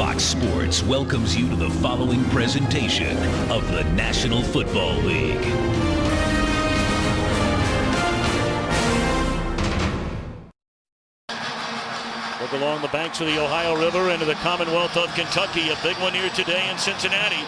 Fox Sports welcomes you to the following presentation of the National Football League. Look along the banks of the Ohio River into the Commonwealth of Kentucky. A big one here today in Cincinnati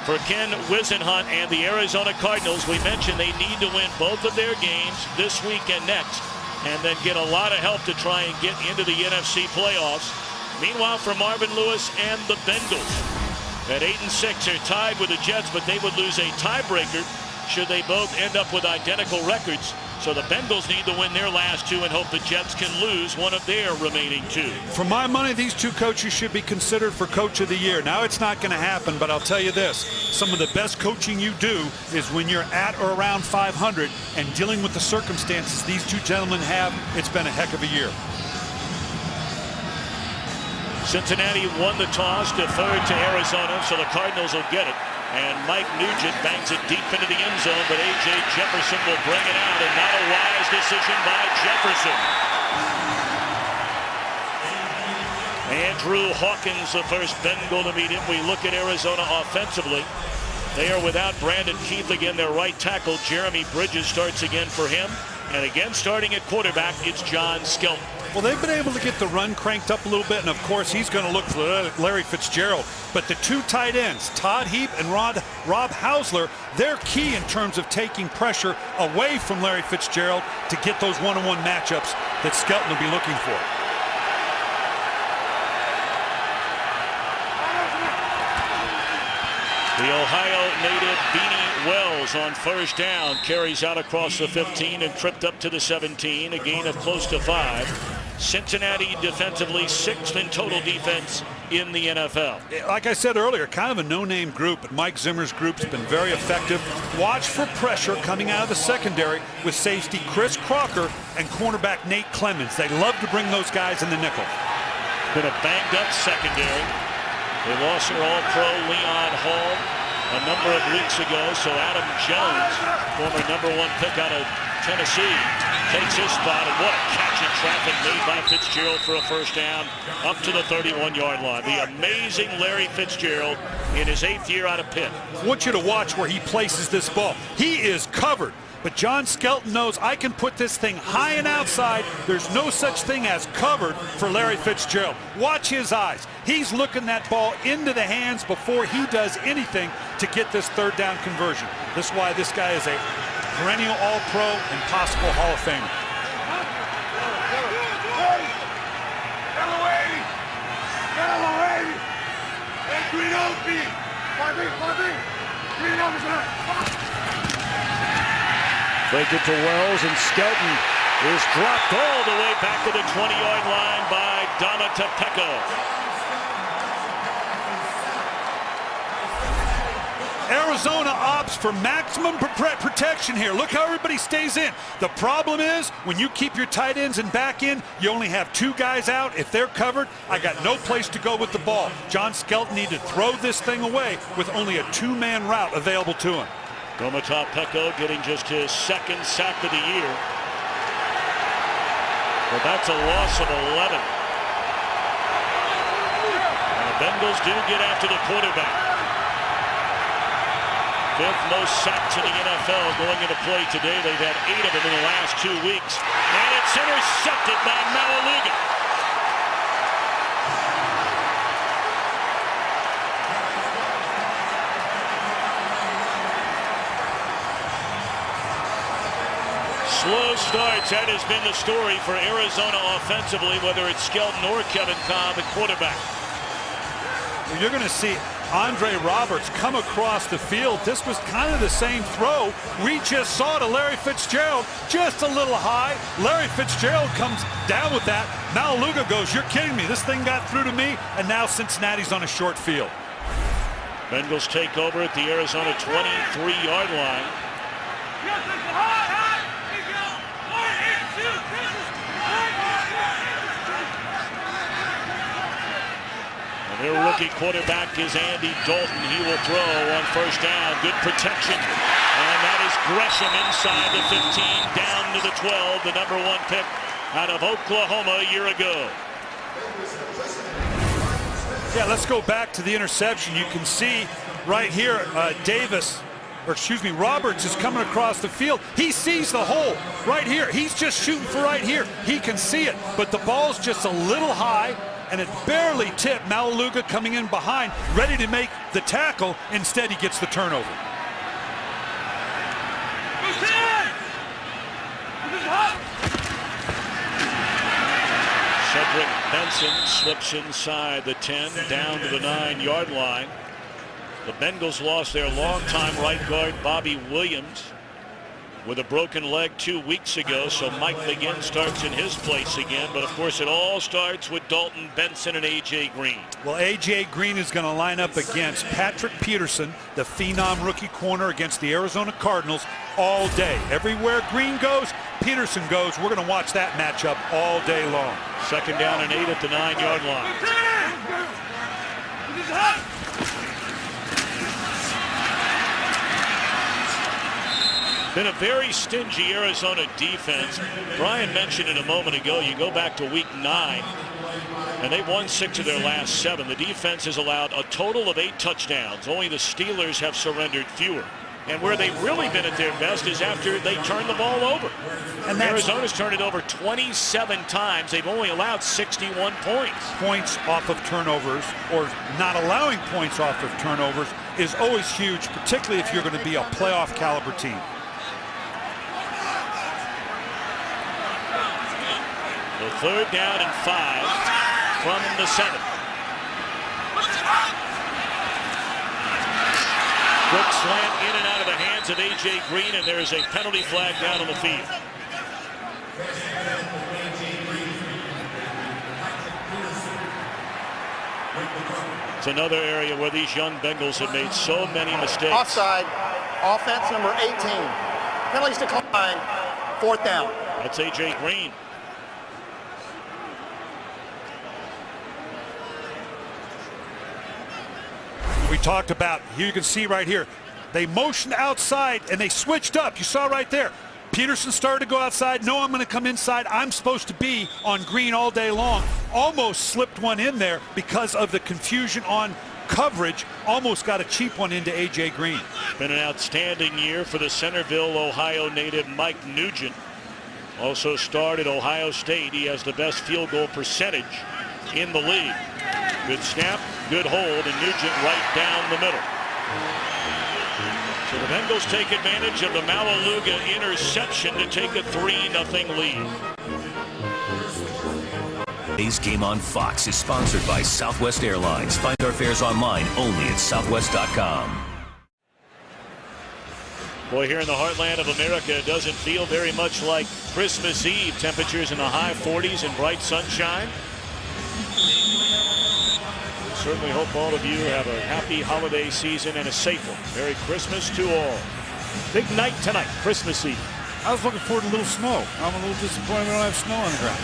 for Ken Whisenhunt and the Arizona Cardinals. We mentioned they need to win both of their games this week and next, and then get a lot of help to try and get into the NFC playoffs. Meanwhile, for Marvin Lewis and the Bengals, at 8-6 are tied with the Jets, but they would lose a tiebreaker should they both end up with identical records. So the Bengals need to win their last two and hope the Jets can lose one of their remaining two. For my money, these two coaches should be considered for Coach of the Year. Now, it's not going to happen, but I'll tell you this. Some of the best coaching you do is when you're at or around 500 and dealing with the circumstances these two gentlemen have. It's been a heck of a year. Cincinnati won the toss, deferred to Arizona, so the Cardinals will get it. And Mike Nugent bangs it deep into the end zone, but A.J. Jefferson will bring it out, and not a wise decision by Jefferson. Andrew Hawkins, the first Bengal to meet him. We look at Arizona offensively. They are without Brandon Keith again, their right tackle. Jeremy Bridges starts again for him. And again, starting at quarterback, it's John Skelton. Well, they've been able to get the run cranked up a little bit, and of course, he's going to look for Larry Fitzgerald. But the two tight ends, Todd Heap and Rob Hausler, they're key in terms of taking pressure away from Larry Fitzgerald to get those one-on-one matchups that Skelton will be looking for. The Ohio native Beanie Wells on first down carries out across the 15 and tripped up to the 17, a gain of close to 5. Cincinnati defensively 6th in total defense in the NFL. Like I said earlier, kind of a no-name group, but Mike Zimmer's group's been very effective. Watch for pressure coming out of the secondary with safety Chris Crocker and cornerback Nate Clemens. They love to bring those guys in the nickel. Been a banged-up secondary. They lost their All-Pro Leon Hall a number of weeks ago, so Adam Jones, former #1 pick out of Tennessee, takes his spot, and what a catch in traffic made by Fitzgerald for a first down up to the 31-yard line. The amazing Larry Fitzgerald in his 8th year out of Pitt. I want you to watch where he places this ball. He is covered, but John Skelton knows I can put this thing high and outside. There's no such thing as covered for Larry Fitzgerald. Watch his eyes. He's looking that ball into the hands before he does anything to get this third down conversion. This is why this guy is a perennial All-Pro and possible Hall of Famer. Fake it to Wells, and Skelton is dropped all the way back to the 20-yard line by Damatapeko. Arizona opts for maximum protection here. Look how everybody stays in. The problem is when you keep your tight ends and back in, you only have 2 guys out. If they're covered, I got no place to go with the ball. John Skelton needed to throw this thing away with only a 2-man route available to him. Damatapeko getting just his 2nd sack of the year. But that's a loss of 11. And the Bengals do get after the quarterback. 5th most sacks in the NFL going into play today. They've had 8 of them in the last 2 weeks. And it's intercepted by Malaluga. Slow starts, that has been the story for Arizona offensively, whether it's Skelton or Kevin Cobb at quarterback. Well, you're going to see Andre Roberts come across the field. This was kind of the same throw we just saw to Larry Fitzgerald, just a little high. Larry Fitzgerald comes down with that. Malaluga goes, you're kidding me. This thing got through to me, and now Cincinnati's on a short field. Bengals take over at the Arizona 23-yard line. Their rookie quarterback is Andy Dalton. He will throw on first down. Good protection. And that is Gresham inside the 15, down to the 12, the #1 pick out of Oklahoma a year ago. Yeah, let's go back to the interception. You can see right here, Roberts is coming across the field. He sees the hole right here. He's just shooting for right here. He can see it, but the ball's just a little high, and it barely tipped. Malaluga coming in behind, ready to make the tackle. Instead, he gets the turnover. Cedric Benson slips inside the 10, down to the 9-yard line. The Bengals lost their longtime right guard, Bobby Williams, with a broken leg 2 weeks ago, so Mike McGinn starts in his place again. But of course, it all starts with Dalton Benson and A.J. Green. Well, A.J. Green is going to line up against Patrick Peterson, the phenom rookie corner, against the Arizona Cardinals all day. Everywhere Green goes, Peterson goes. We're going to watch that matchup all day long. 2nd down and 8 at the 9-yard line. Been a very stingy Arizona defense. Brian mentioned it a moment ago. You go back to week 9, and they've won 6 of their last 7. The defense has allowed a total of 8 touchdowns. Only the Steelers have surrendered fewer. And where they've really been at their best is after they turn the ball over. And Arizona's turned it over 27 times. They've only allowed 61 points. Points off of turnovers, or not allowing points off of turnovers, is always huge, particularly if you're going to be a playoff caliber team. So 3rd down and 5 from the 7. Quick slant in and out of the hands of A.J. Green, and there is a penalty flag down on the field. It's another area where these young Bengals have made so many mistakes. Offside, offense number 18. Penalties decline, 4th down. That's A.J. Green. We talked about, you can see right here, they motioned outside and they switched up. You saw right there. Peterson started to go outside. No, I'm going to come inside. I'm supposed to be on Green all day long. Almost slipped one in there because of the confusion on coverage. Almost got a cheap one into A.J. Green. Been an outstanding year for the Centerville, Ohio native Mike Nugent. Also starred at Ohio State. He has the best field goal percentage in the league. Good snap, good hold, and Nugent right down the middle. So the Bengals take advantage of the Malaluga interception to take a 3-0 lead. Today's Game on Fox is sponsored by Southwest Airlines. Find our fares online only at southwest.com. Boy, here in the heartland of America, it doesn't feel very much like Christmas Eve. Temperatures in the high 40s and bright sunshine. Certainly hope all of you have a happy holiday season and a safe one. Merry Christmas to all. Big night tonight, Christmas Eve. I was looking forward to a little snow. I'm a little disappointed we don't have snow on the ground.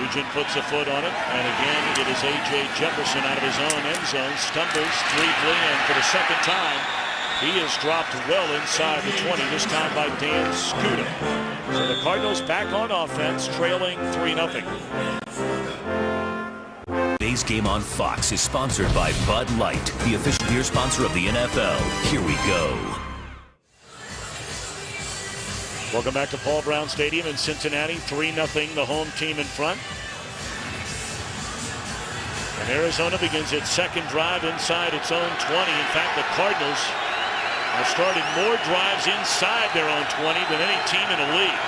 Nugent puts a foot on it, and again it is A.J. Jefferson out of his own end zone, stumbles briefly, and for the 2nd time he is dropped well inside the 20, this time by Dan Scuda. So the Cardinals back on offense, trailing 3-0. Today's Game on Fox is sponsored by Bud Light, the official beer sponsor of the NFL. Here we go. Welcome back to Paul Brown Stadium in Cincinnati. 3-0, the home team in front. And Arizona begins its 2nd drive inside its own 20. In fact, the Cardinals have started more drives inside their own 20 than any team in the league.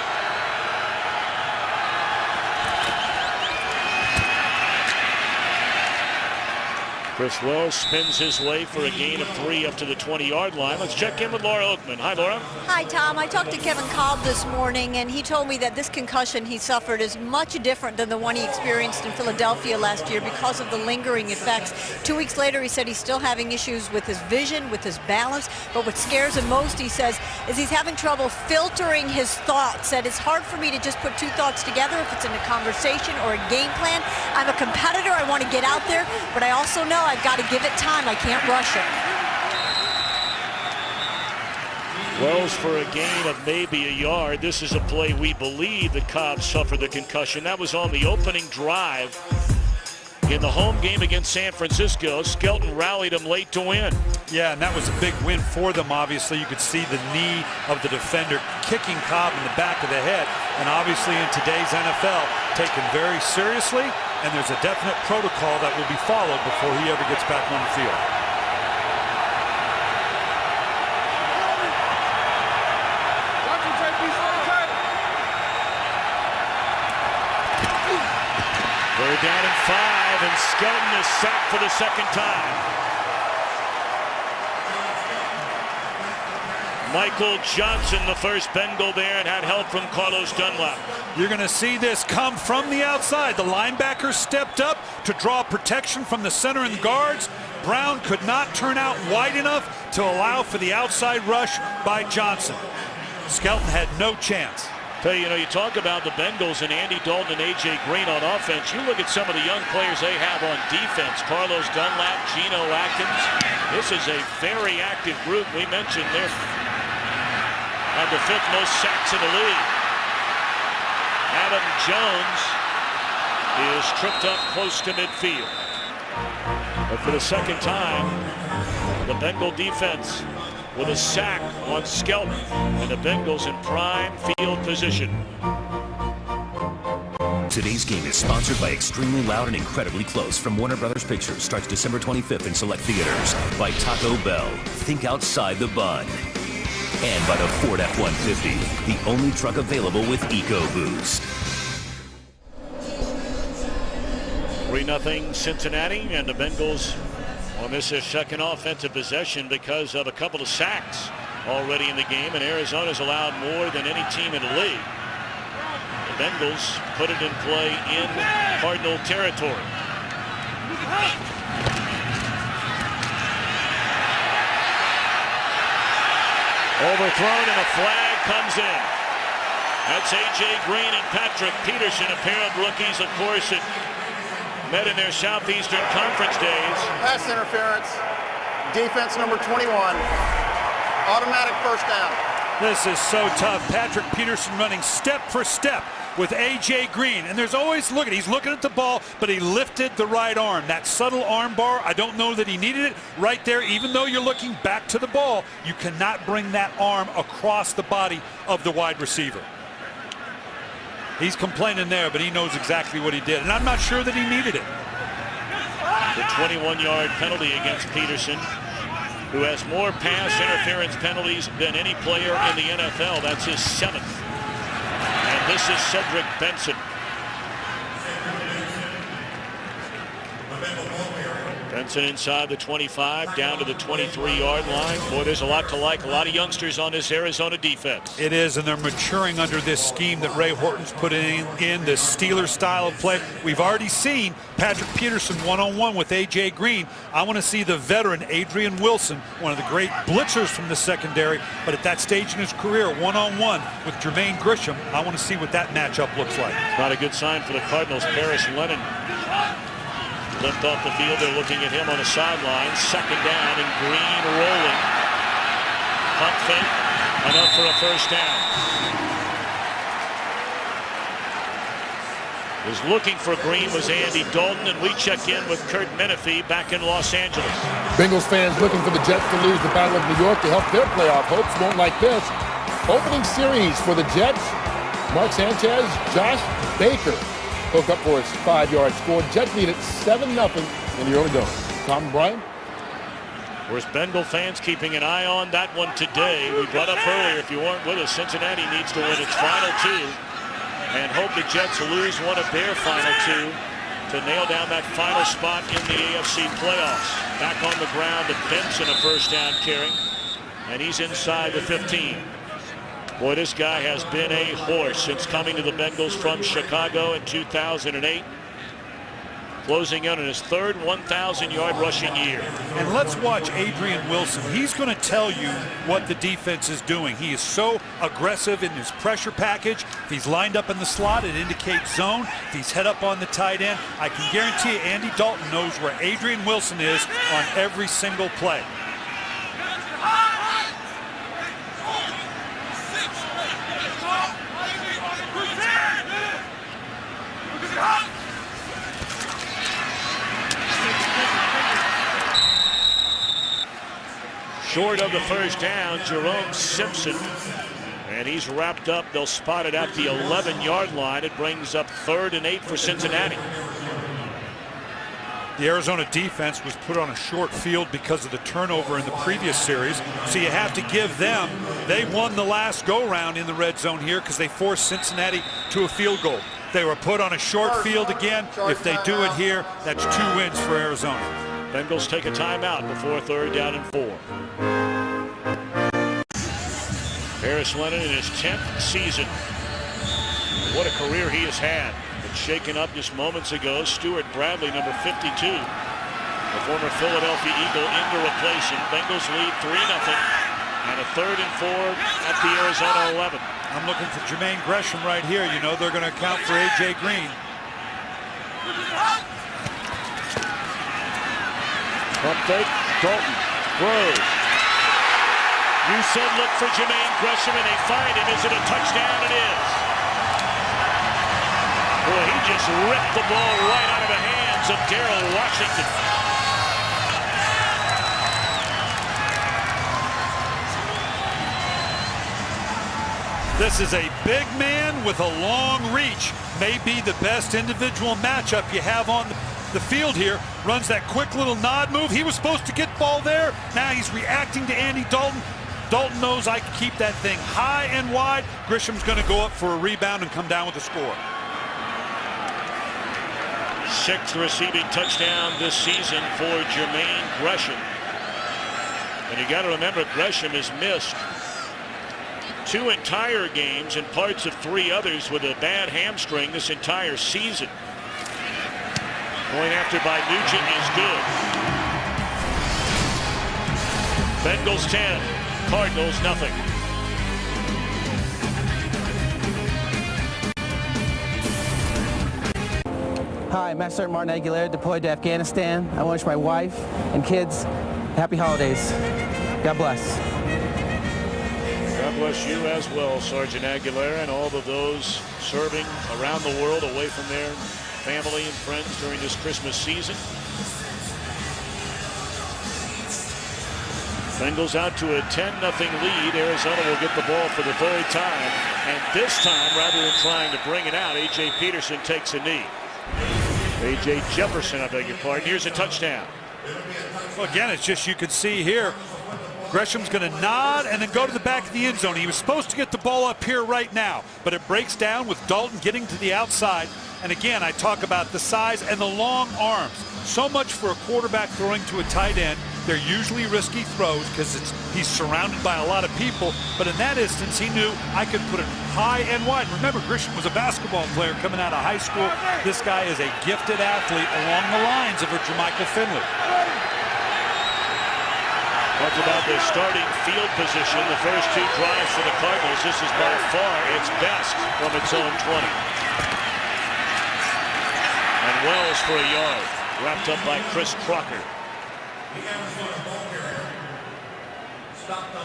Chris Wells spins his way for a gain of 3 up to the 20-yard line. Let's check in with Laura Oakman. Hi, Laura. Hi, Tom. I talked to Kevin Cobb this morning, and he told me that this concussion he suffered is much different than the one he experienced in Philadelphia last year because of the lingering effects. 2 weeks later, he said he's still having issues with his vision, with his balance, but what scares him most, he says, is he's having trouble filtering his thoughts. That it's hard for me to just put 2 thoughts together if it's in a conversation or a game plan. I'm a competitor. I want to get out there, but I also know I've got to give it time. I can't rush it. Wells for a gain of maybe a yard. This is a play we believe that Cobb suffered the concussion. That was on the opening drive In the home game against San Francisco, Skelton rallied him late to win. Yeah, and that was a big win for them. Obviously, you could see the knee of the defender kicking Cobb in the back of the head. And obviously in today's NFL, taken very seriously, and there's a definite protocol that will be followed before he ever gets back on the field. They're down in 5, and Skelton is sacked for the second time. Michael Johnson, the first Bengal there, and had help from Carlos Dunlap. You're going to see this come from the outside. The linebacker stepped up to draw protection from the center and guards. Brown could not turn out wide enough to allow for the outside rush by Johnson. Skelton had no chance. You know, you talk about the Bengals and Andy Dalton and A.J. Green on offense. You look at some of the young players they have on defense. Carlos Dunlap, Geno Atkins. This is a very active group. We mentioned they have the 5th most sacks in the league. Adam Jones is tripped up close to midfield. But for the second time, the Bengal defense with a sack on Skelton, and the Bengals in prime field position. Today's game is sponsored by Extremely Loud and Incredibly Close from Warner Brothers Pictures. Starts December 25th in select theaters. By Taco Bell. Think outside the bun. And by the Ford F-150, the only truck available with EcoBoost. 3-0 Cincinnati, and the Bengals on this second offensive possession because of a couple of sacks already in the game, and Arizona's allowed more than any team in the league. The Bengals put it in play in Cardinal territory. Overthrown, and a flag comes in. That's A.J. Green and Patrick Peterson, a pair of rookies, of course, that met in their Southeastern Conference days. Pass interference. Defense number 21. Automatic first down. This is so tough. Patrick Peterson running step for step with A.J. Green. And there's always, he's looking at the ball, but he lifted the right arm. That subtle arm bar, I don't know that he needed it right there. Even though you're looking back to the ball, you cannot bring that arm across the body of the wide receiver. He's complaining there, but he knows exactly what he did. And I'm not sure that he needed it. The 21-yard penalty against Peterson, who has more pass interference penalties than any player in the NFL. That's his 7th. And this is Cedric Benson. Benson inside the 25, down to the 23-yard line. Boy, there's a lot to like. A lot of youngsters on this Arizona defense. It is, and they're maturing under this scheme that Ray Horton's put in the Steelers style of play. We've already seen Patrick Peterson one-on-one with A.J. Green. I want to see the veteran Adrian Wilson, one of the great blitzers from the secondary, but at that stage in his career, one-on-one with Jermaine Grisham. I want to see what that matchup looks like. Not a good sign for the Cardinals. Paris Lennon limped off the field. They're looking at him on the sideline. 2nd down, and Green rolling. Pump fake, enough for a first down. Was looking for Green was Andy Dalton, and we check in with Kurt Menefee back in Los Angeles. Bengals fans looking for the Jets to lose the Battle of New York to help their playoff hopes won't like this. Opening series for the Jets. Mark Sanchez, Josh Baker hooked up for his 5-yard score. Jets lead it 7-0 in the early going. Tom and Brian? Where's Bengal fans keeping an eye on that one today? We brought up earlier, if you weren't with us, Cincinnati needs to win its final 2 and hope the Jets lose one of their final 2 to nail down that final spot in the AFC playoffs. Back on the ground to Benson, a first down carry, and he's inside the 15. Boy, this guy has been a horse since coming to the Bengals from Chicago in 2008. Closing in on his 3rd 1,000-yard rushing year. And let's watch Adrian Wilson. He's going to tell you what the defense is doing. He is so aggressive in his pressure package. If he's lined up in the slot, it indicates zone. If he's head up on the tight end, I can guarantee you Andy Dalton knows where Adrian Wilson is on every single play. Short of the first down, Jerome Simpson. And he's wrapped up. They'll spot it at the 11-yard line. It brings up 3rd and 8 for Cincinnati. The Arizona defense was put on a short field because of the turnover in the previous series. So you have to give them, they won the last go-round in the red zone here because they forced Cincinnati to a field goal. They were put on a short field again. If they do it here, that's 2 wins for Arizona. Bengals take a timeout before 3rd down and 4. Harris Lennon in his 10th season. What a career he has had. But shaken up just moments ago. Stuart Bradley, number 52. The former Philadelphia Eagle in to replace him. Bengals lead 3-0. And a 3rd and 4 at the Arizona 11. I'm looking for Jermaine Gresham right here. You know they're going to account for A.J. Green. Pump fake. Dalton throws. You said look for Jermaine Gresham, and they find him. Is it a touchdown? It is. Boy, he just ripped the ball right out of the hands of Darrell Washington. This is a big man with a long reach. May be the best individual matchup you have on the field here. Runs that quick little nod move. He was supposed to get ball there. Now he's reacting to Andy Dalton. Dalton knows I can keep that thing high and wide. Grisham's going to go up for a rebound and come down with a score. 6th receiving touchdown this season for Jermaine Gresham. And you got to remember, Gresham has missed 2 entire games and parts of 3 others with a bad hamstring this entire season. Going after by Nugent is good. Bengals 10, Cardinals nothing. Hi, Master Sergeant Martin Aguilera, deployed to Afghanistan. I want to wish my wife and kids happy holidays. God bless. God bless you as well, Sergeant Aguilera, and all of those serving around the world away from their family and friends during this Christmas season. Bengals out to a 10-0 lead. Arizona will get the ball for the 3rd time. And this time, rather than trying to bring it out, A.J. Peterson takes a knee. A.J. Jefferson, I beg your pardon. Here's a touchdown. Well, again, it's just you can see here, Gresham's going to nod and then go to the back of the end zone. He was supposed to get the ball up here right now, but it breaks down with Dalton getting to the outside. And again, I talk about the size and the long arms. So much for a quarterback throwing to a tight end. They're usually risky throws because he's surrounded by a lot of people. But in that instance, he knew I could put it high and wide. Remember, Grisham was a basketball player coming out of high school. This guy is a gifted athlete along the lines of a Jermichael Finley. Talk about the starting field position. The first 2 drives for the Cardinals. This is by far its best from its own 20. And Wells for a yard. Wrapped up by Chris Crocker.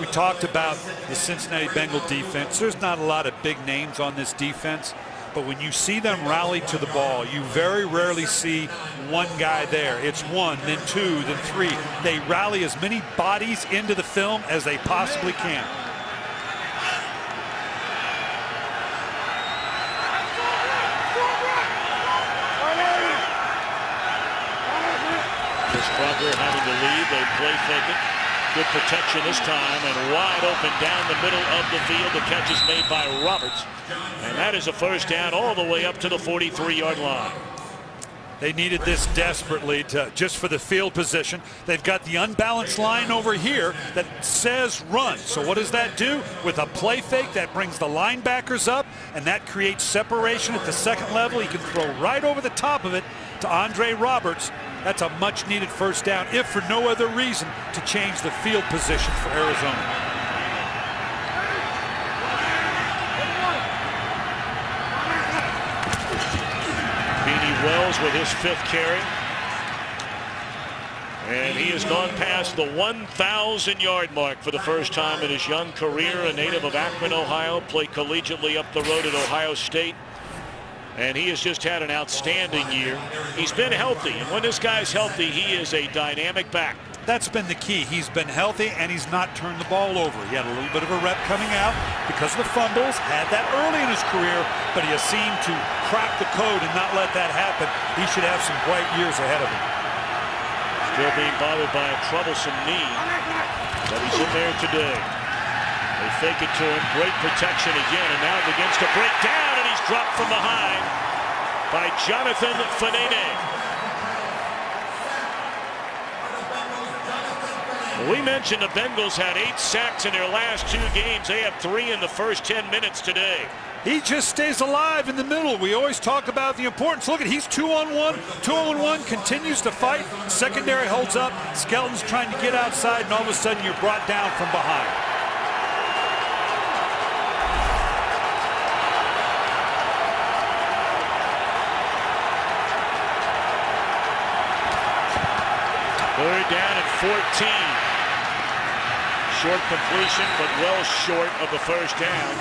We talked about the Cincinnati Bengal defense. There's not a lot of big names on this defense, but when you see them rally to the ball, you very rarely see one guy there. It's 1, then 2, then 3. They rally as many bodies into the film as they possibly can. Crocker having to lead. They play fake it. Good protection this time, and wide open down the middle of the field. The catch is made by Roberts, and that is a 1st down all the way up to the 43-yard line. They needed this desperately just for the field position. They've got the unbalanced line over here that says run. So what does that do? With a play fake, that brings the linebackers up, and that creates separation at the 2nd level. He can throw right over the top of it to Andre Roberts. That's a much-needed 1st down, if for no other reason, to change the field position for Arizona. Beanie Wells with his 5th carry. And he has gone past the 1,000-yard mark for the first time in his young career. A native of Akron, Ohio, played collegiately up the road at Ohio State. And he has just had an outstanding year. He's been healthy, and when this guy's healthy, he is a dynamic back. That's been the key. He's been healthy, and he's not turned the ball over. He had a little bit of a rep coming out because of the fumbles, had that early in his career, but he has seemed to crack the code and not let that happen. He should have some bright years ahead of him. Still being bothered by a troublesome knee, but he's in there today. They fake it to him, great protection again, and now it begins to break down, and he's dropped from behind by Jonathan Fanene. We mentioned the Bengals had 8 sacks in their last 2 games. They have 3 in the first 10 minutes today. He just stays alive in the middle. We always talk about the importance. Look at, he's 2-on-1, 2-on-1, continues to fight. Secondary holds up. Skelton's trying to get outside, and all of a sudden you're brought down from behind. Third down and 14. Short completion, but well short of the first down.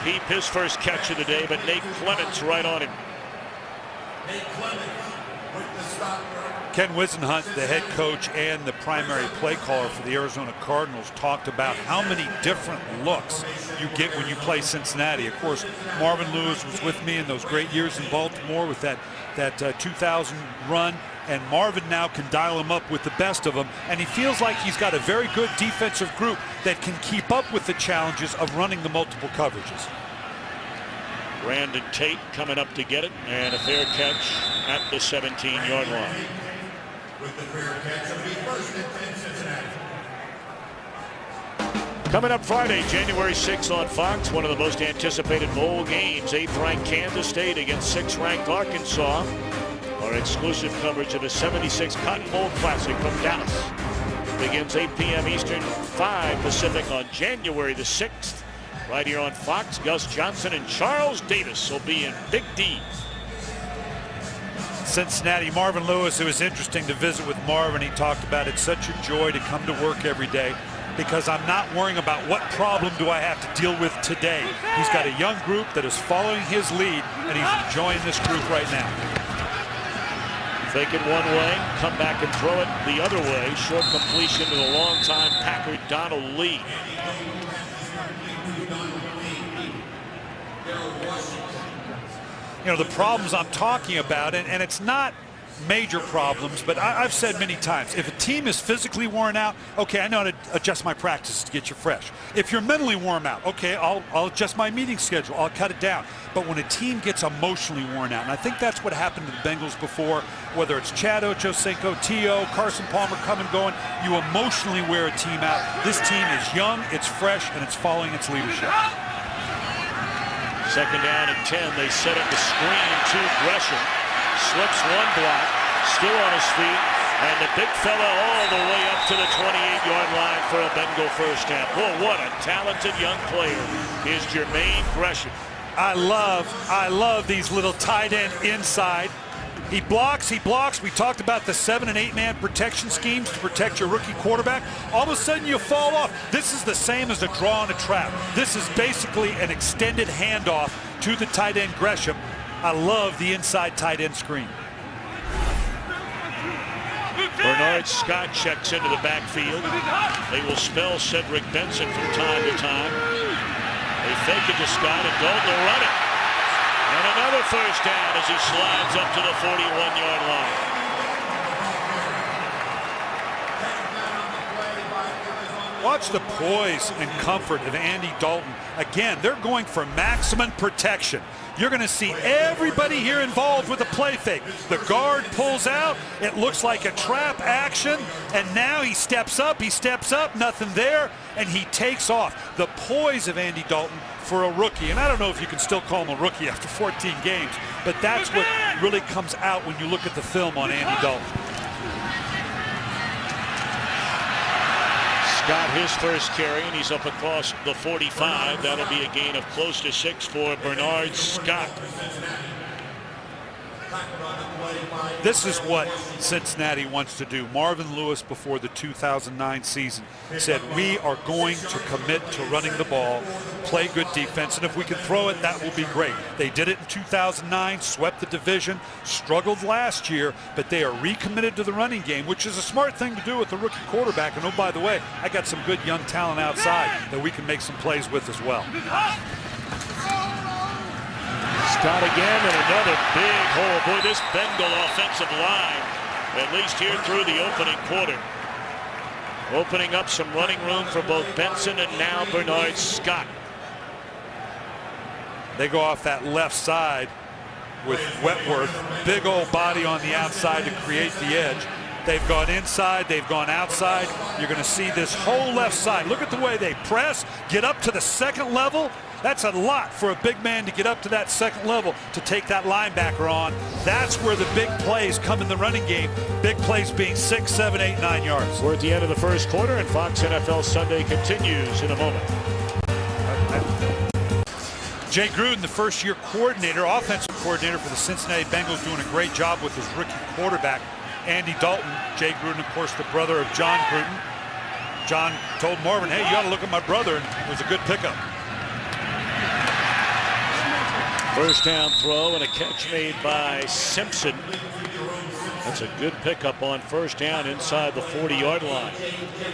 Peep, his first catch of the day, but Nate Clements right on him. Ken Whisenhunt, the head coach and the primary play caller for the Arizona Cardinals, talked about how many different looks you get when you play Cincinnati. Of course, Marvin Lewis was with me in those great years in Baltimore with that 2000 run. And Marvin now can dial him up with the best of them, and he feels like he's got a very good defensive group that can keep up with the challenges of running the multiple coverages. Brandon Tate coming up to get it, and a fair catch at the 17-yard line. Coming up Friday, January 6th on Fox, one of the most anticipated bowl games, 8th-ranked Kansas State against 6th-ranked Arkansas. Our exclusive coverage of the 76 Cotton Bowl Classic from Dallas begins 8 p.m. Eastern, 5 Pacific on January the 6th. Right here on Fox, Gus Johnson and Charles Davis will be in Big D. Cincinnati, Marvin Lewis, it was interesting to visit with Marvin. He talked about it's such a joy to come to work every day because I'm not worrying about what problem do I have to deal with today. He's got a young group that is following his lead, and he's enjoying this group right now. Fake it one way, come back and throw it the other way. Short completion to the longtime Packer, Donald Lee. You know, the problems I'm talking about, and it's not major problems, but I've said many times, if a team is physically worn out, okay, I know how to adjust my practices to get you fresh. If you're mentally worn out, okay, I'll adjust my meeting schedule, I'll cut it down. But when a team gets emotionally worn out, and I think that's what happened to the Bengals before, whether it's Chad Ochocinco, T.O., Carson Palmer come and going, you emotionally wear a team out. This team is young, it's fresh, and it's following its leadership. Second down and 10. They set up the screen to Gresham. Slips one block, still on his feet, and the big fella all the way up to the 28-yard line for a Bengal first down. Boy, what a talented young player is Jermaine Gresham. I love these little tight end inside. He blocks. We talked about the 7- and 8-man protection schemes to protect your rookie quarterback. All of a sudden you fall off. This is the same as a draw and a trap. This is basically an extended handoff to the tight end Gresham. I love the inside tight end screen. Bernard Scott checks into the backfield. They will spell Cedric Benson from time to time. They fake it to Scott, and Dalton will run it. And another first down as he slides up to the 41-yard line. Watch the poise and comfort of Andy Dalton. Again, they're going for maximum protection. You're going to see everybody here involved with a play fake. The guard pulls out. It looks like a trap action. And now he steps up, nothing there, and he takes off. The poise of Andy Dalton for a rookie. And I don't know if you can still call him a rookie after 14 games, but that's what really comes out when you look at the film on Andy Dalton. Scott, his first carry, and he's up across the 45. That'll be a gain of close to 6 for Bernard Scott. This is what Cincinnati wants to do. Marvin Lewis, before the 2009 season, said, we are going to commit to running the ball, play good defense, and if we can throw it, that will be great. They did it in 2009, swept the division, struggled last year, but they are recommitted to the running game, which is a smart thing to do with the rookie quarterback. And oh, by the way, I got some good young talent outside that we can make some plays with as well. Scott again, and another big hole. Boy, this Bengal offensive line, at least here through the opening quarter, opening up some running room for both Benson and now Bernard Scott. They go off that left side with Wentworth, big old body on the outside to create the edge. They've gone inside, they've gone outside. You're going to see this whole left side. Look at the way they press, get up to the second level. That's a lot for a big man to get up to that second level to take that linebacker on. That's where the big plays come in the running game. Big plays being 6, 7, 8, 9 yards. We're at the end of the first quarter, and Fox NFL Sunday continues in a moment. Jay Gruden, the first-year coordinator, offensive coordinator for the Cincinnati Bengals, doing a great job with his rookie quarterback, Andy Dalton. Jay Gruden, of course, the brother of John Gruden. John told Marvin, hey, you ought to look at my brother, and it was a good pickup. First down throw and a catch made by Simpson. That's a good pickup on first down inside the 40-yard line.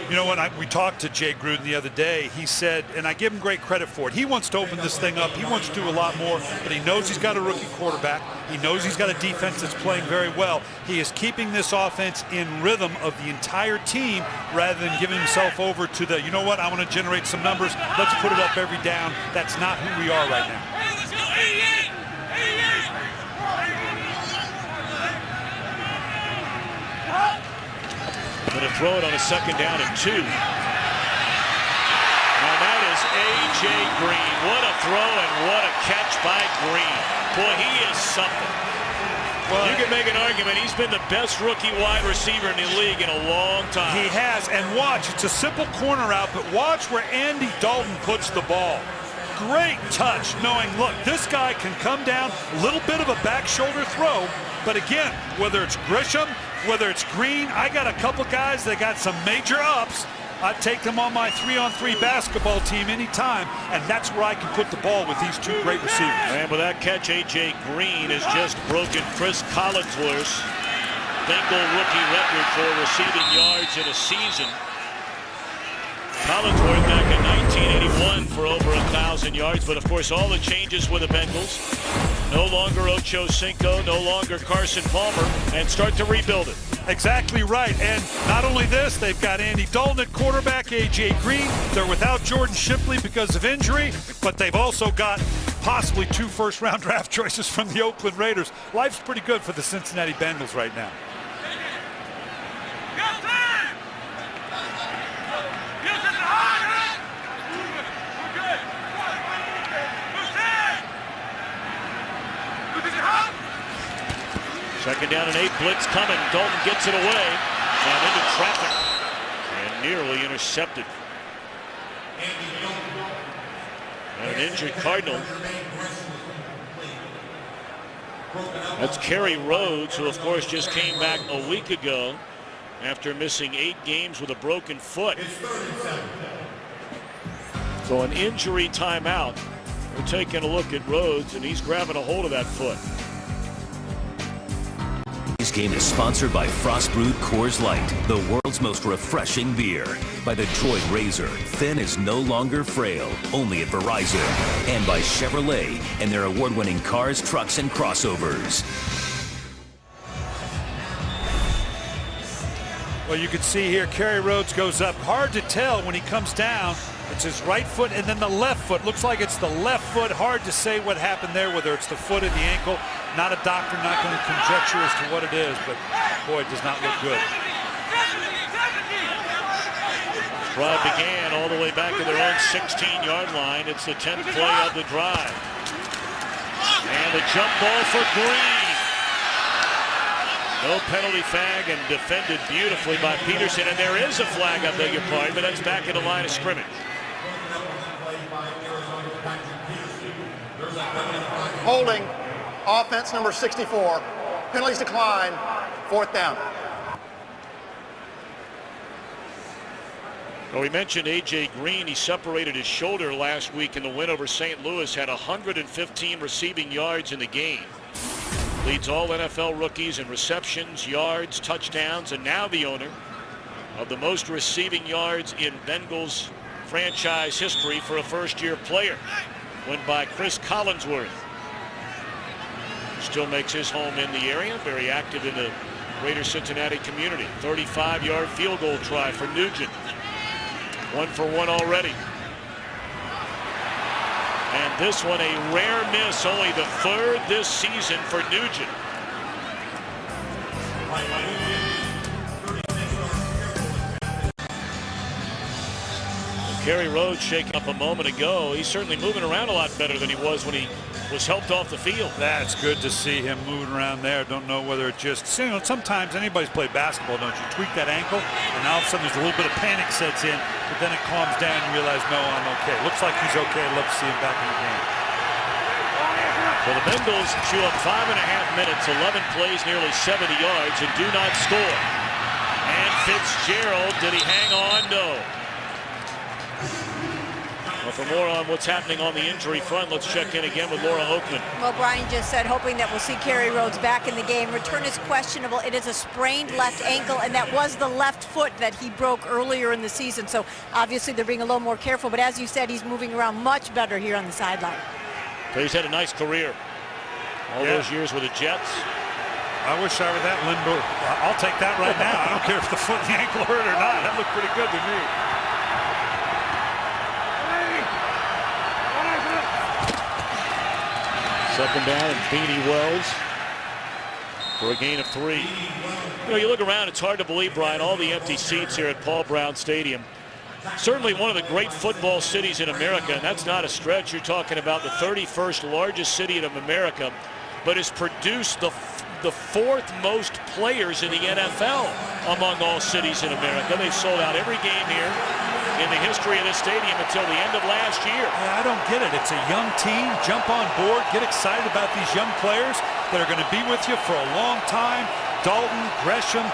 You know, when we talked to Jay Gruden the other day, he said, and I give him great credit for it, he wants to open this thing up. He wants to do a lot more, but he knows he's got a rookie quarterback. He knows he's got a defense that's playing very well. He is keeping this offense in rhythm of the entire team rather than giving himself over to the, you know what, I want to generate some numbers. Let's put it up every down. That's not who we are right now. Going to throw it on a second down and 2. Now that is A.J. Green. What a throw and what a catch by Green. Boy, he is something. Well, you can make an argument he's been the best rookie wide receiver in the league in a long time. He has, and watch, it's a simple corner out, but watch where Andy Dalton puts the ball. Great touch, knowing, look, this guy can come down, a little bit of a back shoulder throw, but again, whether it's Grisham, whether it's Green, I got a couple guys that got some major ups. I'd take them on my 3-on-3 basketball team anytime, and that's where I can put the ball with these two great receivers. And with that catch, A.J. Green has just broken Chris Collinsworth's Bengal rookie record for receiving yards in a season. Collinsworth back in 1981 for over 1,000 yards, but of course all the changes with the Bengals. No longer Ocho Cinco, no longer Carson Palmer, and start to rebuild it. Exactly right, and not only this, they've got Andy Dalton at quarterback, A.J. Green. They're without Jordan Shipley because of injury, but they've also got possibly 2 first-round draft choices from the Oakland Raiders. Life's pretty good for the Cincinnati Bengals right now. Second down and 8, blitz coming. Dalton gets it away and into traffic and nearly intercepted. And an injured Cardinal. That's Kerry Rhodes, who of course just came back a week ago after missing 8 games with a broken foot. So an injury timeout. We're taking a look at Rhodes, and he's grabbing a hold of that foot. This game is sponsored by Frost Brewed Coors Light, the world's most refreshing beer. By the Droid Razor, thin is no longer frail, only at Verizon. And by Chevrolet and their award-winning cars, trucks, and crossovers. Well, you can see here, Kerry Rhodes goes up. Hard to tell when he comes down. It's his right foot and then the left foot. Looks like it's the left foot. Hard to say what happened there, whether it's the foot or the ankle. Not a doctor, not going to conjecture as to what it is, but boy, it does not look good. Drive began all the way back to their own 16-yard line. It's the 10th play of the drive. And the jump ball for Green. No penalty flag and defended beautifully by Peterson. And there is a flag, I beg your pardon, but that's back in the line of scrimmage. Holding offense number 64. Penalties decline. 4th down. Well, we mentioned A.J. Green. He separated his shoulder last week in the win over St. Louis, had 115 receiving yards in the game. Leads all NFL rookies in receptions, yards, touchdowns, and now the owner of the most receiving yards in Bengals franchise history for a first-year player. Won by Chris Collinsworth. Still makes his home in the area, very active in the greater Cincinnati community. 35-yard field goal try for Nugent. 1 for 1 already. And this one a rare miss, only the 3rd this season for Nugent. Kerry Rhodes shaking up a moment ago. He's certainly moving around a lot better than he was when he was helped off the field. That's good to see him moving around there. Don't know whether it just, you know, sometimes anybody's played basketball, don't you? Tweak that ankle, and all of a sudden there's a little bit of panic sets in, but then it calms down and you realize, no, I'm okay. Looks like he's okay. I'd love to see him back in the game. So the Bengals chew up 5.5 minutes, 11 plays, nearly 70 yards, and do not score. And Fitzgerald, did he hang on? No. Well, for more on what's happening on the injury front, let's check in again with Laura Oakman. Well, Brian just said hoping that we'll see Kerry Rhodes back in the game. Return is questionable. It is a sprained left ankle, and that was the left foot that he broke earlier in the season. So obviously they're being a little more careful. But as you said, he's moving around much better here on the sideline. So he's had a nice career. All those years with the Jets. I wish I were that limbo. I'll take that right now. I don't care if the foot and the ankle hurt or not. That looked pretty good to me. Second down and Beanie Wells for a gain of 3. You know, you look around, it's hard to believe, Brian, all the empty seats here at Paul Brown Stadium. Certainly one of the great football cities in America, and that's not a stretch. You're talking about the 31st largest city in America, but has produced the 4th most players in the NFL among all cities in America. They've sold out every game here in the history of this stadium until the end of last year. Yeah, I don't get it. It's a young team. Jump on board. Get excited about these young players that are going to be with you for a long time. Dalton, Gresham,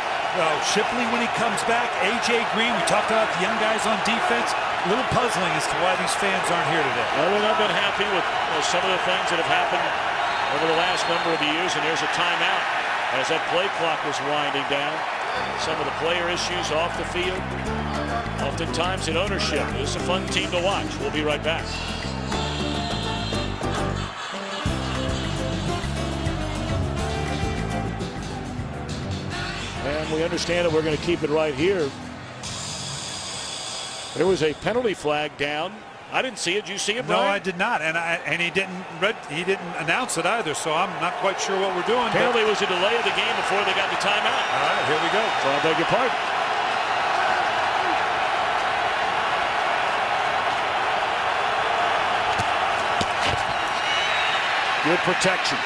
Shipley when he comes back, A.J. Green. We talked about the young guys on defense. A little puzzling as to why these fans aren't here today. Well, they've not been happy with some of the things that have happened over the last number of years, and there's a timeout as that play clock was winding down. Some of the player issues off the field, oftentimes in ownership. It's a fun team to watch. We'll be right back. And we understand that we're going to keep it right here. There was a penalty flag down. I didn't see it. Did you see it, Brian? No, I did not, and he didn't announce it either. So I'm not quite sure what we're doing. Apparently, it was a delay of the game before they got the timeout. All right, here we go. So I beg your pardon. Good protection.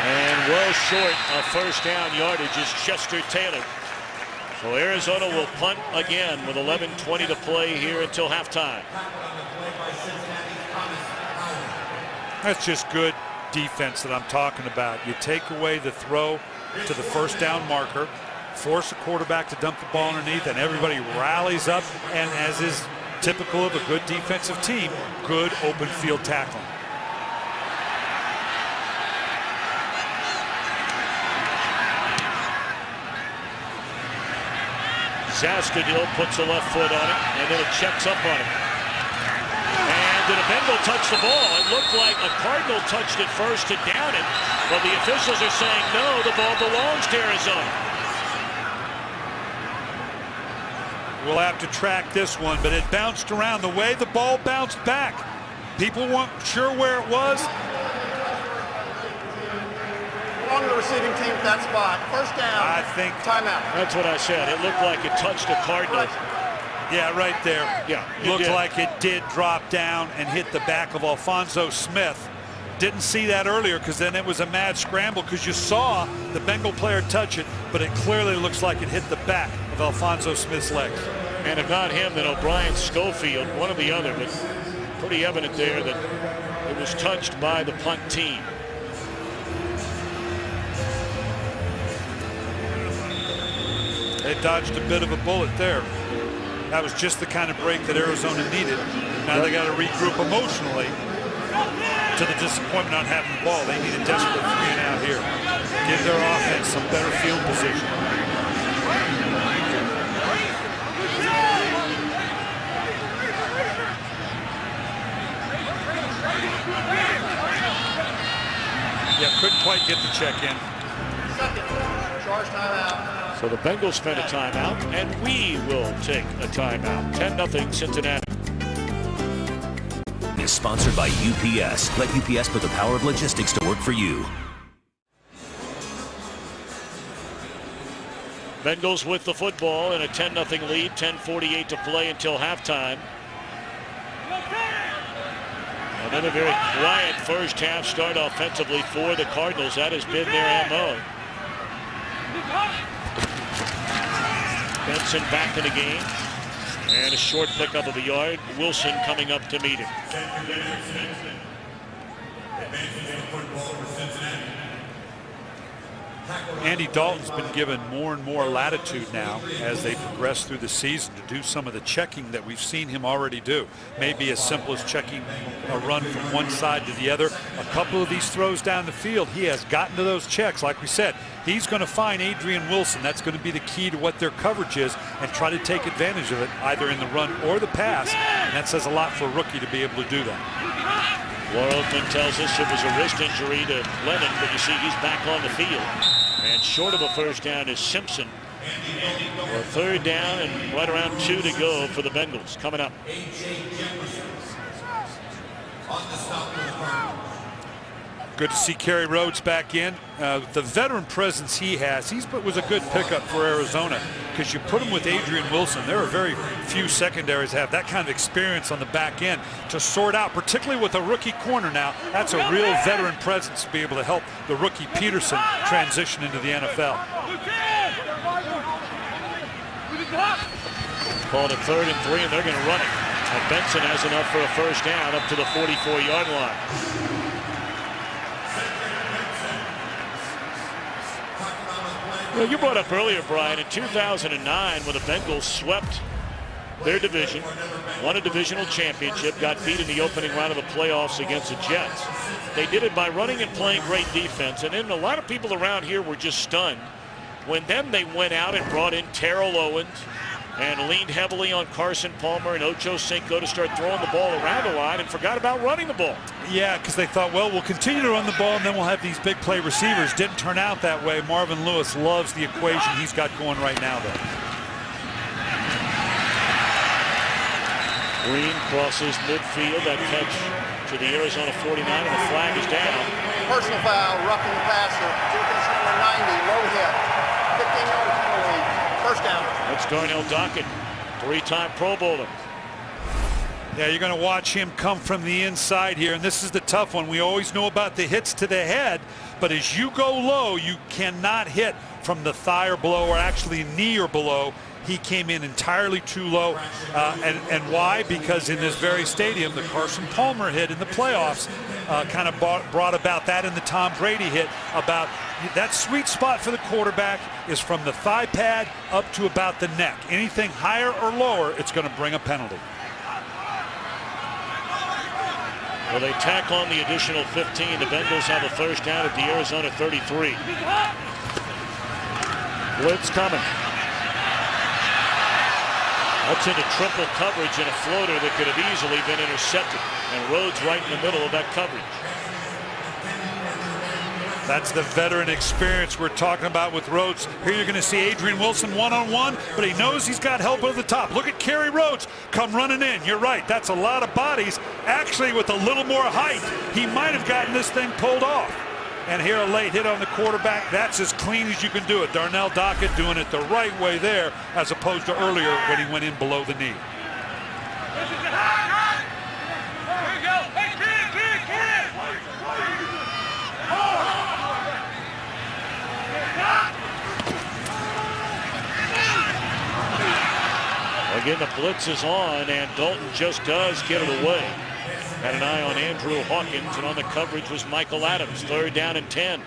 And well short of first down yardage is Chester Taylor. So Arizona will punt again with 11:20 to play here until halftime. That's just good defense that I'm talking about. You take away the throw to the first down marker, force a quarterback to dump the ball underneath, and everybody rallies up, and as is typical of a good defensive team, good open field tackling. Zaskadil puts a left foot on it, and then it checks up on him. And did a Bengal touch the ball? It looked like a Cardinal touched it first to down it, but the officials are saying no, the ball belongs to Arizona. We'll have to track this one, but it bounced around. The way the ball bounced back, people weren't sure where it was. On the receiving team at that spot. First down. I think timeout. That's what I said. It looked like it touched a Cardinal. Yeah, right there. Yeah, looked like it did drop down and hit the back of Alphonso Smith. Didn't see that earlier because then it was a mad scramble because you saw the Bengal player touch it, but it clearly looks like it hit the back of Alphonso Smith's legs. And if not him, then O'Brien Schofield, one or the other, but pretty evident there that it was touched by the punt team. they dodged a bit of a bullet there. That was just the kind of break that Arizona needed. Now they got to regroup emotionally to the disappointment on having the ball. They need a desperate 3-and-out here. Give their offense some better field position. Yeah, couldn't quite get the check in. Charge timeout. So the Bengals spend a timeout, and we will take a timeout. 10-0 Cincinnati. Is sponsored by UPS. Let UPS put the power of logistics to work for you. Bengals with the football in a 10-0 lead. 10:48 to play until halftime. Another very quiet first half start offensively for the Cardinals. That has been their MO. Benson back in the game. And a short pickup of a yard. Wilson coming up to meet him. Andy Dalton's been given more and more latitude now as they progress through the season to do some of the checking that we've seen him already do. Maybe as simple as checking a run from one side to the other. A couple of these throws down the field, he has gotten to those checks. Like we said, he's going to find Adrian Wilson. That's going to be the key to what their coverage is, and try to take advantage of it either in the run or the pass. And that says a lot for a rookie to be able to do that. Laurelton tells us it was a wrist injury to Lennon, but you see he's back on the field. And short of a first down is Simpson. For third down and right around 2 to go for the Bengals. Coming up. Good to see Kerry Rhodes back in. The veteran presence he has, was a good pickup for Arizona, because you put him with Adrian Wilson. There are very few secondaries that have that kind of experience on the back end to sort out, particularly with a rookie corner now. That's a real veteran presence to be able to help the rookie Peterson transition into the NFL. Called it 3rd and 3, and they're going to run it. And Benson has enough for a first down up to the 44-yard line. Well, you brought up earlier, Brian, in 2009 when the Bengals swept their division, won a divisional championship, got beat in the opening round of the playoffs against the Jets. They did it by running and playing great defense, and then a lot of people around here were just stunned when then they went out and brought in Terrell Owens and leaned heavily on Carson Palmer and Ocho Cinco to start throwing the ball around the line and forgot about running the ball. Yeah, because they thought, well, we'll continue to run the ball and then we'll have these big play receivers. Didn't turn out that way. Marvin Lewis loves the equation he's got going right now, though. Green crosses midfield. That catch to the Arizona 49, and the flag is down. Personal foul, roughing the passer. Defense number 90, low hit. 15-yard penalty. First down. That's Darnell Dockett, 3-time Pro Bowler. Yeah, you're going to watch him come from the inside here, and this is the tough one. We always know about the hits to the head, but as you go low, you cannot hit from the thigh or below, or actually knee or below. He came in entirely too low. And why? Because in this very stadium, the Carson Palmer hit in the playoffs kind of brought about that, in the Tom Brady hit, about that sweet spot for the quarterback is from the thigh pad up to about the neck. Anything higher or lower, it's going to bring a penalty. Well, they tack on the additional 15. The Bengals have a first down at the Arizona 33. Blitz coming. That's into triple coverage and a floater that could have easily been intercepted. And Rhodes right in the middle of that coverage. That's the veteran experience we're talking about with Rhodes. Here you're going to see Adrian Wilson one-on-one, but he knows he's got help at the top. Look at Kerry Rhodes come running in. You're right, that's a lot of bodies. Actually, with a little more height, he might have gotten this thing pulled off. And here a late hit on the quarterback. That's as clean as you can do it. Darnell Dockett doing it the right way there, as opposed to earlier when he went in below the knee. Again, the blitz is on, and Dalton just does get it away. Had an eye on Andrew Hawkins, and on the coverage was Michael Adams. 3rd down and 10.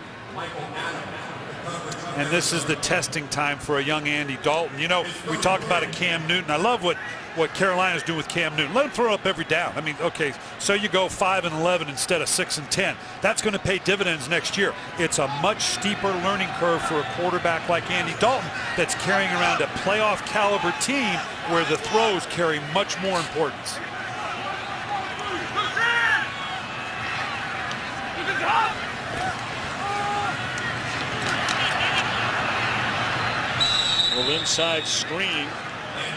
And this is the testing time for a young Andy Dalton. You know, we talked about a Cam Newton. I love what Carolina's doing with Cam Newton. Let him throw up every down. I mean, okay, so you go 5-11 instead of 6-10. That's going to pay dividends next year. It's a much steeper learning curve for a quarterback like Andy Dalton that's carrying around a playoff caliber team where the throws carry much more importance. Well, inside screen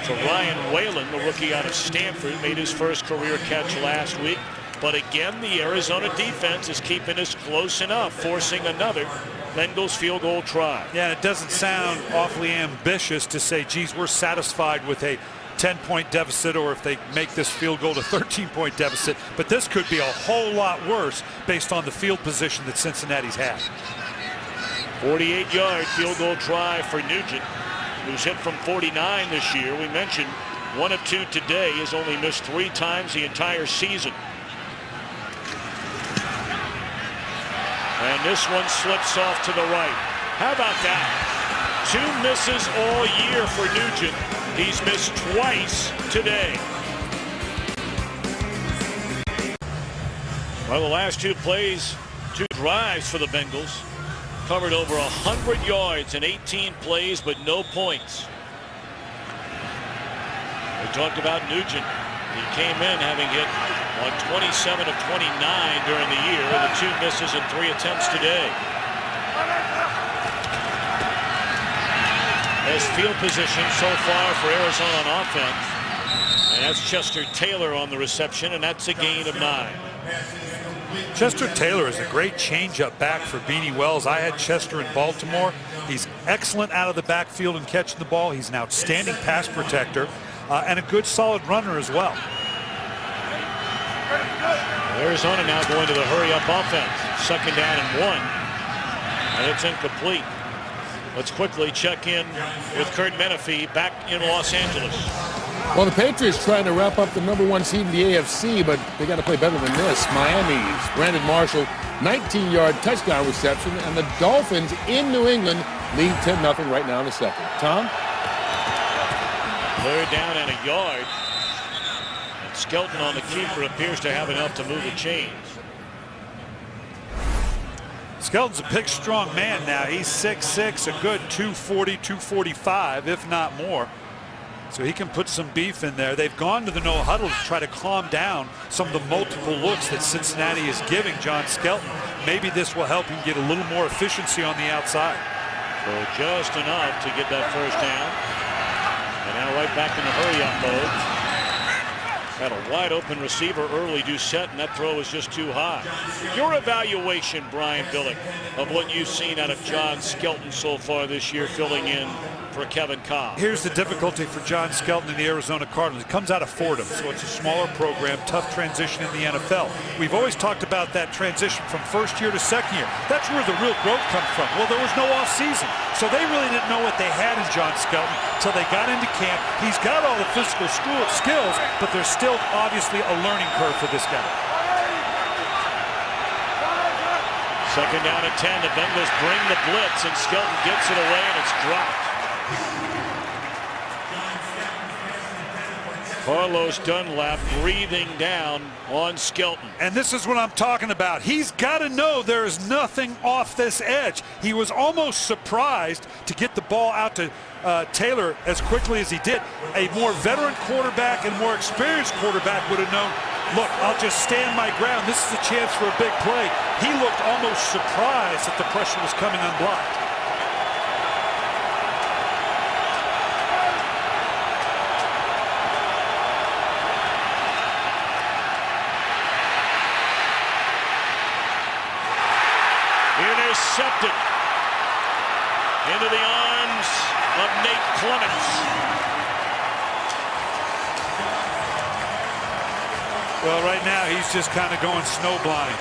to Ryan Whalen, the rookie out of Stanford, made his first career catch last week. But again, the Arizona defense is keeping us close enough, forcing another Bengals field goal try. Yeah, it doesn't sound awfully ambitious to say, geez, we're satisfied with a 10-point deficit, or if they make this field goal to 13-point deficit. But this could be a whole lot worse based on the field position that Cincinnati's had. 48-yard field goal try for Nugent, who's hit from 49 this year. We mentioned 1 of 2 today. Has only missed 3 times the entire season. And this one slips off to the right. How about that? 2 misses all year for Nugent. He's missed twice today. Well, the last 2 plays, 2 drives for the Bengals. Covered over 100 yards in 18 plays, but no points. We talked about Nugent. He came in having hit on 27 of 29 during the year, the 2 misses and 3 attempts today. Best field position so far for Arizona on offense. And that's Chester Taylor on the reception, and that's a gain of 9. Chester Taylor is a great changeup back for Beanie Wells. I had Chester in Baltimore. He's excellent out of the backfield and catching the ball. He's an outstanding pass protector and a good solid runner as well. Arizona now going to the hurry-up offense. 2nd down and 1. And it's incomplete. Let's quickly check in with Kurt Menefee back in Los Angeles. Well, the Patriots trying to wrap up the #1 seed in the AFC, but they got to play better than this. Miami's Brandon Marshall, 19-yard touchdown reception, and the Dolphins in New England lead 10-0 right now in the second. Tom? 3rd down and a yard. And Skelton on the keeper appears to have enough to move the chains. Skelton's a big, strong man now. He's 6'6", a good 240, 245, if not more. So he can put some beef in there. They've gone to the no huddle to try to calm down some of the multiple looks that Cincinnati is giving John Skelton. Maybe this will help him get a little more efficiency on the outside. So just enough to get that 1st down. And now right back in the hurry-up mode. Had a wide open receiver early, Doucette, and that throw was just too high. Your evaluation, Brian Billick, of what you've seen out of John Skelton so far this year, filling in for Kevin Cobb. Here's the difficulty for John Skelton and the Arizona Cardinals. He comes out of Fordham, so it's a smaller program, tough transition in the NFL. We've always talked about that transition from 1st year to 2nd year. That's where the real growth comes from. Well, there was no offseason, so they really didn't know what they had in John Skelton until they got into camp. He's got all the physical skills, but there's still obviously a learning curve for this guy. 2nd down and 10. The Bengals bring the blitz, and Skelton gets it away, and it's dropped. Carlos Dunlap breathing down on Skelton. And this is what I'm talking about. He's got to know there is nothing off this edge. He was almost surprised to get the ball out to Taylor as quickly as he did. A more veteran quarterback and more experienced quarterback would have known, look, I'll just stand my ground. This is a chance for a big play. He looked almost surprised that the pressure was coming unblocked. Intercepted into the arms of Nate Clements. Well, right now he's just kind of going snowblind.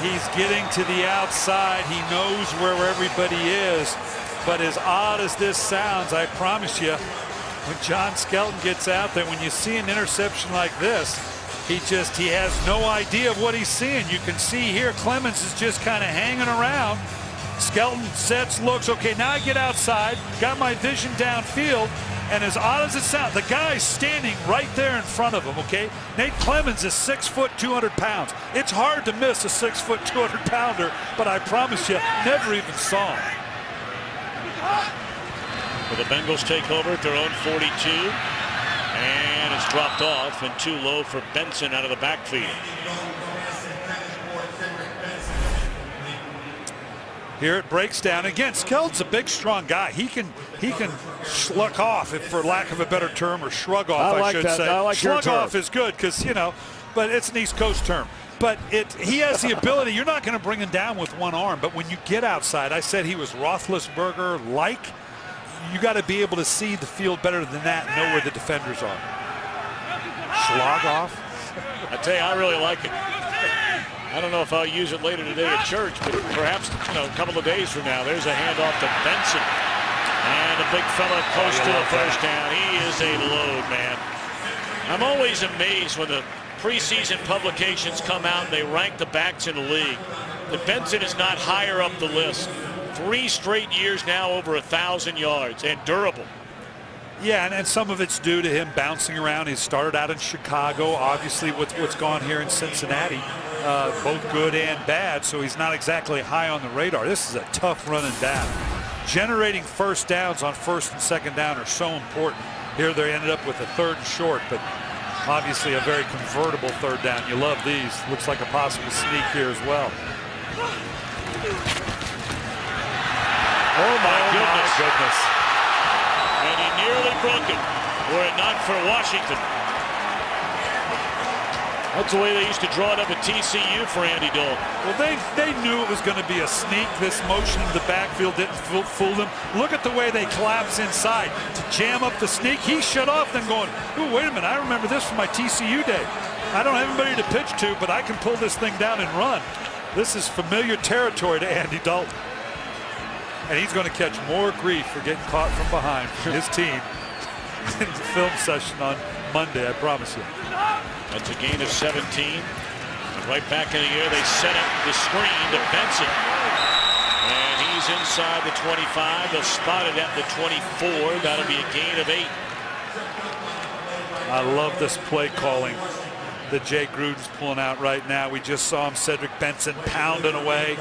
He's getting to the outside. He knows where everybody is. But as odd as this sounds, I promise you, when John Skelton gets out there, when you see an interception like this, he has no idea of what he's seeing. You can see here Clemens is just kind of hanging around, Skelton sets, looks, okay, now I get outside, got my vision downfield, and as odd as it sounds, the guy's standing right there in front of him, okay? Nate Clemens is 6 foot, 200 pounds. It's hard to miss a 6 foot, 200 pounder, but I promise you, never even saw him. Well, the Bengals take over at their own 42, and it's dropped off and too low for Benson out of the backfield. Here it breaks down again. Skelton's a big, strong guy. He can slug off, if for lack of a better term, or shrug off, I should say. I like slug off is good because, you know, but it's an East Coast term. But he has the ability. You're not going to bring him down with one arm, but when you get outside, I said he was Roethlisberger-like. You got to be able to see the field better than that and know where the defenders are. Slog off. I tell you, I really like it. I don't know if I'll use it later today at church, but perhaps, you know, a couple of days from now. There's a handoff to Benson. And the big fella close to a first down. He is a load, man. I'm always amazed when the preseason publications come out and they rank the backs in the league. That Benson is not higher up the list. 3 straight years now over 1,000 yards and durable. Yeah, and some of it's due to him bouncing around. He started out in Chicago, obviously with what's gone here in Cincinnati, both good and bad, so he's not exactly high on the radar. This is a tough running back. Generating first downs on first and second down are so important. Here they ended up with a 3rd and short, but obviously a very convertible 3rd down. You love these. Looks like a possible sneak here as well. Oh my goodness. And he nearly broke it were it not for Washington. That's the way they used to draw it up at TCU for Andy Dalton. Well, they knew it was going to be a sneak. This motion in the backfield didn't fool them. Look at the way they collapse inside to jam up the sneak. He shut off, then going, ooh, wait a minute, I remember this from my TCU day. I don't have anybody to pitch to, but I can pull this thing down and run. This is familiar territory to Andy Dalton. And he's going to catch more grief for getting caught from behind from his team in the film session on Monday, I promise you. That's a gain of 17. And right back in the air, they set up the screen to Benson. And he's inside the 25. They'll spot it at the 24. That'll be a gain of 8. I love this play calling that Jay Gruden's pulling out right now. We just saw him, Cedric Benson, pounding away.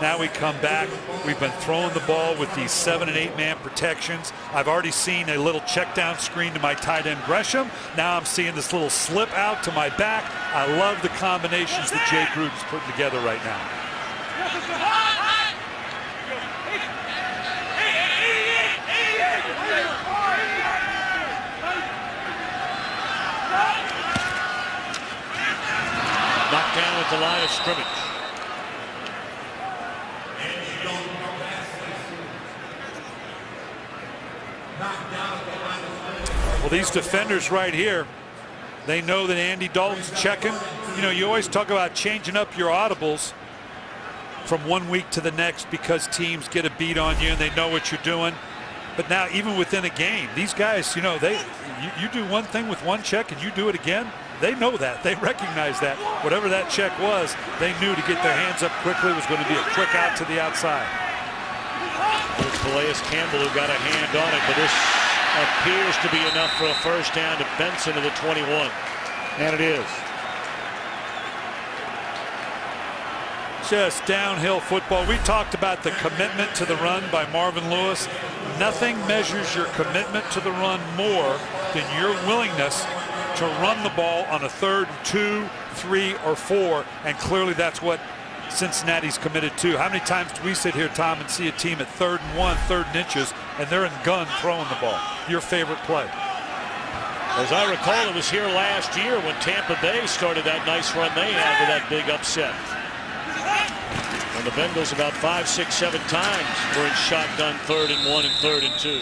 Now we come back. We've been throwing the ball with these 7- and 8-man protections. I've already seen a little check down screen to my tight end Gresham. Now I'm seeing this little slip out to my back. I love the combinations that Jay Gruden's putting together right now. Knocked down at the line of scrimmage. Well, these defenders right here, they know that Andy Dalton's checking. You know, you always talk about changing up your audibles from one week to the next because teams get a beat on you and they know what you're doing. But now, even within a game, these guys, you know, you do one thing with one check and you do it again. They know that. They recognize that. Whatever that check was, they knew to get their hands up quickly was going to be a quick out to the outside. It's Calais Campbell who got a hand on it, but this appears to be enough for a first down to Benson to the 21. And it is. Just downhill football. We talked about the commitment to the run by Marvin Lewis. Nothing measures your commitment to the run more than your willingness to run the ball on a 3rd and 2, 3, or 4, and clearly that's what Cincinnati's committed to. How many times do we sit here, Tom, and see a team at 3rd and 1, 3rd and inches, and they're in gun throwing the ball? Your favorite play? As I recall, it was here last year when Tampa Bay started that nice run they had with that big upset. And the Bengals about 5, 6, 7 times were in shotgun 3rd and 1 and 3rd and 2.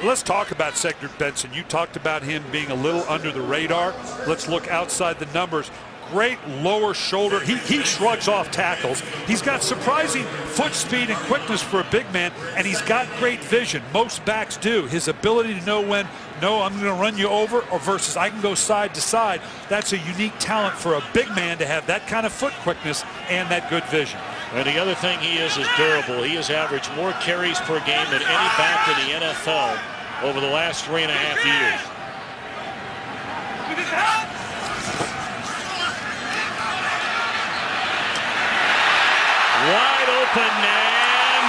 Let's talk about Cedric Benson. You talked about him being a little under the radar. Let's look outside the numbers. great lower shoulder. He shrugs off tackles. He's got surprising foot speed and quickness for a big man, and he's got great vision. Most backs do. His ability to know when, no, I'm going to run you over, or versus I can go side to side. That's a unique talent for a big man to have that kind of foot quickness and that good vision. And the other thing he is durable. He has averaged more carries per game than any back in the NFL over the last 3.5 years. Wide open, and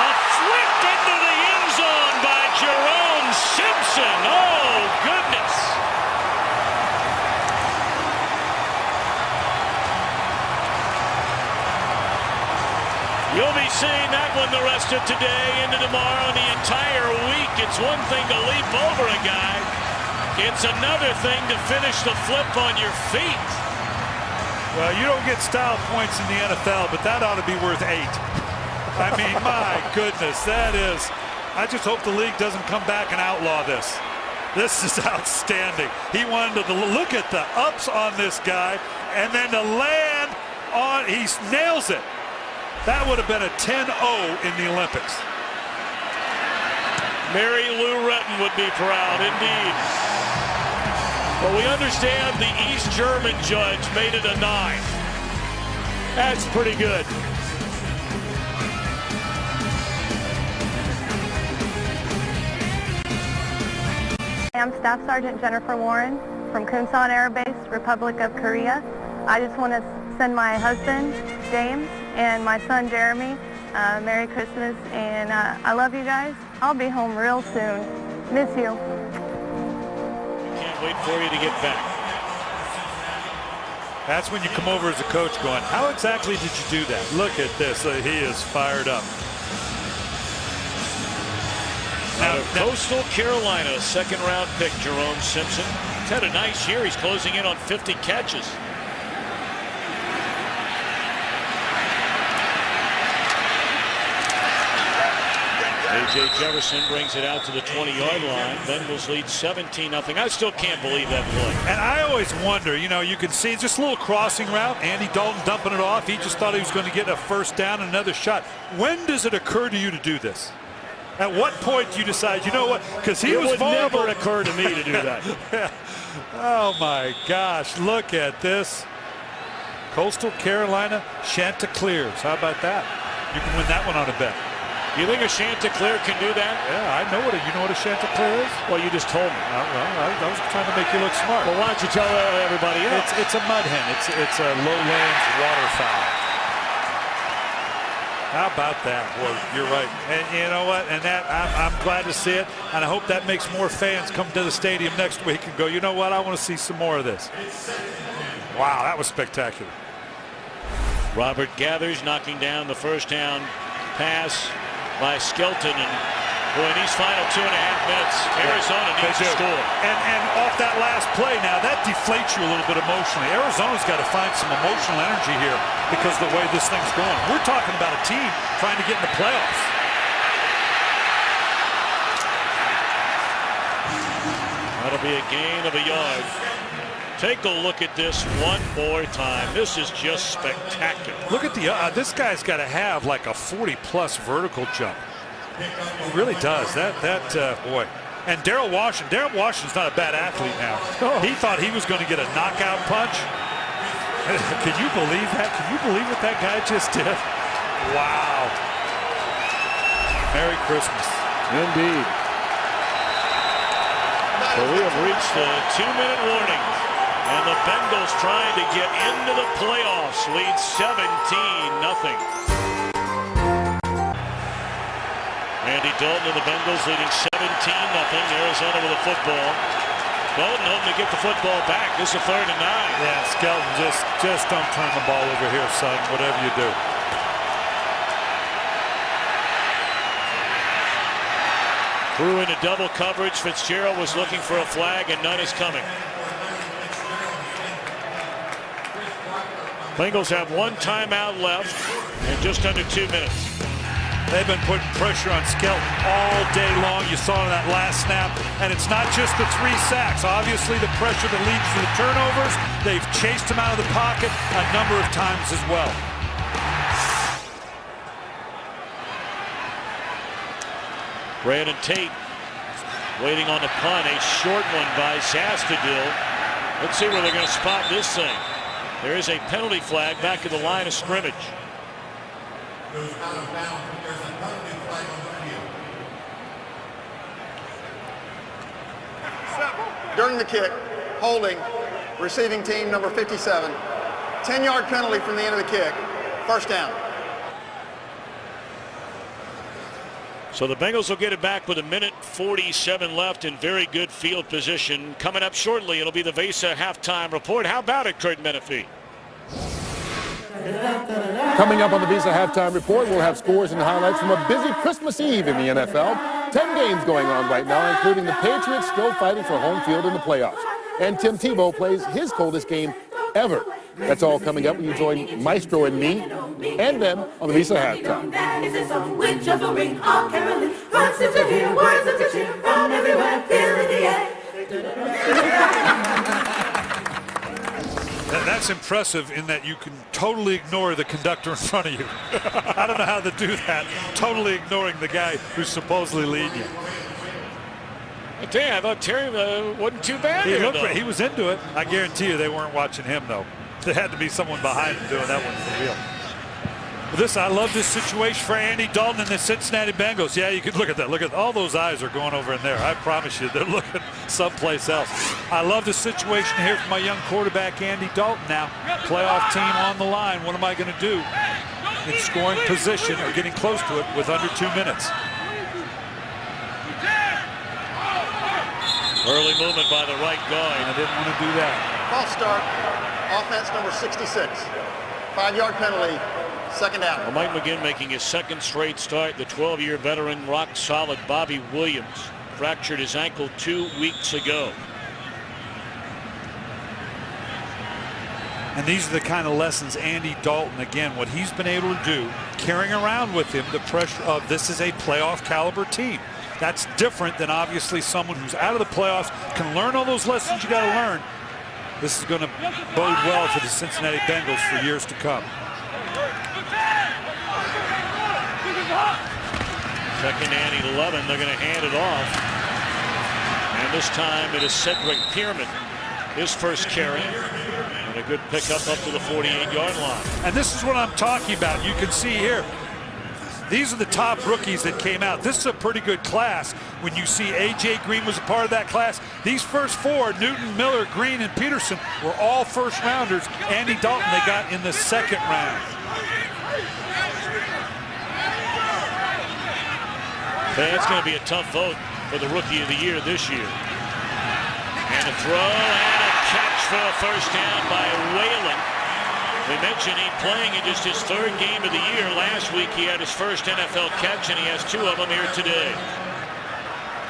a flick into the end zone by Jerome Simpson. Oh, goodness. You'll be seeing that one the rest of today, into tomorrow, and the entire week. It's one thing to leap over a guy. It's another thing to finish the flip on your feet. Well, you don't get style points in the NFL, but that ought to be worth 8. I mean, my goodness, that is. I just hope the league doesn't come back and outlaw this. This is outstanding. He wanted to look at the ups on this guy, and then to land on, he nails it. That would have been a 10-0 in the Olympics. Mary Lou Retton would be proud, indeed. But we understand the East German judge made it a 9. That's pretty good. I'm Staff Sergeant Jennifer Warren from Kunsan Air Base, Republic of Korea. I just want to send my husband, James, and my son, Jeremy, Merry Christmas, and I love you guys. I'll be home real soon. Miss you. Can't wait for you to get back. That's when you come over as a coach going, how exactly did you do that? Look at this. He is fired up. Out of Coastal Carolina, 2nd-round pick, Jerome Simpson. He's had a nice year. He's closing in on 50 catches. A.J. Jefferson brings it out to the 20-yard line. Bengals lead 17-0. I still can't believe that play. And I always wonder, you know, you can see just a little crossing route. Andy Dalton dumping it off. He just thought he was going to get a first down and another shot. When does it occur to you to do this? At what point do you decide, you know what? Because he was vulnerable. It would never occur to me to do that. Oh, my gosh. Look at this. Coastal Carolina Chanticleers. How about that? You can win that one on a bet. You think a Chanticleer can do that? Yeah, I know you know what a Chanticleer is? Well, you just told me. I was trying to make you look smart. Well, why don't you tell everybody else? It's a mud hen. It's a lowlands waterfowl. How about that? Well, you're right. And you know what? And that I'm glad to see it. And I hope that makes more fans come to the stadium next week and go, you know what? I want to see some more of this. Wow, that was spectacular. Robert Gathers knocking down the first down pass by Skelton, and boy, in these final 2.5 minutes, Arizona needs to score. And off that last play now, that deflates you a little bit emotionally. Arizona's got to find some emotional energy here because of the way this thing's going. We're talking about a team trying to get in the playoffs. That'll be a gain of a yard. Take a look at this one more time. This is just spectacular. Look at the this guy's got to have like a 40-plus vertical jump. He really does. That boy. And Darrell Washington's not a bad athlete now. He thought he was going to get a knockout punch. Can you believe that? Can you believe what that guy just did? Wow. Merry Christmas. Indeed. So we have reached the 2-minute warning. And the Bengals trying to get into the playoffs, lead 17-0. Andy Dalton and the Bengals leading 17-0. Arizona with a football. Dalton hoping to get the football back. This is a 3rd and 9. Yeah, Skelton, just don't turn the ball over here, son, whatever you do. Threw into double coverage. Fitzgerald was looking for a flag, and none is coming. Bengals have 1 timeout left in just under 2 minutes. They've been putting pressure on Skelton all day long. You saw it in that last snap. And it's not just the 3 sacks. Obviously, the pressure that leads to the turnovers. They've chased him out of the pocket a number of times as well. Brandon Tate waiting on the punt. A short one by Sastadil. Let's see where they're going to spot this thing. There is a penalty flag back at the line of scrimmage. During the kick, holding, receiving team number 57. 10-yard penalty from the end of the kick. First down. So the Bengals will get it back with 1:47 left in very good field position. Coming up shortly, it'll be the VESA halftime report. How about it, Kurt Menefee? Coming up on the VESA halftime report, we'll have scores and highlights from a busy Christmas Eve in the NFL. 10 games going on right now, including the Patriots still fighting for home field in the playoffs. And Tim Tebow plays his coldest game ever. That's all coming up when you join Maestro and me and them on the VESA halftime. That's impressive in that you can totally ignore the conductor in front of you. I don't know how to do that, totally ignoring the guy who's supposedly leading you. Damn, I thought Terry wasn't too bad here, He was into it. I guarantee you they weren't watching him, though. There had to be someone behind him doing that one for real. I love this situation for Andy Dalton and the Cincinnati Bengals. Yeah, you could look at that. Look at all those eyes are going over in there. I promise you, they're looking someplace else. I love the situation here for my young quarterback, Andy Dalton now. Playoff team on the line. What am I going to do in scoring position or getting close to it with under 2 minutes? Early movement by the right guard. I didn't want to do that. False start. Offense number 66. 5-yard penalty. Second down. Well, Mike McGinn making his second straight start. The 12-year veteran, rock solid Bobby Williams fractured his ankle 2 weeks ago. And these are the kind of lessons Andy Dalton, again, what he's been able to do, carrying around with him the pressure of this is a playoff caliber team. That's different than obviously someone who's out of the playoffs, can learn all those lessons you got to learn. This is going to bode well for the Cincinnati Bengals for years to come. Second and 11, they're going to hand it off. And this time it is Cedric Pierman, his first carry. And a good pickup up to the 48-yard line. And this is what I'm talking about. You can see here, these are the top rookies that came out. This is a pretty good class. When you see A.J. Green was a part of that class, these first 4, Newton, Miller, Green, and Peterson, were all first rounders. Andy Dalton they got in the second round. That's going to be a tough vote for the Rookie of the Year this year. And a throw and a catch for a first down by Whalen. We mentioned he's playing in just his 3rd game of the year. Last week he had his first NFL catch, and he has 2 of them here today.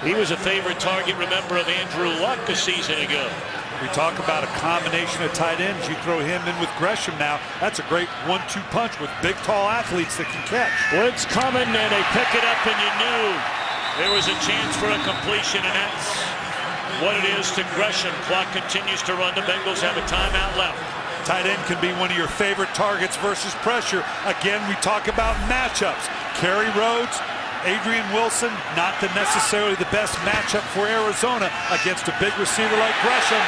He was a favorite target, remember, of Andrew Luck a season ago. We talk about a combination of tight ends. You throw him in with Gresham now. That's a great 1-2 punch with big, tall athletes that can catch. Blitz coming, and they pick it up, and you knew there was a chance for a completion, and that's what it is to Gresham. Clock continues to run. The Bengals have a timeout left. Tight end can be one of your favorite targets versus pressure. Again, we talk about matchups. Kerry Rhodes, Adrian Wilson, not necessarily the best matchup for Arizona against a big receiver like Gresham.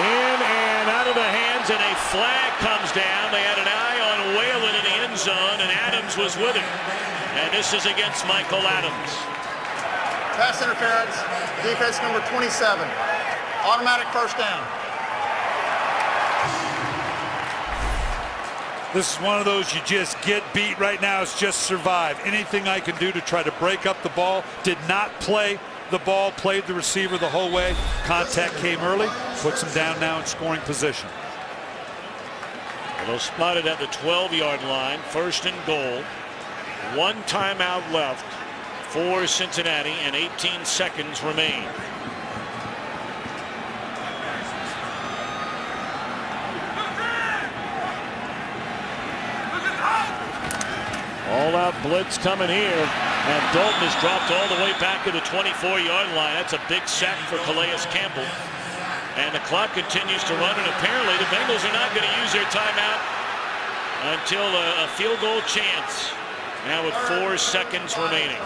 In and out of the hands, and a flag comes down. They had an eye on Whalen in the end zone, and Adams was with him. And this is against Michael Adams. Pass interference, defense number 27. Automatic first down. This is one of those you just get beat right now. It's just survive. Anything I can do to try to break up the ball. Did not play the ball, played the receiver the whole way. Contact came early, puts him down now in scoring position. Well, they'll spot it at the 12-yard line, 1st and goal. 1 timeout left for Cincinnati, and 18 seconds remain. All-out blitz coming here. And Dalton is dropped all the way back to the 24-yard line. That's a big sack for Calais Campbell. And the clock continues to run, and apparently the Bengals are not going to use their timeout until a field goal chance. Now with 4 seconds remaining.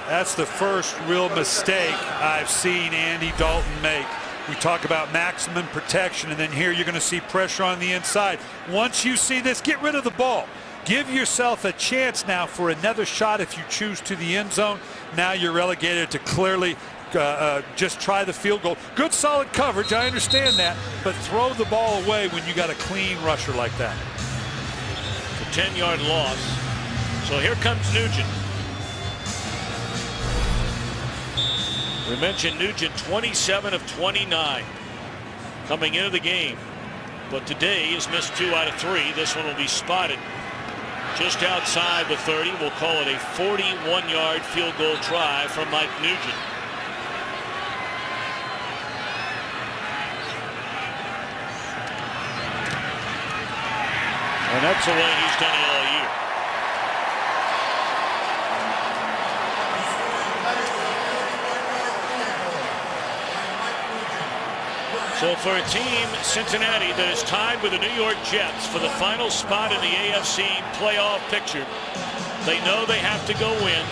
That's the first real mistake I've seen Andy Dalton make. We talk about maximum protection, and then here you're going to see pressure on the inside. Once you see this, get rid of the ball. Give yourself a chance now for another shot if you choose to the end zone. Now you're relegated to clearly just try the field goal. Good solid coverage, I understand that, but throw the ball away when you got a clean rusher like that. It's a 10-yard loss. So here comes Nugent. We mentioned Nugent, 27 of 29 coming into the game, but today he's missed 2 out of 3. This one will be spotted just outside the 30. We'll call it a 41-yard field goal try from Mike Nugent. And that's the way he's done it all year. So for a team, Cincinnati, that is tied with the New York Jets for the final spot in the AFC playoff picture, they know they have to go win.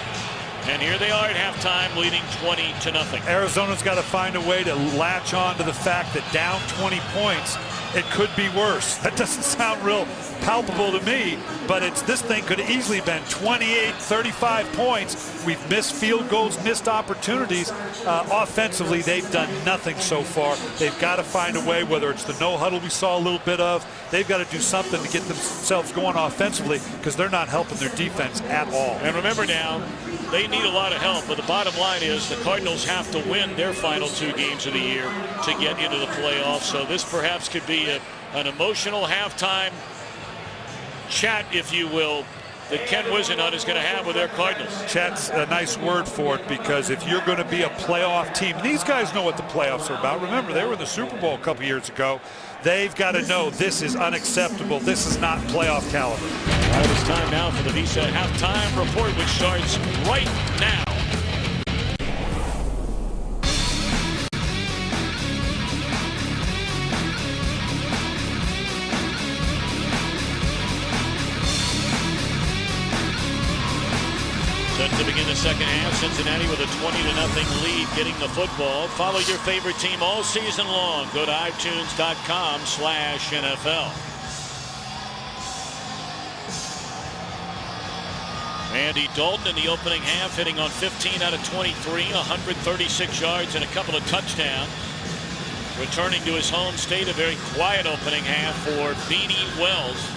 And here they are at halftime, leading 20-0. Arizona's got to find a way to latch on to the fact that down 20 points, it could be worse. That doesn't sound real palpable to me, but this thing could have easily been 28, 35 points. We've missed field goals, missed opportunities. Offensively, they've done nothing so far. They've got to find a way, whether it's the no huddle we saw a little bit of, they've got to do something to get themselves going offensively, because they're not helping their defense at all. And remember now, they need a lot of help, but the bottom line is the Cardinals have to win their final 2 games of the year to get into the playoffs. So this perhaps could be an emotional halftime chat, if you will, that Ken Whisenhunt is going to have with their Cardinals. Chat's a nice word for it, because if you're going to be a playoff team, these guys know what the playoffs are about. Remember, they were in the Super Bowl a couple years ago. They've got to know this is unacceptable. This is not playoff caliber. All right, it's time now for the Visa halftime report, which starts right now. Set to begin the second half. Cincinnati with a 20-0 lead, getting the football. Follow your favorite team all season long. Go to iTunes.com/NFL. Andy Dalton in the opening half, hitting on 15 out of 23, 136 yards and a couple of touchdowns. Returning to his home state, a very quiet opening half for Beanie Wells.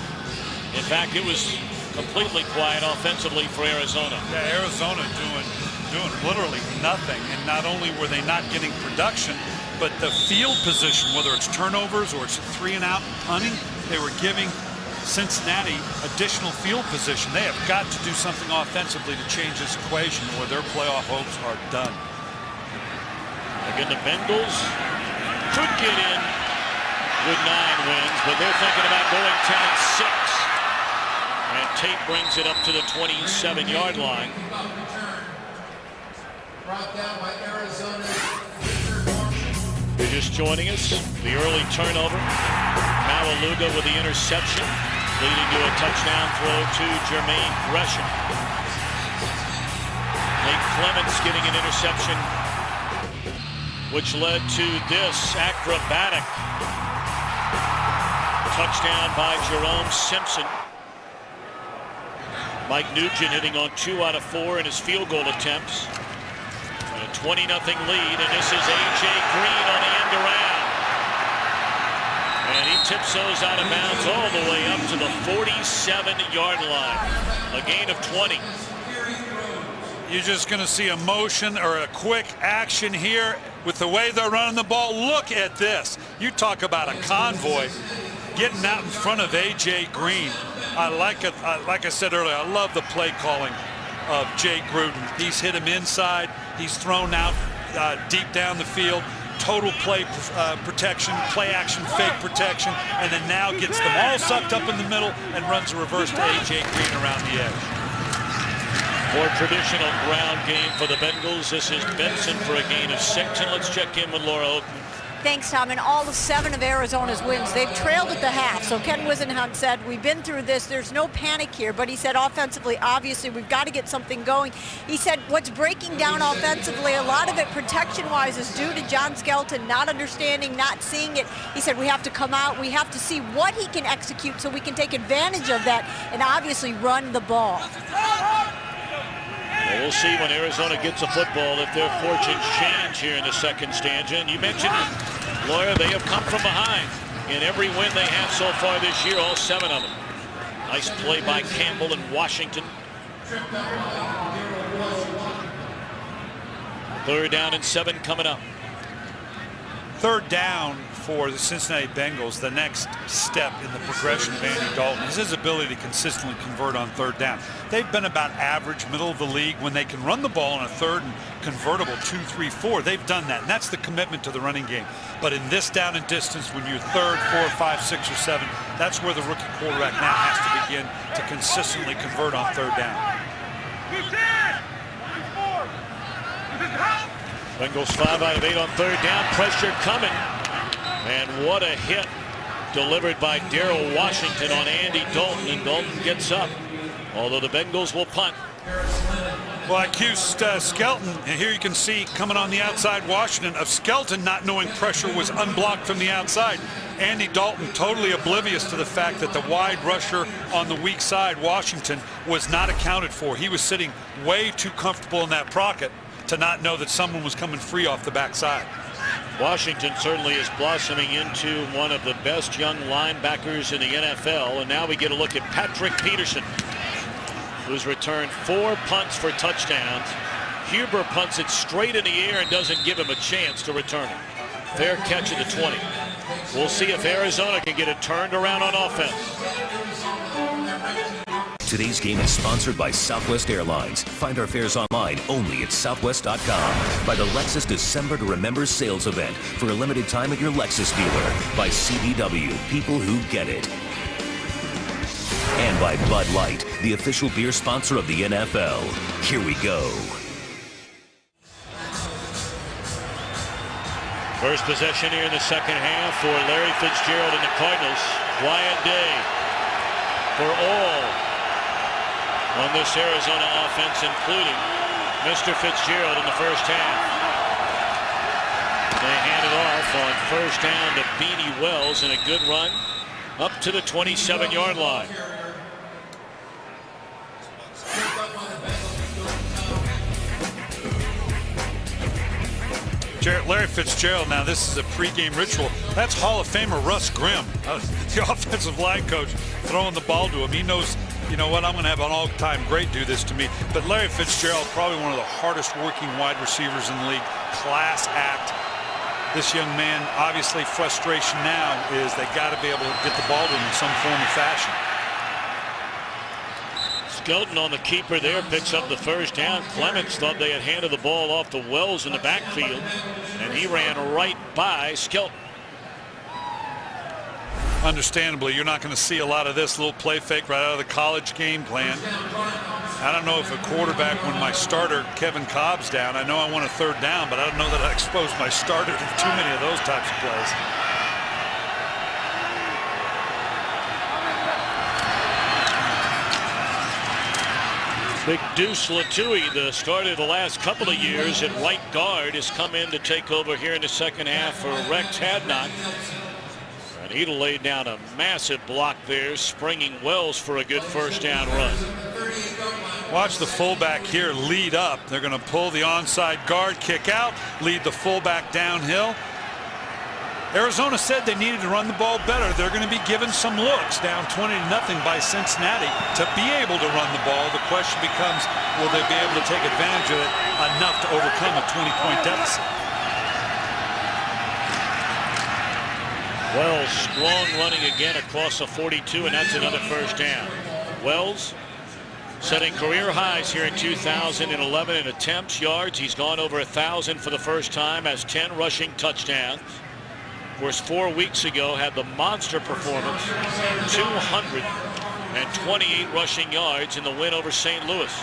In fact, it was completely quiet offensively for Arizona. Yeah, Arizona doing literally nothing, and not only were they not getting production, but the field position, whether it's turnovers or it's 3-and-out punting, they were giving Cincinnati additional field position. They have got to do something offensively to change this equation, or their playoff hopes are done. Again, the Bengals could get in with 9 wins, but they're thinking about going 10-6. And Tate brings it up to the 27-yard line. You're just joining us. The early turnover. Malaluga with the interception, leading to a touchdown throw to Jermaine Gresham. Nate Clements getting an interception, which led to this acrobatic touchdown by Jerome Simpson. Mike Nugent hitting on 2 out of 4 in his field goal attempts. A 20-0 lead, and this is A.J. Green on the end around. And he tips those out of bounds all the way up to the 47-yard line. A gain of 20. You're just going to see a motion or a quick action here with the way they're running the ball. Look at this. You talk about a convoy getting out in front of A.J. Green. I like it. Like I said earlier, I love the play calling of Jay Gruden. He's hit him inside. He's thrown out deep down the field. Total play protection, play action, fake protection, and then now gets them all sucked up in the middle and runs a reverse to A.J. Green around the edge. More traditional ground game for the Bengals. This is Benson for a gain of 6, and let's check in with Laura Oaken. Thanks, Tom. And all 7 of Arizona's wins, they've trailed at the half. So Ken Wisenhunt said, we've been through this. There's no panic here. But he said offensively, obviously, we've got to get something going. He said what's breaking down offensively, a lot of it protection-wise is due to John Skelton not understanding, not seeing it. He said we have to come out. We have to see what he can execute so we can take advantage of that and obviously run the ball. Well, we'll see when Arizona gets a football if their fortunes change here in the second stanza. And you mentioned, Laura, they have come from behind in every win they have so far this year, all 7 of them. Nice play by Campbell and Washington. 3rd down and 7 coming up. 3rd down for the Cincinnati Bengals. The next step in the progression of Andy Dalton is his ability to consistently convert on 3rd down. They've been about average, middle of the league when they can run the ball on a 3rd and convertible 2, 3, 4. They've done that, and that's the commitment to the running game. But in this down and distance, when you're 3rd, 4, 5, 6, or 7, that's where the rookie quarterback now has to begin to consistently convert on 3rd down. Bengals 5 out of 8 on 3rd down. Pressure coming. And what a hit delivered by Darrell Washington on Andy Dalton. And Dalton gets up. Although the Bengals will punt. Well, I accused Skelton, and here you can see coming on the outside Washington, of Skelton not knowing pressure was unblocked from the outside. Andy Dalton totally oblivious to the fact that the wide rusher on the weak side, Washington, was not accounted for. He was sitting way too comfortable in that pocket to not know that someone was coming free off the backside. Washington certainly is blossoming into one of the best young linebackers in the NFL. And now we get a look at Patrick Peterson, who's returned 4 punts for touchdowns. Huber punts it straight in the air and doesn't give him a chance to return it. Fair catch at the 20. We'll see if Arizona can get it turned around on offense. Today's game is sponsored by Southwest Airlines. Find our fares online only at southwest.com. By the Lexus December to Remember sales event for a limited time at your Lexus dealer. By CBW, people who get it. And by Bud Light, the official beer sponsor of the NFL. Here we go. First possession here in the second half for Larry Fitzgerald and the Cardinals. Quiet day for all on this Arizona offense, including Mr. Fitzgerald in the first half. They hand it off on 1st down to Beanie Wells, and a good run up to the 27-yard line. Larry Fitzgerald, now this is a pregame ritual. That's Hall of Famer Russ Grimm, the offensive line coach, throwing the ball to him. He knows, you know what, I'm going to have an all-time great do this to me. But Larry Fitzgerald, probably one of the hardest working wide receivers in the league. Class act. This young man, obviously frustration now is they got to be able to get the ball to him in some form or fashion. Skelton on the keeper there picks up the 1st down. Clements thought they had handed the ball off to Wells in the backfield, and he ran right by Skelton. Understandably, you're not going to see a lot of this little play fake right out of the college game plan. I don't know if a quarterback, when my starter Kevin Cobb's down, I know I want a 3rd down, but I don't know that I expose my starter to too many of those types of plays. Big Deuce Latui, the starter of the last couple of years at right guard, has come in to take over here in the second half for Rex Hadnot. And he laid down a massive block there, springing Wells for a good 1st down run. Watch the fullback here lead up. They're going to pull the onside guard, kick out, lead the fullback downhill. Arizona said they needed to run the ball better. They're going to be given some looks, down 20-0 by Cincinnati, to be able to run the ball. The question becomes, will they be able to take advantage of it enough to overcome a 20-point deficit? Wells strong running again across the 42, and that's another 1st down. Wells setting career highs here in 2011 in attempts, yards. He's gone over 1,000 for the first time, has 10 rushing touchdowns. Of course, 4 weeks ago had the monster performance, 228 rushing yards in the win over St. Louis.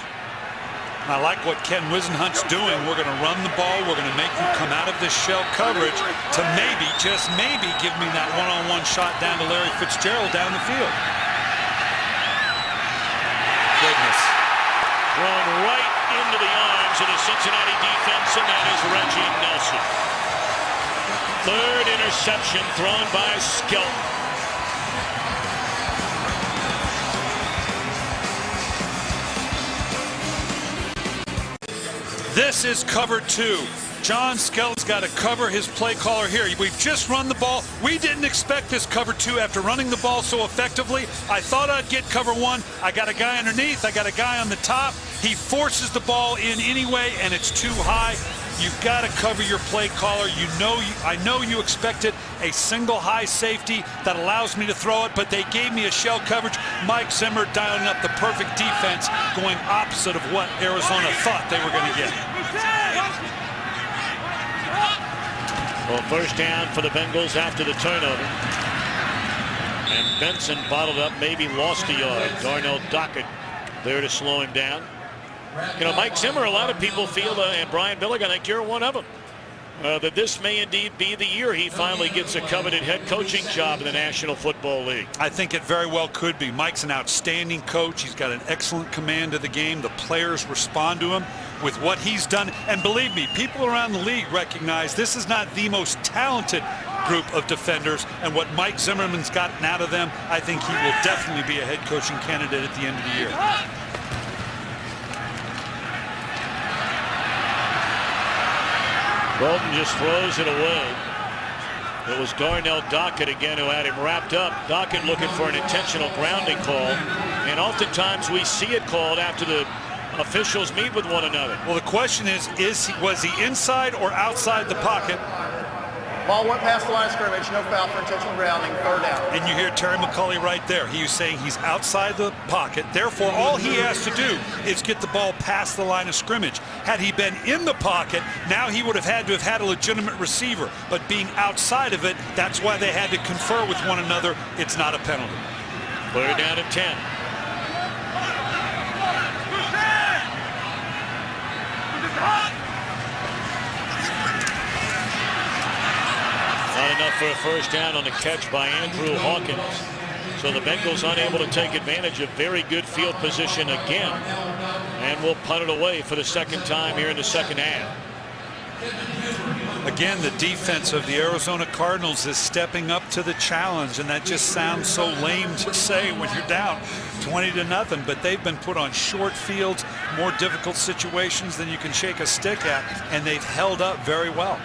I like what Ken Wisenhunt's doing. We're going to run the ball. We're going to make you come out of this shell coverage to maybe, just maybe, give me that one-on-one shot down to Larry Fitzgerald down the field. Goodness. Thrown right into the arms of the Cincinnati defense, and that is Reggie Nelson. Third interception thrown by Skelton. This is cover 2. John Skelton's got to cover his play caller here. We've just run the ball. We didn't expect this cover 2 after running the ball so effectively. I thought I'd get cover 1. I got a guy underneath. I got a guy on the top. He forces the ball in anyway, and it's too high. You've got to cover your play caller. I know you expected a single high safety that allows me to throw it, but they gave me a shell coverage. Mike Zimmer dialing up the perfect defense, going opposite of what Arizona thought they were going to get. Well, first down for the Bengals after the turnover. And Benson bottled up, maybe lost a yard. Darnell Dockett there to slow him down. You know, Mike Zimmer, a lot of people feel, and Brian Billick, I think you're one of them, that this may indeed be the year he finally gets a coveted head coaching job in the National Football League. I think it very well could be. Mike's an outstanding coach. He's got an excellent command of the game. The players respond to him with what he's done. And believe me, people around the league recognize this is not the most talented group of defenders. And what Mike Zimmerman's gotten out of them, I think he will definitely be a head coaching candidate at the end of the year. Bolton just throws it away. It was Darnell Dockett again who had him wrapped up. Dockett looking for an intentional grounding call. And oftentimes we see it called after the officials meet with one another. Well, the question was he inside or outside the pocket? Ball went past the line of scrimmage. No foul for intentional grounding. Third down. And you hear Terry McCauley right there. He was saying he's outside the pocket. Therefore, all he has to do is get the ball past the line of scrimmage. Had he been in the pocket, now he would have had to have had a legitimate receiver. But being outside of it, that's why they had to confer with one another. It's not a penalty. Third down at 10. Not enough for a first down on the catch by Andrew Hawkins. So the Bengals unable to take advantage of very good field position again. And will punt it away for the second time here in the second half. Again, the defense of the Arizona Cardinals is stepping up to the challenge, and that just sounds so lame to say when you're down 20-0, but they've been put on short fields, more difficult situations than you can shake a stick at, and they've held up very well.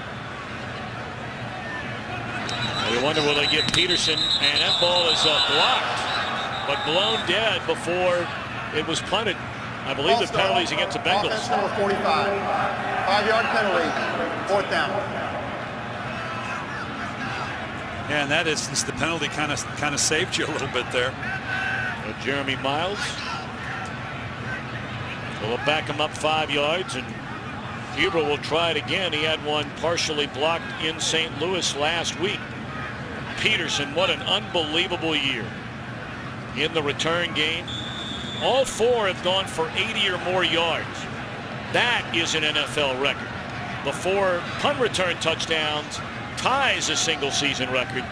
You wonder will they get Peterson, and that ball is blocked, but blown dead before it was punted. I believe the penalties against the Bengals. Offense number 45. 5-yard penalty. Fourth down. Yeah, in that instance, the penalty kind of saved you a little bit there. Jeremy Miles will back him up 5 yards, and Huber will try it again. He had one partially blocked in St. Louis last week. Peterson, what an unbelievable year in the return game. All 4 have gone for 80 or more yards. That is an NFL record. The 4 punt return touchdowns ties a single season record.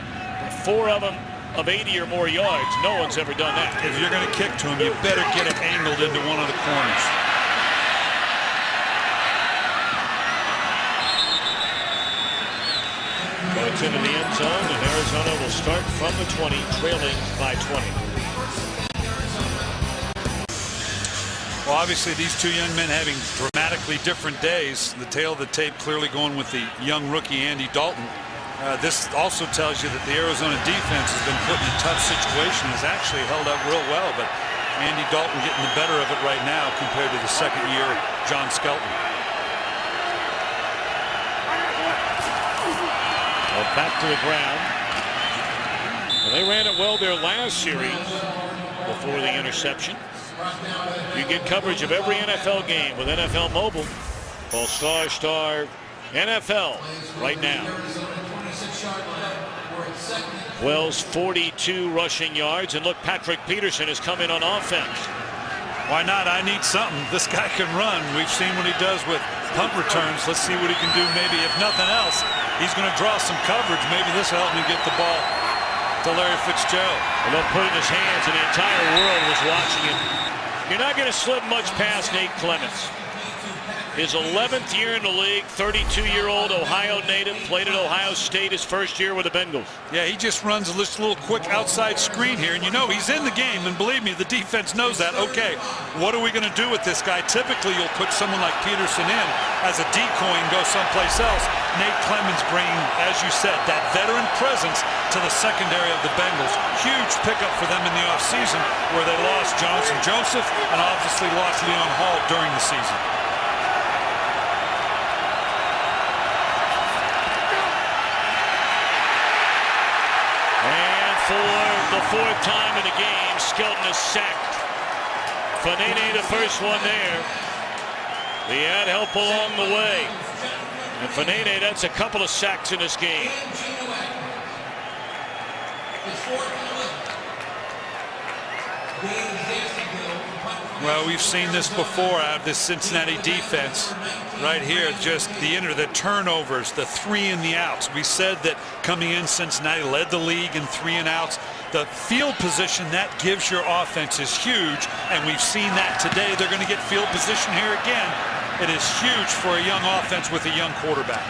4 of them of 80 or more yards. No one's ever done that. If you're going to kick to him, you better get it angled into one of the corners. It's into the end zone, and Arizona will start from the 20, trailing by 20. Well, obviously, these 2 young men having dramatically different days. The tail of the tape clearly going with the young rookie Andy Dalton. This also tells you that the Arizona defense has been put in a tough situation, has actually held up real well, but Andy Dalton getting the better of it right now compared to the second-year John Skelton. Well, back to the ground. And they ran it well their last series before the interception. You get coverage of every NFL game with NFL Mobile. Call ** NFL right now. Wells 42 rushing yards, and look, Patrick Peterson has come in on offense. Why not? I need something. This guy can run. We've seen what he does with punt returns. Let's see what he can do. Maybe if nothing else, he's going to draw some coverage. Maybe this will help me get the ball to Larry Fitzgerald. And they'll put it in his hands, and the entire world was watching him. You're not going to slip much past Nate Clements. His 11th year in the league, 32-year-old Ohio native, played at Ohio State his first year with the Bengals. Yeah, he just runs a little quick outside screen here, and you know he's in the game, and believe me, the defense knows that. Okay, what are we going to do with this guy? Typically, you'll put someone like Peterson in as a decoy and go someplace else. Nate Clements bringing, as you said, that veteran presence to the secondary of the Bengals. Huge pickup for them in the offseason, where they lost Johnson Joseph and obviously lost Leon Hall during the season. For the 4th time in the game, Skelton is sacked. Fanene, the first one there. He had help along the way. And Fanene, that's a couple of sacks in this game. Well, we've seen this before out of this Cincinnati defense. Right here, just the turnovers, the 3 and the outs. We said that coming in, Cincinnati led the league in 3 and outs. The field position that gives your offense is huge, and we've seen that today. They're going to get field position here again. It is huge for a young offense with a young quarterback.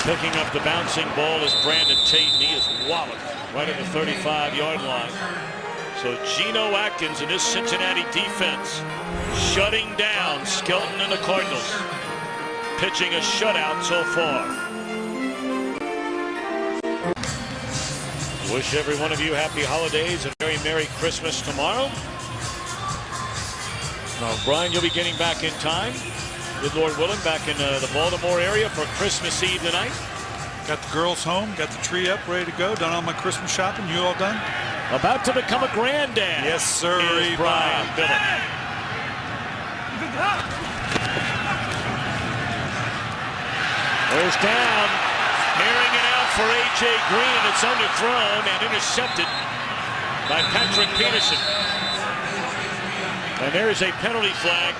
Picking up the bouncing ball is Brandon Tate, and he is walloped right at the 35-yard line. So Geno Atkins and this Cincinnati defense shutting down Skelton and the Cardinals. Pitching a shutout so far. Wish every one of you happy holidays and very Merry Christmas tomorrow. Now, Brian, you'll be getting back in time, good Lord willing, back in the Baltimore area for Christmas Eve tonight. Got the girls home, got the tree up, ready to go, done all my Christmas shopping. You all done? About to become a granddad. Yes, sir. Is Brian Billick. First down. Airing it out for A.J. Green. It's underthrown and intercepted by Patrick Peterson. And there's a penalty flag.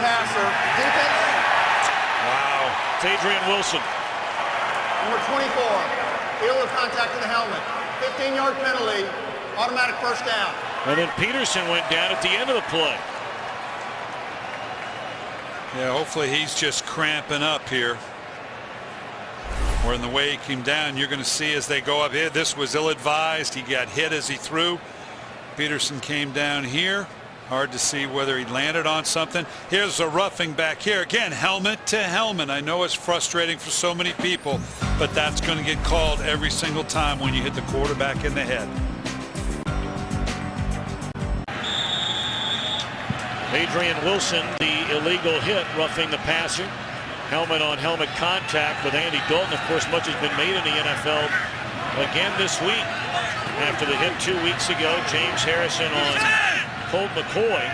Passer. Defense. Wow. It's Adrian Wilson. Number 24. Illegal contact to the helmet. 15-yard penalty. Automatic first down. And then Peterson went down at the end of the play. Yeah, hopefully he's just cramping up here. Or in the way he came down, you're going to see as they go up here, this was ill-advised. He got hit as he threw. Peterson came down here. Hard to see whether he landed on something. Here's a roughing back here. Again, helmet to helmet. I know it's frustrating for so many people, but that's going to get called every single time when you hit the quarterback in the head. Adrian Wilson, the illegal hit, roughing the passer. Helmet on helmet contact with Andy Dalton. Of course, much has been made in the NFL again this week. After the hit 2 weeks ago, James Harrison on Colt McCoy.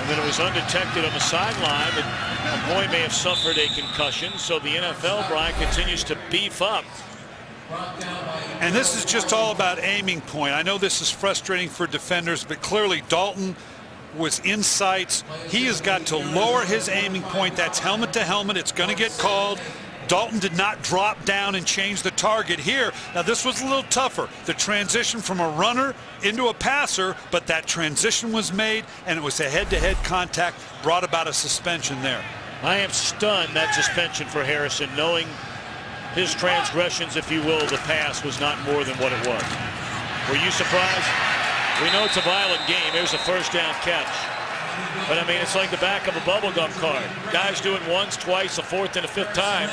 And then it was undetected on the sideline that McCoy may have suffered a concussion. So the NFL, Brian, continues to beef up. And this is just all about aiming point. I know this is frustrating for defenders, but clearly Dalton was in sights. He has got to lower his aiming point. That's helmet to helmet. It's going to get called. Dalton did not drop down and change the target here. Now, this was a little tougher. The transition from a runner into a passer, but that transition was made, and it was a head-to-head contact, brought about a suspension there. I am stunned that suspension for Harrison, knowing his transgressions, if you will, the pass was not more than what it was. Were you surprised? We know it's a violent game. There's a first down catch. But, I mean, it's like the back of a bubblegum card. Guys do it once, twice, a fourth, and a fifth time.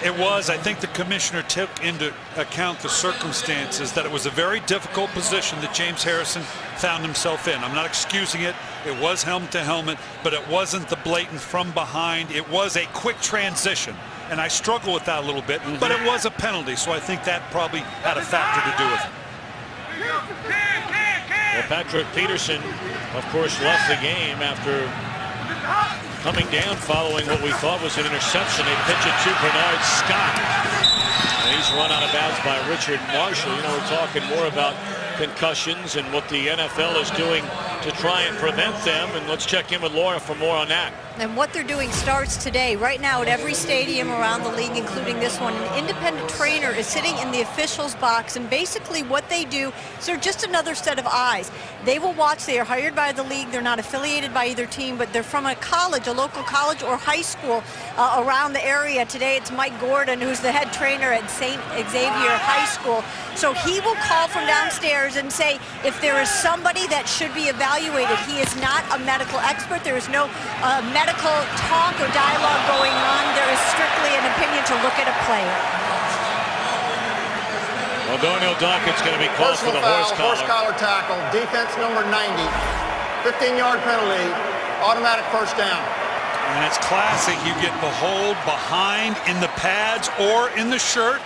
It was. I think the commissioner took into account the circumstances, that it was a very difficult position that James Harrison found himself in. I'm not excusing it. It was helmet to helmet, but it wasn't the blatant from behind. It was a quick transition. And I struggle with that a little bit, but it was a penalty, so I think that probably had a factor to do with it. Well, Patrick Peterson, of course, left the game after coming down following what we thought was an interception. They pitch it to Bernard Scott. And he's run out of bounds by Richard Marshall. You know, we're talking more about concussions and what the NFL is doing to try and prevent them. And let's check in with Laura for more on that. And what they're doing starts today. Right now at every stadium around the league, including this one, an independent trainer is sitting in the officials' box, and basically what they do is they're just another set of eyes. They will watch. They are hired by the league. They're not affiliated by either team, but they're from a college, a local college or high school around the area. Today it's Mike Gordon, who's the head trainer at St. Xavier High School. So he will call from downstairs and say if there is somebody that should be evaluated. He is not a medical expert. There is no medical talk or dialogue going on. There is strictly an opinion to look at a player. Well, Darnell Dockett's going to be called for the horse collar tackle, defense number 90, 15-yard penalty, automatic first down. And it's classic. You get the hold behind in the pads or in the shirt.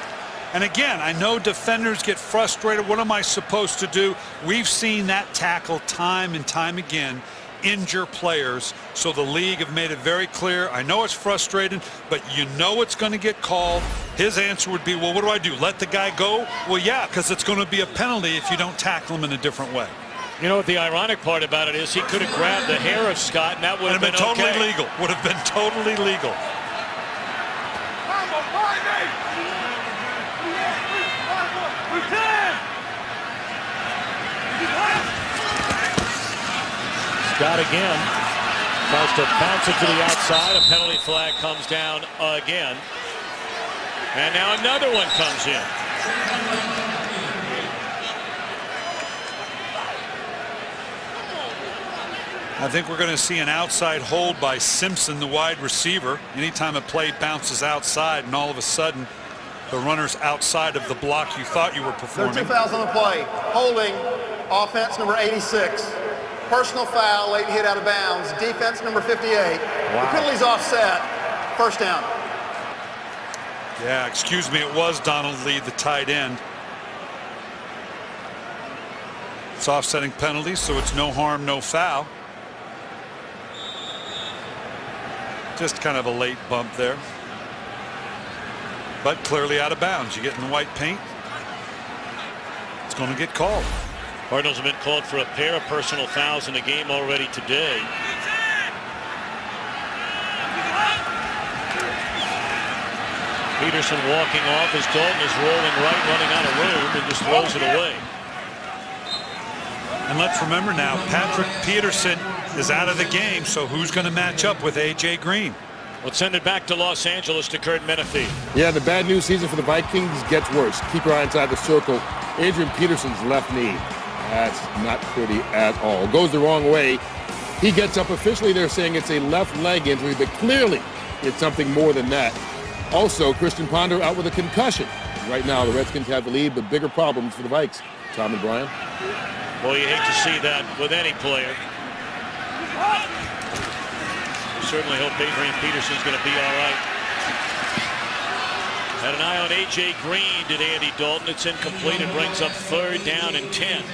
And again, I know defenders get frustrated. What am I supposed to do? We've seen that tackle time and time again injure players. So the league have made it very clear. I know it's frustrating, but you know it's going to get called. His answer would be, well, what do I do? Let the guy go? Well, yeah, because it's going to be a penalty if you don't tackle him in a different way. You know what the ironic part about it is? He could have grabbed the hair of Scott, and that would have been totally okay. legal. Would have been totally legal. Scott again tries to bounce it to the outside. A penalty flag comes down again. And now another one comes in. I think we're going to see an outside hold by Simpson, the wide receiver. Anytime a play bounces outside and all of a sudden the runner's outside of the block you thought you were performing. There are 2 fouls on the play. Holding, offense number 86. Personal foul, late hit out of bounds. Defense number 58. Wow. The penalty's offset. First down. Yeah, excuse me, it was Donald Lee, the tight end. It's offsetting penalties, so it's no harm, no foul. Just kind of a late bump there. But clearly out of bounds. You get in the white paint, it's going to get called. Cardinals have been called for a pair of personal fouls in the game already today. Peterson walking off as Dalton is rolling right, running out of room, and just throws it away. And let's remember now, Patrick Peterson is out of the game, so who's going to match up with A.J. Green? Let's send it back to Los Angeles to Kurt Menefee. Yeah, the bad news season for the Vikings gets worse. Keep your eye inside the circle. Adrian Peterson's left knee. That's not pretty at all. Goes the wrong way. He gets up. Officially, they're saying it's a left leg injury, but clearly it's something more than that. Also, Christian Ponder out with a concussion. Right now, the Redskins have the lead, but bigger problems for the Vikes. Tom and Brian. Well, you hate to see that with any player. We certainly hope Adrian Peterson's going to be all right. Had an eye on A.J. Green, did Andy Dalton. It's incomplete. It brings up 3rd down and 10.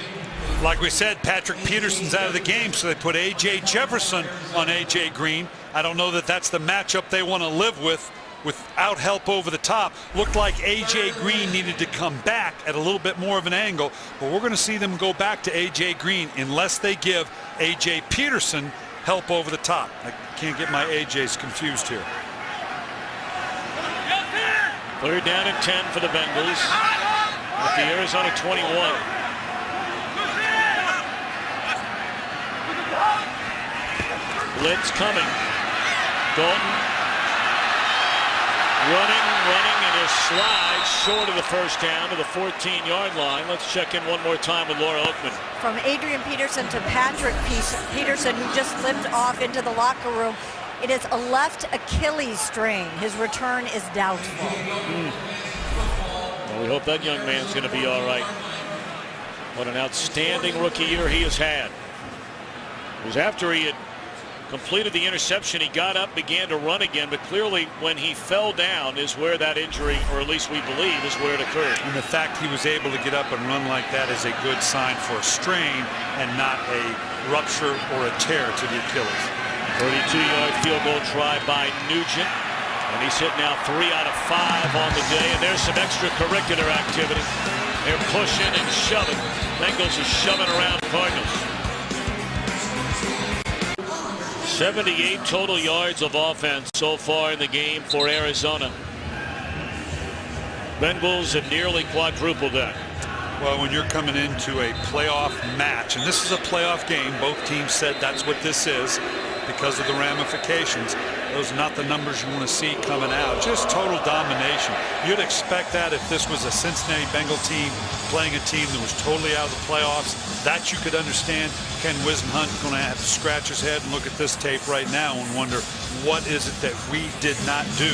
Like we said, Patrick Peterson's out of the game, so they put A.J. Jefferson on A.J. Green. I don't know that that's the matchup they want to live with without help over the top. Looked like A.J. Green needed to come back at a little bit more of an angle, but we're going to see them go back to A.J. Green unless they give A.J. Peterson help over the top. I can't get my A.J.'s confused here. 3rd down and 10 for the Bengals at the Arizona 21. Blitz coming. Dalton running, and his slide short of the first down to the 14-yard line. Let's check in one more time with Laura Oakman. From Adrian Peterson to Patrick Peterson, who just limped off into the locker room. It is a left Achilles strain. His return is doubtful. Well, we hope that young man's going to be all right. What an outstanding rookie year he has had. It was after he had completed the interception, he got up, began to run again, but clearly when he fell down is where that injury, or at least we believe, is where it occurred. And the fact he was able to get up and run like that is a good sign for a strain and not a rupture or a tear to the Achilles. 32-yard field goal try by Nugent, and he's hit now 3 out of 5 on the day, and there's some extracurricular activity. They're pushing and shoving. Bengals are shoving around Cardinals. 78 total yards of offense so far in the game for Arizona. Bengals have nearly quadrupled that. Well, when you're coming into a playoff match, and this is a playoff game, both teams said that's what this is because of the ramifications. Those are not the numbers you want to see coming out. Just total domination. You'd expect that if this was a Cincinnati Bengal team playing a team that was totally out of the playoffs. That you could understand. Ken Whisenhunt going to have to scratch his head and look at this tape right now and wonder, what is it that we did not do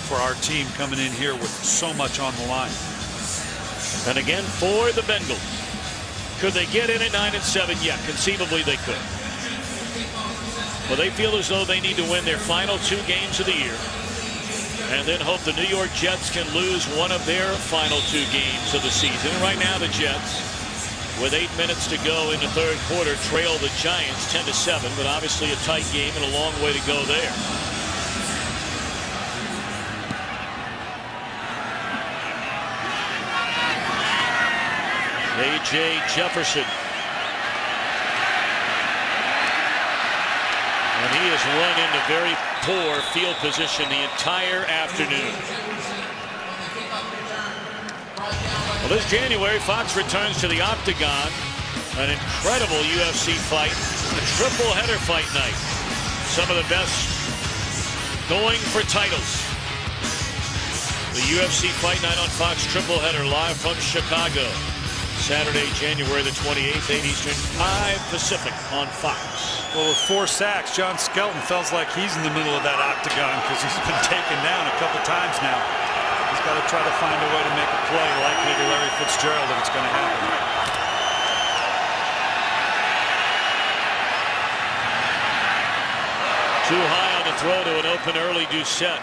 for our team coming in here with so much on the line? And again for the Bengals. Could they get in at 9-7? Yeah, conceivably they could. Well, they feel as though they need to win their final 2 games of the year and then hope the New York Jets can lose one of their final 2 games of the season. And right now the Jets, with 8 minutes to go in the third quarter, trail the Giants 10-7, but obviously a tight game and a long way to go there. A.J. Jefferson. And he has run into very poor field position the entire afternoon. Well, this January, Fox returns to the Octagon. An incredible UFC fight. A triple header fight night. Some of the best going for titles. The UFC Fight Night on Fox triple header live from Chicago. Saturday, January the 28th, 8 Eastern, 5 Pacific on Fox. Well, with 4 sacks, John Skelton feels like he's in the middle of that octagon because he's been taken down a couple times now. He's got to try to find a way to make a play likely to Larry Fitzgerald if it's going to happen. Too high on the throw to an open early Doucette.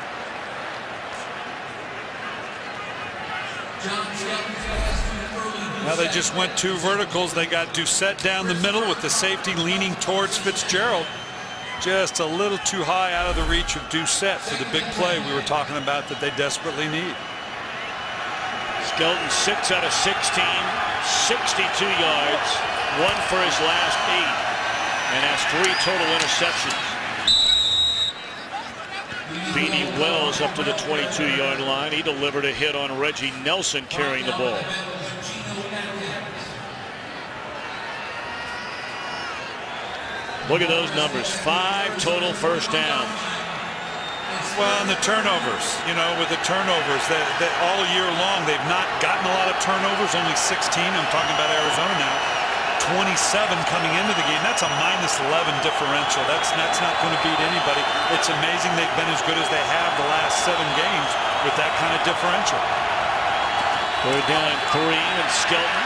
Now they just went 2 verticals. They got Doucette down the middle with the safety leaning towards Fitzgerald. Just a little too high out of the reach of Doucette for the big play we were talking about that they desperately need. Skelton 6 out of 16, 62 yards, 1 for his last 8, and has 3 total interceptions. Beanie Wells up to the 22-yard line. He delivered a hit on Reggie Nelson carrying the ball. Look at those numbers. 5 total first downs. Well, and the turnovers, you know, with the turnovers, that all year long, they've not gotten a lot of turnovers, only 16. I'm talking about Arizona now. 27 coming into the game. That's a -11 differential. That's not going to beat anybody. It's amazing they've been as good as they have the last 7 games with that kind of differential. We're down 3, and Skelton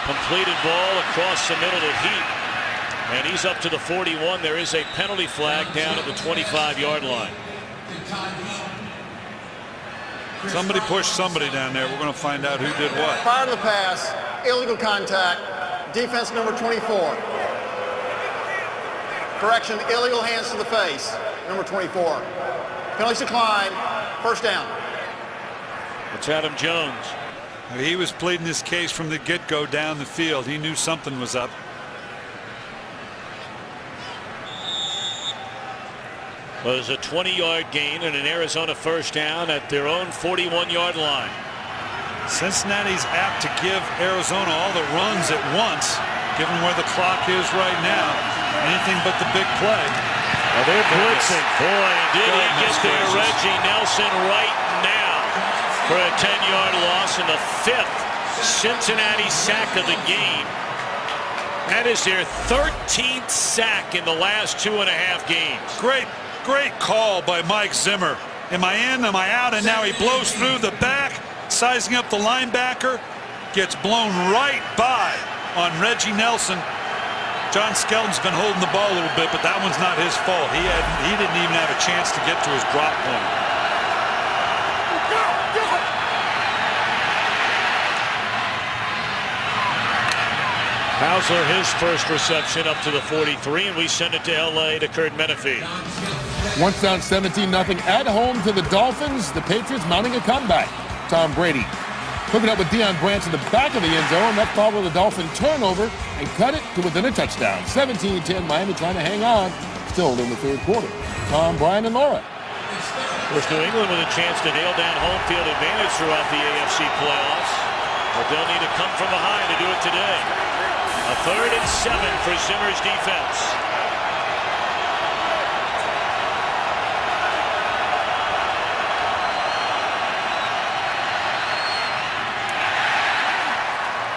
completed ball across the middle to Heat. And he's up to the 41. There is a penalty flag down at the 25-yard line. Somebody pushed somebody down there. We're going to find out who did what. Prior to the pass, illegal contact, defense number 24. Correction, illegal hands to the face, number 24. Penalties declined, first down. It's Adam Jones. He was pleading this case from the get-go down the field. He knew something was up. Well, there's a 20-yard gain and an Arizona first down at their own 41-yard line. Cincinnati's apt to give Arizona all the runs at once, given where the clock is right now. Anything but the big play. Well, they're blitzing. Boy, did he get there, Reggie Nelson, right now for a 10-yard loss and the 5th Cincinnati sack of the game. That is their 13th sack in the last 2.5 games. Great call by Mike Zimmer. Am I in? Am I out? And now he blows through the back, sizing up the linebacker. Gets blown right by on Reggie Nelson. John Skelton's been holding the ball a little bit, but that one's not his fault. He didn't even have a chance to get to his drop point. Hausler, his first reception up to the 43, and we send it to L.A. to Kurt Menefee. Once down 17-0 at home to the Dolphins. The Patriots mounting a comeback. Tom Brady Hooking up with Deion Branch in the back of the end zone. That followed the Dolphin turnover and cut it to within a touchdown. 17-10, Miami trying to hang on. Still in the third quarter. Tom, Brian, and Laura. Of course, New England with a chance to nail down home field advantage throughout the AFC playoffs. But they'll need to come from behind to do it today. A 3rd and 7 for Zimmer's defense.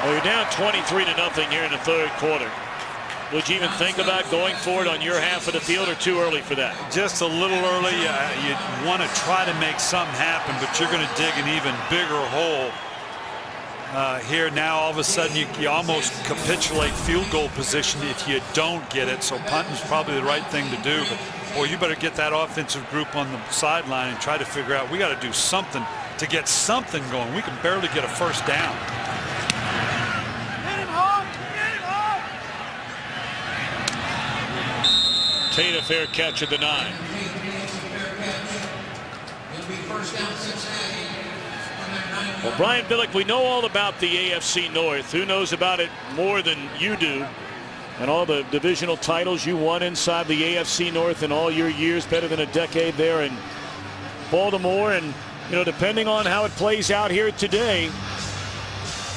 Well, you're down 23-0 here in the third quarter. Would you even think about going for it on your half of the field, or too early for that? Just a little early. You want to try to make something happen, but you're going to dig an even bigger hole here. Now all of a sudden you almost capitulate field goal position if you don't get it. So punting's probably the right thing to do. But boy, you better get that offensive group on the sideline and try to figure out, we got to do something to get something going. We can barely get a first down. Tate a fair catch at the 9. Well, Brian Billick, we know all about the AFC North. Who knows about it more than you do? And all the divisional titles you won inside the AFC North in all your years, better than a decade there in Baltimore. And, you know, depending on how it plays out here today,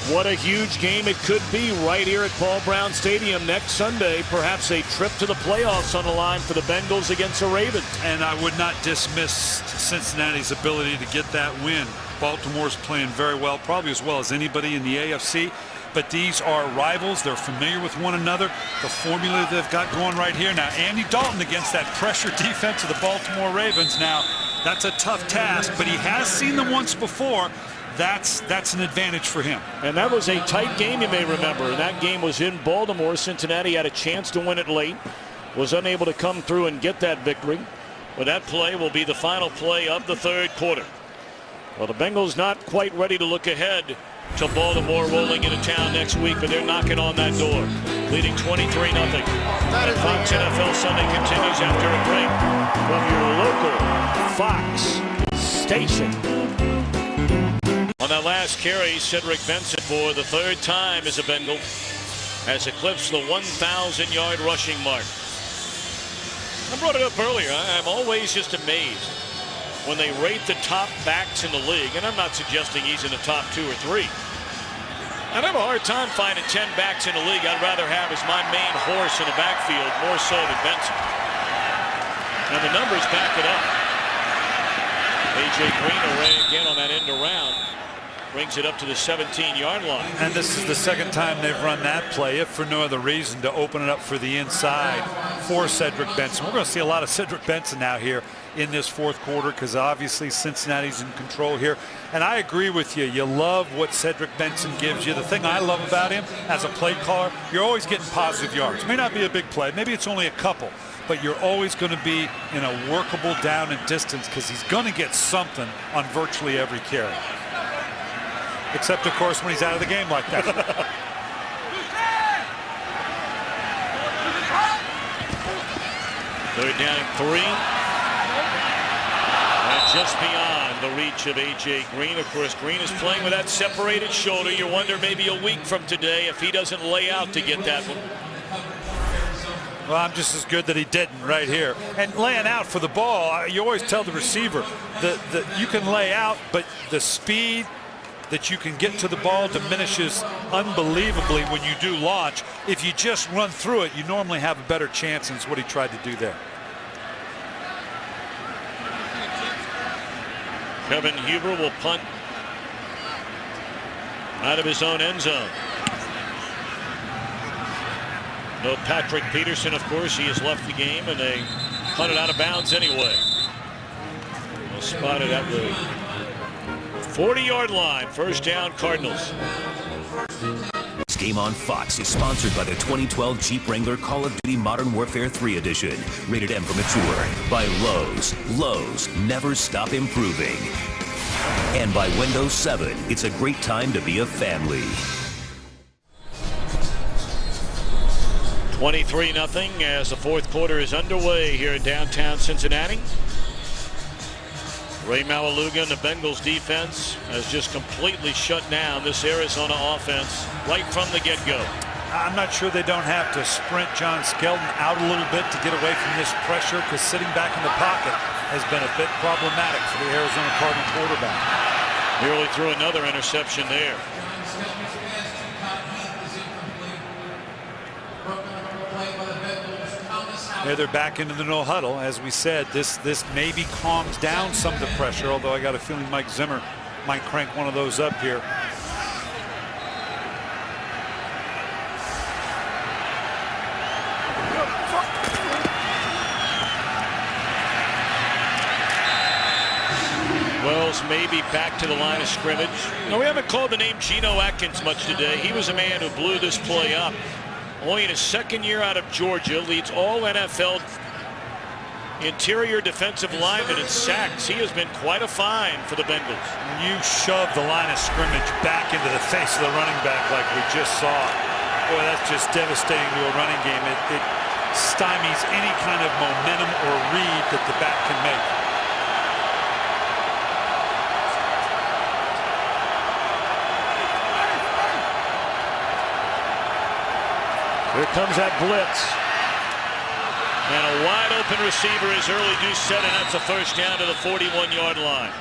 what a huge game it could be right here at Paul Brown Stadium next Sunday. Perhaps a trip to the playoffs on the line for the Bengals against the Ravens. And I would not dismiss Cincinnati's ability to get that win. Baltimore's playing very well, probably as well as anybody in the AFC. But these are rivals. They're familiar with one another. The formula they've got going right here. Now, Andy Dalton against that pressure defense of the Baltimore Ravens. Now, that's a tough task, but he has seen them once before. That's an advantage for him. And that was a tight game, you may remember. And that game was in Baltimore. Cincinnati had a chance to win it late, was unable to come through and get that victory. But that play will be the final play of the third quarter. Well, the Bengals not quite ready to look ahead to Baltimore rolling into town next week, but they're knocking on that door, leading 23-0. And Fox NFL Sunday continues after a break from your local Fox station. On that last carry, Cedric Benson for the 3rd time as a Bengal has eclipsed the 1,000-yard rushing mark. I brought it up earlier. I'm always just amazed when they rate the top backs in the league, and I'm not suggesting he's in the top 2 or 3. I'd have a hard time finding 10 backs in the league I'd rather have as my main horse in the backfield more so than Benson. And the numbers back it up. A.J. Green array again on that end around. Brings it up to the 17-yard line. And this is the second time they've run that play, if for no other reason, to open it up for the inside for Cedric Benson. We're going to see a lot of Cedric Benson now here in this fourth quarter, because obviously Cincinnati's in control here. And I agree with you. You love what Cedric Benson gives you. The thing I love about him as a play caller, you're always getting positive yards. It may not be a big play. Maybe it's only a couple. But you're always going to be in a workable down and distance, because he's going to get something on virtually every carry. Except, of course, when he's out of the game like that. 3rd down and 3. And just beyond the reach of A.J. Green. Of course, Green is playing with that separated shoulder. You wonder maybe a week from today if he doesn't lay out to get that one. Well, I'm just as good that he didn't right here. And laying out for the ball, you always tell the receiver that you can lay out, but the speed that you can get to the ball diminishes unbelievably when you do launch. If you just run through it, you normally have a better chance, and it's what he tried to do there. Kevin Huber will punt out of his own end zone. No Patrick Peterson, of course. He has left the game, and they punted out of bounds anyway. Well, spotted at the 40-yard line. First down, Cardinals. This game on Fox is sponsored by the 2012 Jeep Wrangler Call of Duty Modern Warfare 3 Edition. Rated M for mature. By Lowe's. Lowe's, never stop improving. And by Windows 7. It's a great time to be a family. 23-0 as the fourth quarter is underway here in downtown Cincinnati. Ray Malaluga and the Bengals defense has just completely shut down this Arizona offense right from the get-go. I'm not sure they don't have to sprint John Skelton out a little bit to get away from this pressure, because sitting back in the pocket has been a bit problematic for the Arizona Cardinal quarterback. Nearly threw another interception there. Yeah, they're back into the no huddle. As we said, this maybe calms down some of the pressure, although I got a feeling Mike Zimmer might crank one of those up here. Wells maybe back to the line of scrimmage. No, we haven't called the name Geno Atkins much today. He was a man who blew this play up. Only in his second year out of Georgia, leads all NFL interior defensive linemen in sacks. He has been quite a find for the Bengals. When you shove the line of scrimmage back into the face of the running back like we just saw, boy, that's just devastating to a running game. It stymies any kind of momentum or read that the back can make. Here comes that blitz. And a wide open receiver is early Doucette, and that's a first down to the 41-yard line.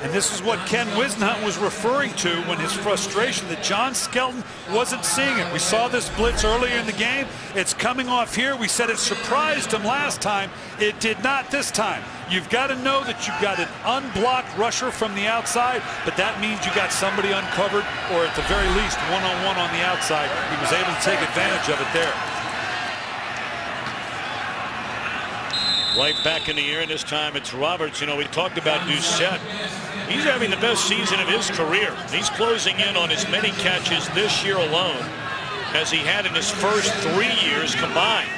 And this is what Ken Whisenhunt was referring to when his frustration that John Skelton wasn't seeing it. We saw this blitz earlier in the game. It's coming off here. We said it surprised him last time. It did not this time. You've got to know that you've got an unblocked rusher from the outside, but that means you got somebody uncovered, or at the very least one-on-one on the outside. He was able to take advantage of it there. Right back in the air, and this time it's Roberts. You know, we talked about Doucette. He's having the best season of his career. He's closing in on as many catches this year alone as he had in his first 3 years combined.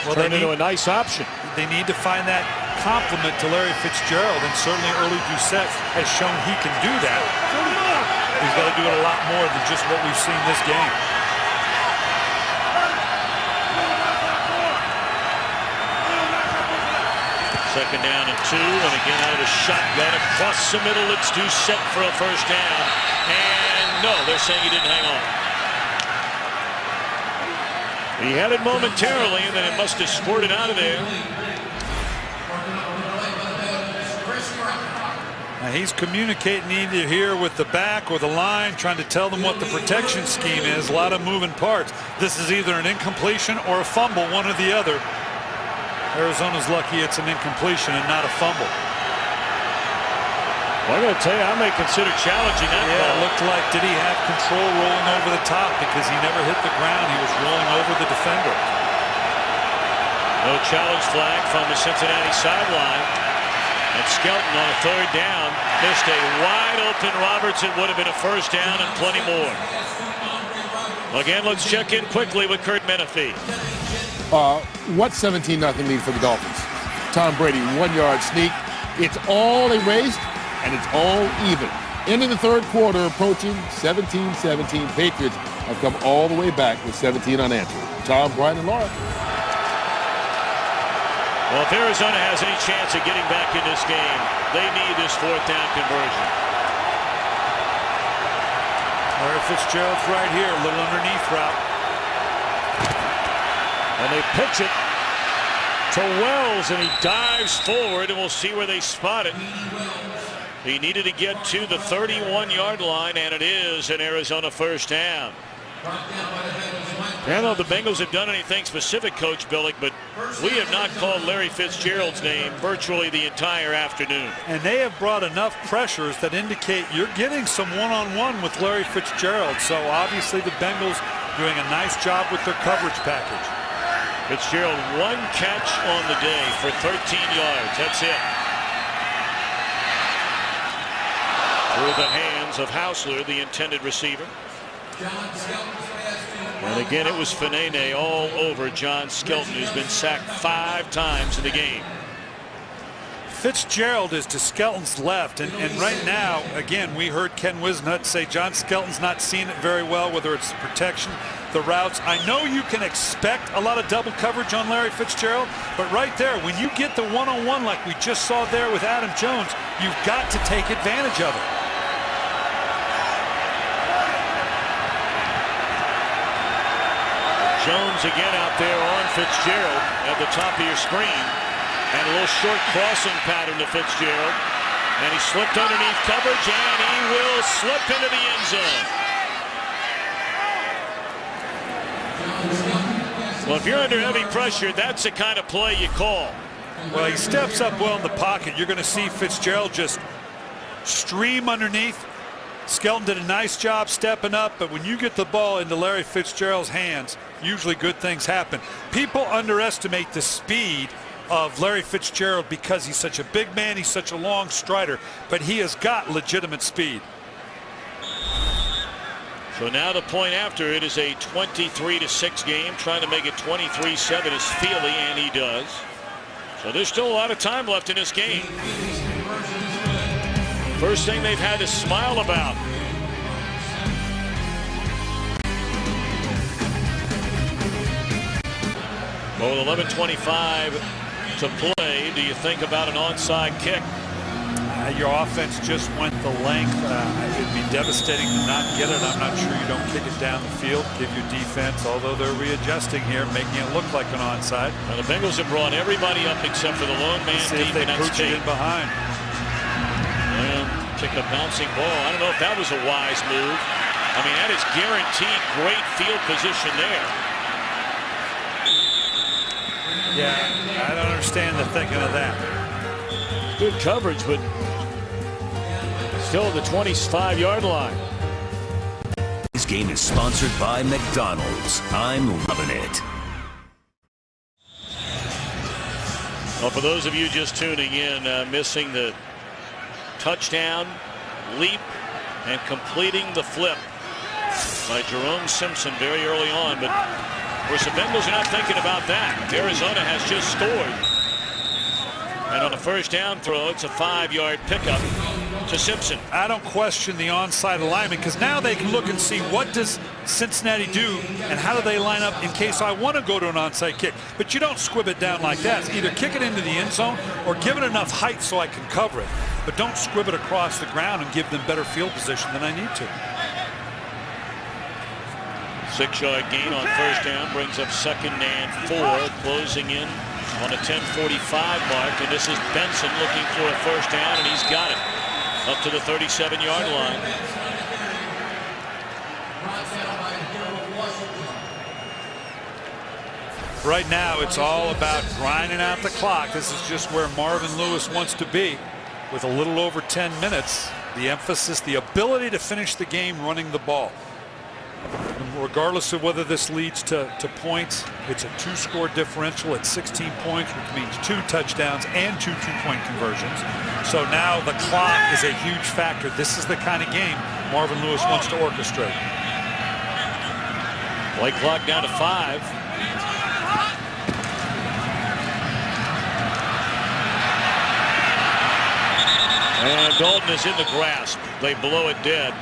Well, Turned into a nice option. They need to find that complement to Larry Fitzgerald, and certainly early Doucette has shown he can do that. He's got to do it a lot more than just what we've seen this game. Second down and 2, and again out of the shotgun across the middle. It's Doucette for a first down, and no, they're saying he didn't hang on. He had it momentarily, and then it must have squirted out of there. Now he's communicating either here with the back or the line, trying to tell them what the protection scheme is. A lot of moving parts. This is either an incompletion or a fumble, one or the other. Arizona's lucky it's an incompletion and not a fumble. Well, I'm going to tell you, I may consider challenging that ball. It looked like, did he have control rolling over the top, because he never hit the ground. He was rolling over the defender. No challenge flag from the Cincinnati sideline. And Skelton on a third down missed a wide open Roberts. It would have been a first down and plenty more. Again, let's check in quickly with Kurt Menefee. What 17-0 lead for the Dolphins? Tom Brady, 1-yard sneak. It's all erased, and it's all even. Into the third quarter, approaching 17-17. Patriots have come all the way back with 17 unanswered. Tom, Brian, and Laura. Well, if Arizona has any chance of getting back in this game, they need this fourth down conversion. Larry Fitzgerald's right here, a little underneath route. And they pitch it to Wells, and he dives forward, and we'll see where they spot it. He needed to get to the 31-yard line, and it is an Arizona first down. I don't know if the Bengals have done anything specific, Coach Billick, but we have not called Larry Fitzgerald's name virtually the entire afternoon. And they have brought enough pressures that indicate you're getting some one-on-one with Larry Fitzgerald. So obviously the Bengals doing a nice job with their coverage package. Fitzgerald, 1 catch on the day for 13 yards. That's it. Through the hands of Hausler, the intended receiver. And again, it was Fanene all over John Skelton, who's been sacked 5 times in the game. Fitzgerald is to Skelton's left, and right now, again, we heard Ken Wisnut say John Skelton's not seeing it very well, whether it's the protection, the routes. I know you can expect a lot of double coverage on Larry Fitzgerald, but right there, when you get the one-on-one like we just saw there with Adam Jones, you've got to take advantage of it. Jones again out there on Fitzgerald at the top of your screen. And a little short crossing pattern to Fitzgerald. And he slipped underneath coverage, and he will slip into the end zone. Well, if you're under heavy pressure, that's the kind of play you call. Well, he steps up well in the pocket. You're going to see Fitzgerald just stream underneath. Skelton did a nice job stepping up, but when you get the ball into Larry Fitzgerald's hands, usually good things happen. People underestimate the speed of Larry Fitzgerald because he's such a big man, he's such a long strider, but he has got legitimate speed. So now the point after it is a 23-6 game, trying to make it 23-7 is Feely, and he does. So there's still a lot of time left in this game. First thing they've had to smile about. Well, 11:25 to play. Do you think about an onside kick? Your offense just went the length. It'd be devastating to not get it. I'm not sure you don't kick it down the field. Give your defense, although they're readjusting here, making it look like an onside. Well, the Bengals have brought everybody up except for the lone man See if deep they in that pooch it state. in behind. And kick a bouncing ball. I don't know if that was a wise move. I mean, that is guaranteed great field position there. Yeah, I don't understand the thinking of that. Good coverage, but still at the 25-yard line. This game is sponsored by McDonald's. I'm loving it. Well, for those of you just tuning in, missing the touchdown, leap, and completing the flip by Jerome Simpson very early on. But, of course, the Bengals are not thinking about that. Arizona has just scored. And on a first down throw, it's a 5-yard pickup to Simpson. I don't question the onside alignment because now they can look and see what does Cincinnati do and how do they line up in case I want to go to an onside kick. But you don't squib it down like that. Either kick it into the end zone or give it enough height so I can cover it. But don't squib it across the ground and give them better field position than I need to. 6-yard gain on first down brings up 2nd and 4, closing in on a 10:45 mark, and this is Benson looking for a first down, and he's got it up to the 37-yard line. Right now it's all about grinding out the clock. This is just where Marvin Lewis wants to be with a little over 10 minutes. The emphasis, the ability to finish the game running the ball. Regardless of whether this leads to points, it's a 2-score differential at 16 points, which means 2 touchdowns and 2 two-point conversions. So now the clock is a huge factor. This is the kind of game Marvin Lewis wants to orchestrate. Play clock down to 5. And Dalton is in the grasp. They blow it dead.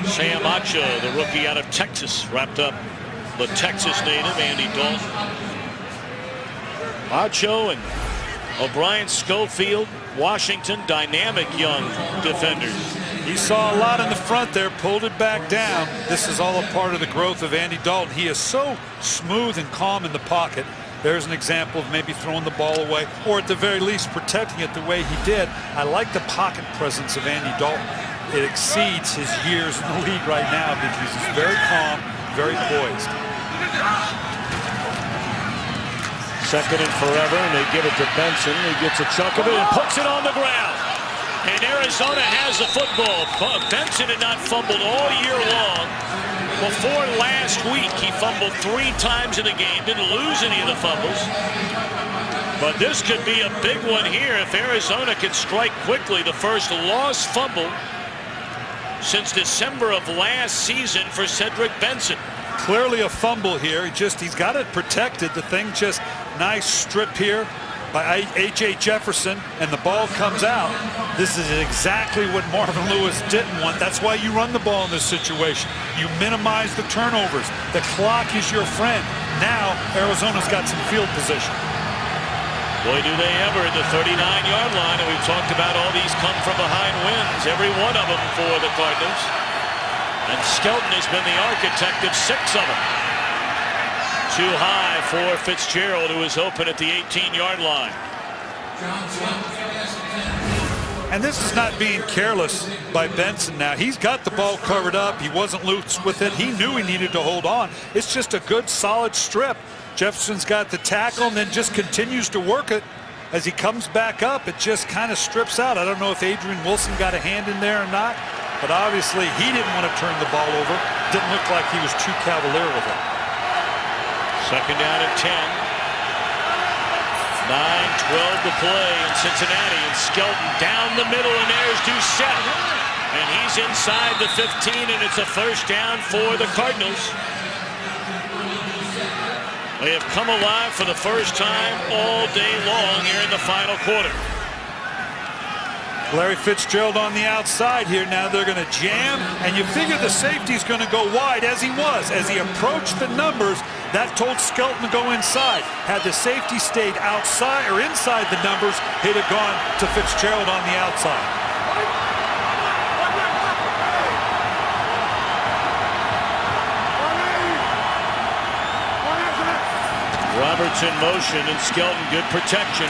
Sam Acho, the rookie out of Texas, wrapped up the Texas native, Andy Dalton. Acho and O'Brien, Schofield, Washington, dynamic young defenders. He saw a lot in the front there, pulled it back down. This is all a part of the growth of Andy Dalton. He is so smooth and calm in the pocket. There's an example of maybe throwing the ball away, or at the very least protecting it the way he did. I like the pocket presence of Andy Dalton. It exceeds his years in the league right now because he's very calm, very poised. 2nd and forever, and they give it to Benson. He gets a chunk of it and puts it on the ground. And Arizona has the football. Benson had not fumbled all year long. Before last week, he fumbled 3 times in the game, didn't lose any of the fumbles. But this could be a big one here if Arizona can strike quickly. The first lost fumble since December of last season for Cedric Benson. Clearly a fumble here. He's got it protected. The thing just nice strip here. by A.J. Jefferson, and the ball comes out. This is exactly what Marvin Lewis didn't want. That's why you run the ball in this situation. You minimize the turnovers. The clock is your friend. Now, Arizona's got some field position. Boy, do they ever at the 39-yard line, and we've talked about all these come from behind wins, every one of them for the Cardinals. And Skelton has been the architect of 6 of them. Too high for Fitzgerald, who is open at the 18-yard line. And this is not being careless by Benson now. He's got the ball covered up. He wasn't loose with it. He knew he needed to hold on. It's just a good, solid strip. Jefferson's got the tackle and then just continues to work it. As he comes back up, it just kind of strips out. I don't know if Adrian Wilson got a hand in there or not, but obviously he didn't want to turn the ball over. Didn't look like he was too cavalier with it. Second down at 10. 9-12 to play in Cincinnati, and Skelton down the middle, and there's Doucette. And he's inside the 15, and it's a first down for the Cardinals. They have come alive for the first time all day long here in the final quarter. Larry Fitzgerald on the outside here. Now they're going to jam, and you figure the safety's going to go wide, as he was. As he approached the numbers, that told Skelton to go inside. Had the safety stayed outside or inside the numbers, he'd have gone to Fitzgerald on the outside. Roberts in motion, and Skelton good protection.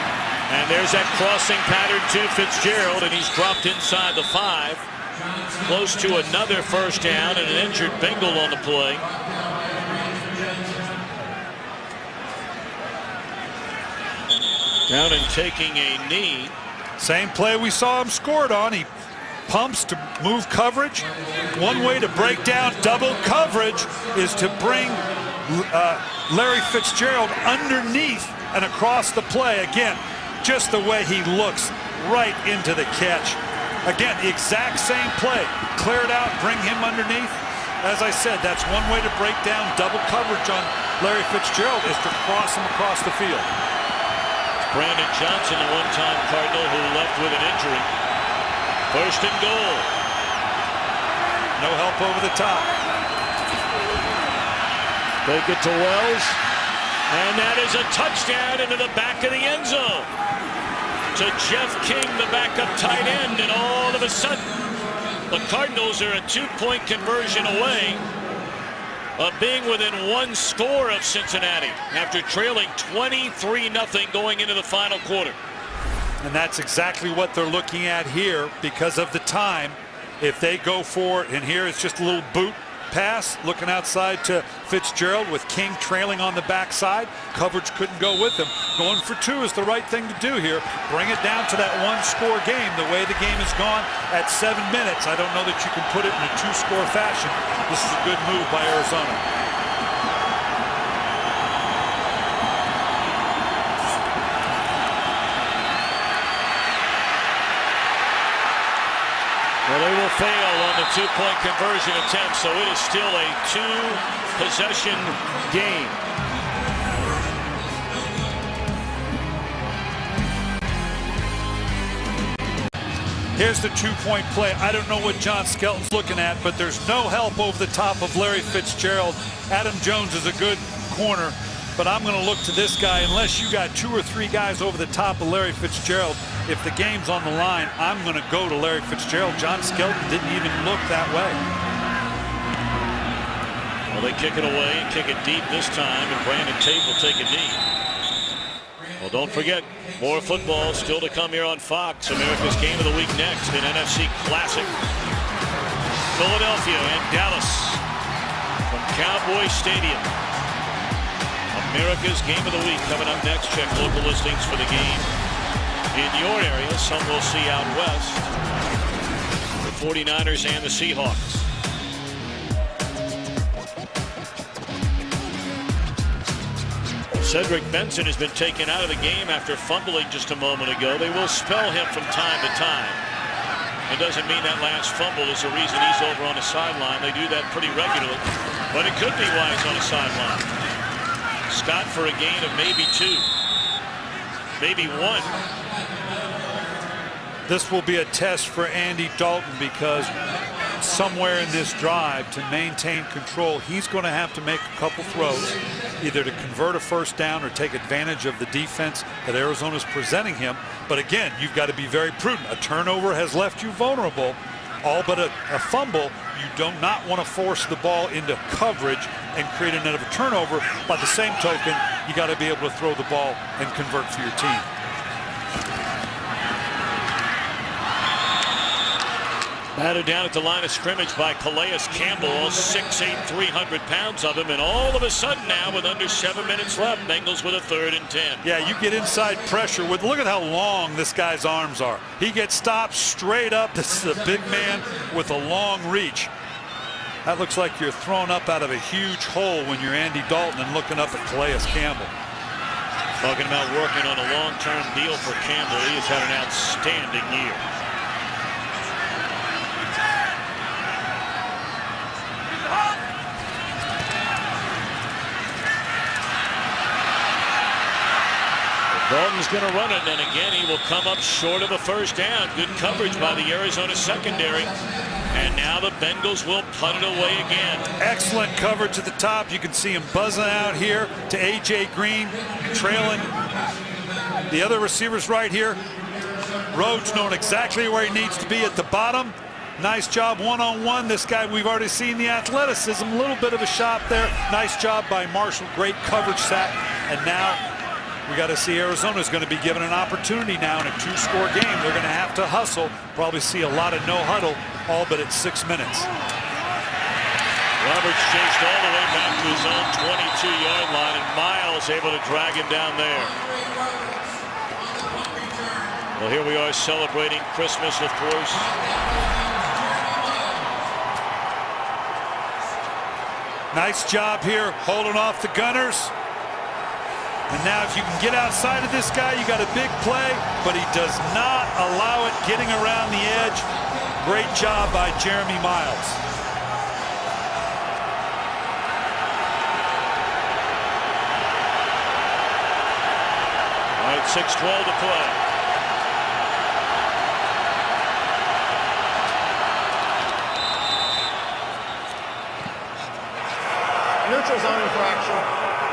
And there's that crossing pattern to Fitzgerald, and he's dropped inside the 5. Close to another first down, and an injured Bengal on the play. Down and taking a knee. Same play we saw him scored on. He pumps to move coverage. One way to break down double coverage is to bring Larry Fitzgerald underneath and across the play. Again, just the way he looks right into the catch. Again, the exact same play. Clear it out, bring him underneath. As I said, that's one way to break down double coverage on Larry Fitzgerald, is to cross him across the field. Brandon Johnson, the one-time Cardinal who left with an injury. First and goal. No help over the top. Take it to Wells. And that is a touchdown into the back of the end zone. To Jeff King, the backup tight end. And all of a sudden, the Cardinals are a 2-point conversion away of being within 1 score of Cincinnati after trailing 23-0 going into the final quarter. And that's exactly what they're looking at here because of the time. If they go for it, and here it's just a little boot pass, looking outside to Fitzgerald with King trailing on the backside. Coverage couldn't go with him. Going for 2 is the right thing to do here. Bring it down to that 1-score game. The way the game has gone at 7 minutes, I don't know that you can put it in a 2-score fashion. This is a good move by Arizona. Well, they will fail on the 2-point conversion attempt, so it is still a 2-possession game. Here's the 2-point play. I don't know what John Skelton's looking at, but there's no help over the top of Larry Fitzgerald. Adam Jones is a good corner, but I'm going to look to this guy. Unless you got 2 or 3 guys over the top of Larry Fitzgerald, if the game's on the line, I'm going to go to Larry Fitzgerald. John Skelton didn't even look that way. Well, they kick it away and kick it deep this time, and Brandon Tate will take a knee. Well, don't forget, more football still to come here on Fox. America's Game of the Week next, an NFC Classic. Philadelphia and Dallas from Cowboy Stadium. America's Game of the Week coming up next. Check local listings for the game in your area. Some we'll see out west. The 49ers and the Seahawks. Cedric Benson has been taken out of the game after fumbling just a moment ago. They will spell him from time to time. It doesn't mean that last fumble is the reason he's over on the sideline. They do that pretty regularly, but it could be why he's on the sideline. Scott for a gain of maybe 2. maybe one. This will be a test for Andy Dalton, because somewhere in this drive, to maintain control, he's going to have to make a couple throws, either to convert a first down or take advantage of the defense that Arizona's presenting him. But again, you've got to be very prudent. A turnover has left you vulnerable. All but a fumble. You do not want to force the ball into coverage and create another turnover. By the same token, you got to be able to throw the ball and convert for your team. Battered down at the line of scrimmage by Calais Campbell, all 6'8", 300 pounds of him, and all of a sudden now, with under 7 minutes left, Bengals with a 3rd and 10. Yeah, you get inside pressure with, look at how long this guy's arms are. He gets stopped straight up. This is a big man with a long reach. That looks like you're thrown up out of a huge hole when you're Andy Dalton and looking up at Calais Campbell. Talking about working on a long-term deal for Campbell. He has had an outstanding year. Dalton's going to run it, and again he will come up short of a first down. Good coverage by the Arizona secondary. And now the Bengals will punt it away again. Excellent coverage at the top. You can see him buzzing out here to A.J. Green, trailing the other receivers right here. Rhodes knowing exactly where he needs to be at the bottom. Nice job one-on-one. This guy, we've already seen the athleticism, a little bit of a shot there. Nice job by Marshall, great coverage sack. And now we got to see Arizona's going to be given an opportunity now in a 2-score game. They're going to have to hustle, probably see a lot of no huddle, all but at 6 minutes. Roberts chased all the way back to his own 22-yard line, and Miles able to drag him down there. Well, here we are celebrating Christmas, of course. Nice job here holding off the Gunners. And now if you can get outside of this guy, you got a big play, but he does not allow it getting around the edge. Great job by Jeremy Miles. All right, 6:12 to play. Neutral zone infraction.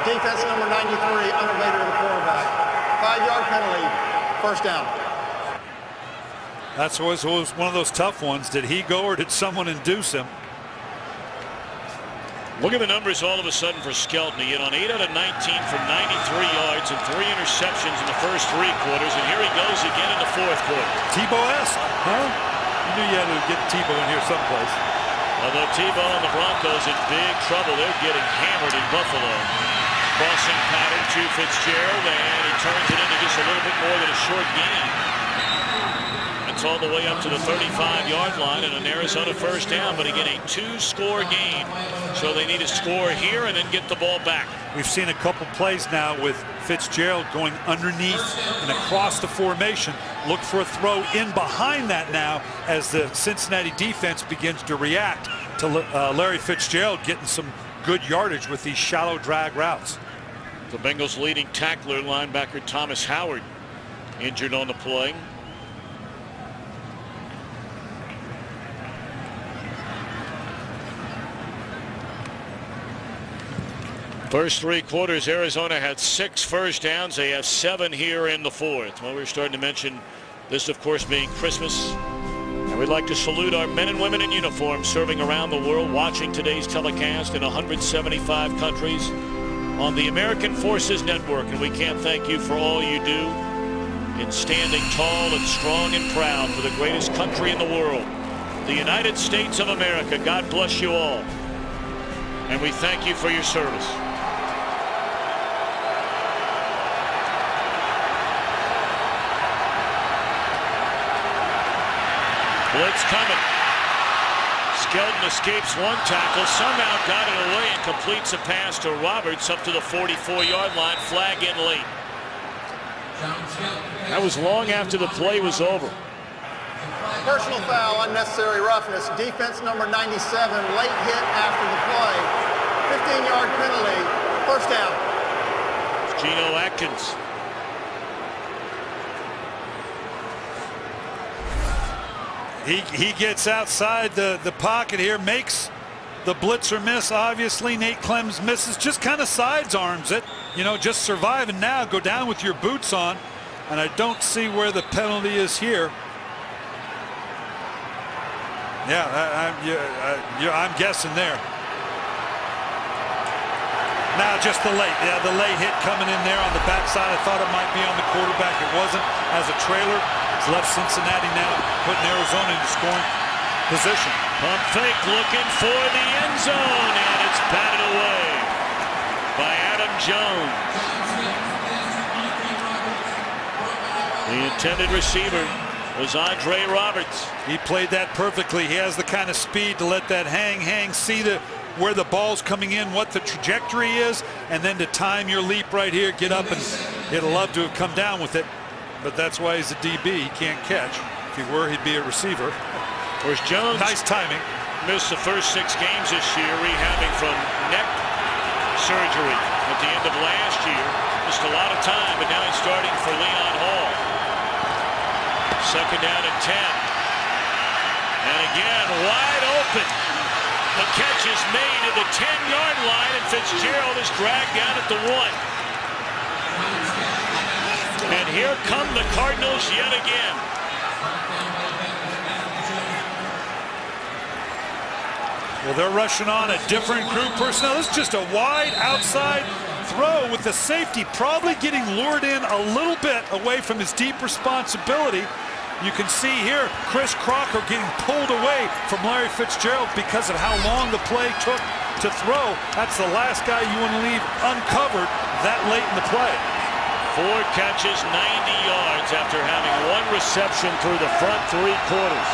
Defense number 93, unavailable to the quarterback. 5-yard penalty, first down. That was one of those tough ones. Did he go or did someone induce him? Look at the numbers all of a sudden for Skelton. He hit on 8 out of 19 for 93 yards and 3 interceptions in the first 3 quarters. And here he goes again in the 4th quarter. Tebow-esque, huh? You knew you had to get Tebow in here someplace. Although Tebow and the Broncos in big trouble. They're getting hammered in Buffalo. Crossing pattern to Fitzgerald, and he turns it into just a little bit more than a short gain. It's all the way up to the 35-yard line and an Arizona first down, but again, a 2-score game. So they need to score here and then get the ball back. We've seen a couple plays now with Fitzgerald going underneath and across the formation. Look for a throw in behind that now as the Cincinnati defense begins to react to Larry Fitzgerald getting some good yardage with these shallow drag routes. The Bengals leading tackler, linebacker Thomas Howard, injured on the play. First 3 quarters, Arizona had 6 first downs. They have 7 here in the 4th. Well, we're starting to mention this, of course, being Christmas. And we'd like to salute our men and women in uniform serving around the world, watching today's telecast in 175 countries on the American Forces Network. And we can't thank you for all you do in standing tall and strong and proud for the greatest country in the world, the United States of America. God bless you all. And we thank you for your service. Blitz coming. Skelton escapes one tackle, somehow got it away and completes a pass to Roberts up to the 44-yard line. Flag in late. That was long after the play was over. Personal foul, unnecessary roughness. Defense number 97, late hit after the play. 15-yard penalty, first down. Geno Atkins. He gets outside the pocket here, makes the blitzer miss. Obviously, Nate Clems misses, just kind of sidearms it. You know, just survive and now go down with your boots on. And I don't see where the penalty is here. Yeah, I'm guessing there. Now just the late, the late hit coming in there on the backside. I thought it might be on the quarterback. It wasn't. As a trailer, it's left Cincinnati now, putting Arizona into scoring position. Pump fake looking for the end zone, and it's batted away by Adam Jones. The intended receiver was Andre Roberts. He played that perfectly. He has the kind of speed to let that hang, see where the ball's coming in, what the trajectory is, and then to time your leap right here, get up, and he'd love to have come down with it, but that's why he's a DB. He can't catch. If he were, he'd be a receiver. Of course, Jones nice timing. Missed the first 6 games this year, rehabbing from neck surgery at the end of last year. Missed a lot of time, but now he's starting for Leon Hall. 2nd down and 10. And again, wide open. The catch is made at the 10-yard line, and Fitzgerald is dragged down at the 1. And here come the Cardinals yet again. Well, they're rushing on a different group personnel. This is just a wide outside throw with the safety probably getting lured in a little bit away from his deep responsibility. You can see here Chris Crocker getting pulled away from Larry Fitzgerald because of how long the play took to throw. That's the last guy you want to leave uncovered that late in the play. 4 catches, 90 yards after having 1 reception through the front 3 quarters.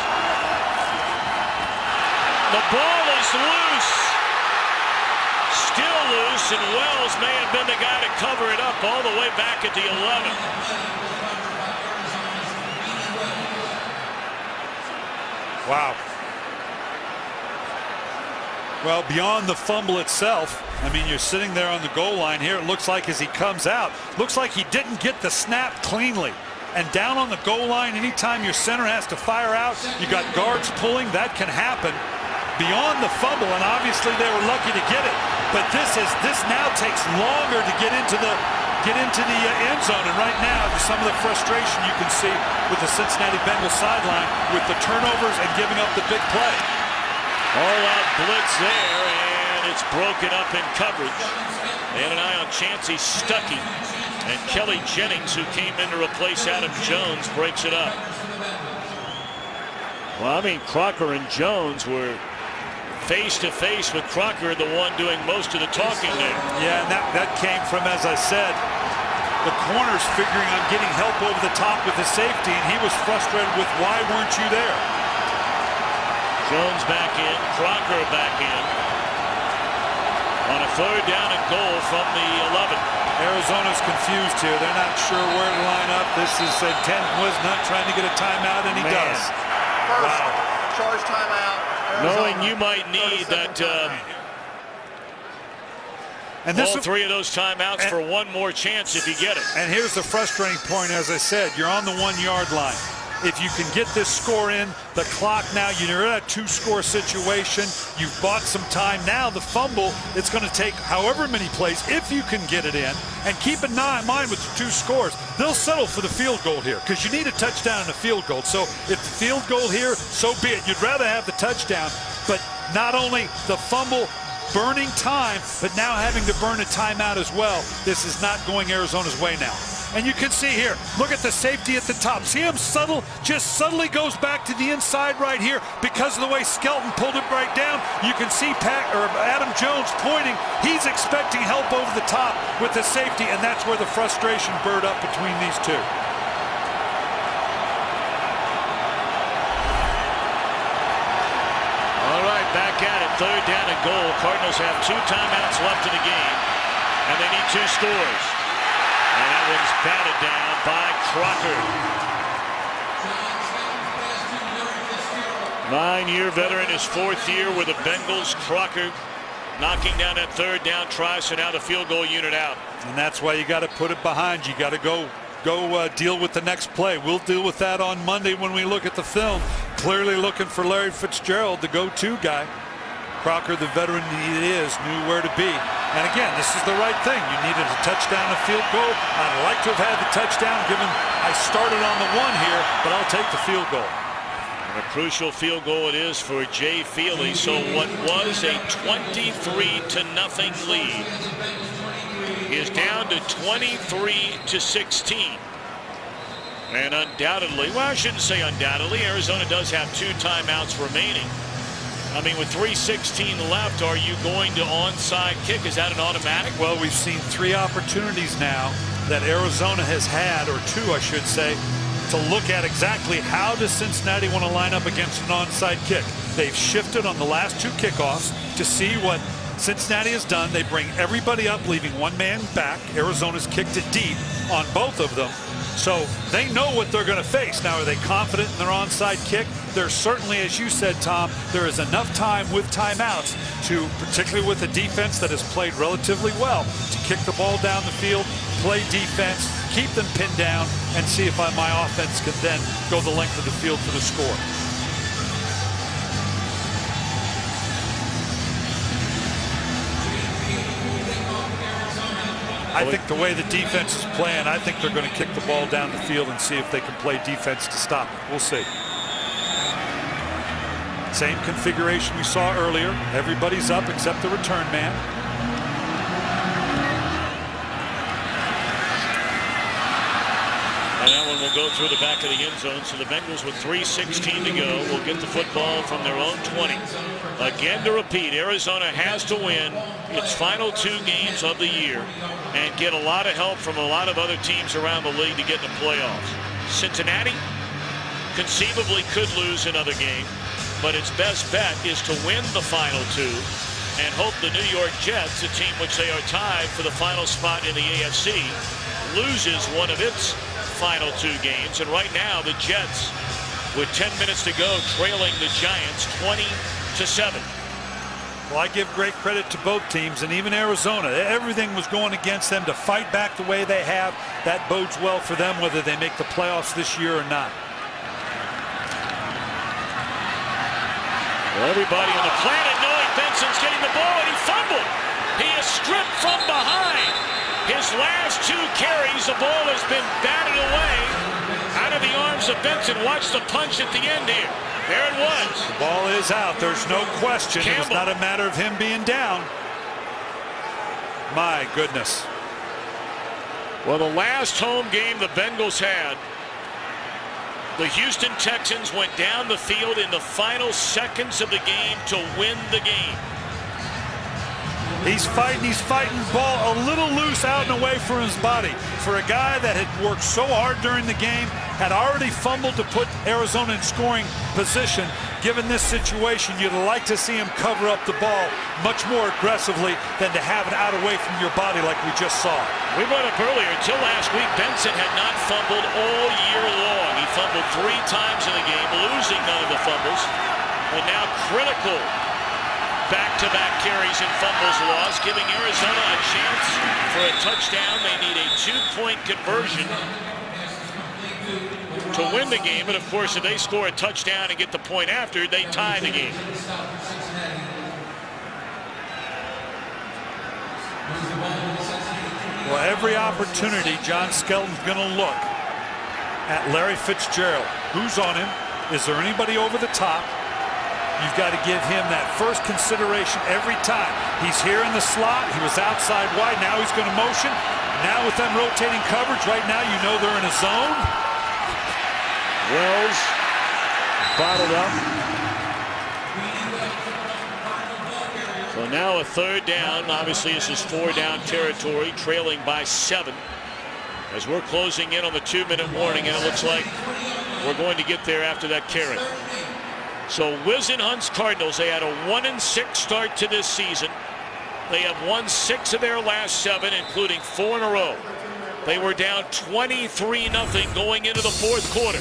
The ball is loose. Still loose, and Wells may have been the guy to cover it up all the way back at the 11. Wow. Well, beyond the fumble itself, I mean, you're sitting there on the goal line here. It looks like as he comes out, looks like he didn't get the snap cleanly. And down on the goal line, anytime your center has to fire out, you got guards pulling, that can happen. Beyond the fumble, and obviously they were lucky to get it, but this now takes longer to get into the end zone. And right now, some of the frustration you can see with the Cincinnati Bengals sideline with the turnovers and giving up the big play. All-out blitz there, and it's broken up in coverage. They had an eye on Chancey Stuckey, and Kelly Jennings, who came in to replace Adam Jones, breaks it up. Well, I mean, Crocker and Jones were face-to-face with Crocker, the one doing most of the talking there. Yeah, and that came from, as I said, the corners figuring on getting help over the top with the safety, and he was frustrated with why weren't you there? Jones back in, Crocker back in. On a 3rd down and goal from the 11. Arizona's confused here. They're not sure where to line up. This is was not trying to get a timeout, and he does. First charge timeout. Knowing you might need that, and this all 3 of those timeouts for one more chance if you get it. And here's the frustrating point, as I said, you're on the 1-yard line. If you can get this score in, the clock now, you're in a 2-score situation. You've bought some time. Now the fumble, it's going to take however many plays, if you can get it in. And keep in mind with the 2 scores, they'll settle for the field goal here because you need a touchdown and a field goal. So if the field goal here, so be it. You'd rather have the touchdown, but not only the fumble, burning time, but now having to burn a timeout as well. This is not going Arizona's way now. And you can see here, look at the safety at the top. See him just subtly goes back to the inside right here because of the way Skelton pulled it right down. You can see Adam Jones pointing. He's expecting help over the top with the safety, and that's where the frustration burred up between these 2. All right, back at it, 3rd down and goal. Cardinals have 2 timeouts left in the game, and they need 2 scores. And that one's batted down by Crocker. 9-year veteran, his 4th year with the Bengals. Crocker knocking down that 3rd down try, so now the field goal unit out. And that's why you got to put it behind you. You got to go go deal with the next play. We'll deal with that on Monday when we look at the film. Clearly looking for Larry Fitzgerald, the go-to guy. Crocker, the veteran he is, knew where to be. And again, this is the right thing. You needed a touchdown, a field goal. I'd like to have had the touchdown, given I started on the 1 here, but I'll take the field goal. And a crucial field goal it is for Jay Feely. So what was a 23-0 lead is down to 23-16. And undoubtedly, well, I shouldn't say undoubtedly, Arizona does have 2 timeouts remaining. I mean, with 3:16 left, are you going to onside kick? Is that an automatic? Well, we've seen 3 opportunities now that Arizona has had, or 2, I should say, to look at exactly how does Cincinnati want to line up against an onside kick. They've shifted on the last 2 kickoffs to see what Cincinnati has done. They bring everybody up, leaving 1 man back. Arizona's kicked it deep on both of them. So they know what they're going to face. Now, are they confident in their onside kick? There's certainly, as you said, Tom, there is enough time with timeouts to, particularly with a defense that has played relatively well, to kick the ball down the field, play defense, keep them pinned down, and see if my offense can then go the length of the field for the score. I think the way the defense is playing, I think they're going to kick the ball down the field and see if they can play defense to stop it. We'll see. Same configuration we saw earlier. Everybody's up except the return man. And that one will go through the back of the end zone. So the Bengals, with 3:16 to go, will get the football from their own 20. Again, to repeat, Arizona has to win its final 2 games of the year and get a lot of help from a lot of other teams around the league to get in the playoffs. Cincinnati conceivably could lose another game, but its best bet is to win the final 2 and hope the New York Jets, a team which they are tied for the final spot in the AFC, loses one of its final 2 games. And right now, the Jets, with 10 minutes to go, trailing the Giants 20-7. Well, I give great credit to both teams, and even Arizona. Everything was going against them to fight back the way they have. That bodes well for them, whether they make the playoffs this year or not. Well, everybody on the planet knowing Benson's getting the ball, and he fumbled. He is stripped from behind. His last 2 carries, the ball has been batted away out of the arms of Benson. Watch the punch at the end here. There it was. The ball is out. There's no question. Campbell. It was not a matter of him being down. My goodness. Well, the last home game the Bengals had, the Houston Texans went down the field in the final seconds of the game to win the game. He's fighting. Ball a little loose out and away from his body. For a guy that had worked so hard during the game, had already fumbled to put Arizona in scoring position, given this situation, you'd like to see him cover up the ball much more aggressively than to have it out away from your body like we just saw. We brought up earlier, until last week, Benson had not fumbled all year long. He fumbled 3 times in the game, losing none of the fumbles. But now critical back-to-back carries and fumbles lost, giving Arizona a chance for a touchdown. They need a 2-point conversion to win the game. And of course, if they score a touchdown and get the point after, they tie the game. Well, every opportunity, John Skelton's going to look at Larry Fitzgerald. Who's on him? Is there anybody over the top? You've got to give him that first consideration every time. He's here in the slot. He was outside wide. Now he's going to motion. Now with them rotating coverage, right now you know they're in a zone. Wells bottled up. So now a 3rd down. Obviously, this is 4-down territory, trailing by 7. As we're closing in on the 2-minute warning, and it looks like we're going to get there after that carry. So Whisenhunt's Cardinals, they had a 1-6 start to this season. They have won 6 of their last 7, including 4 in a row. They were down 23-0 going into the 4th quarter.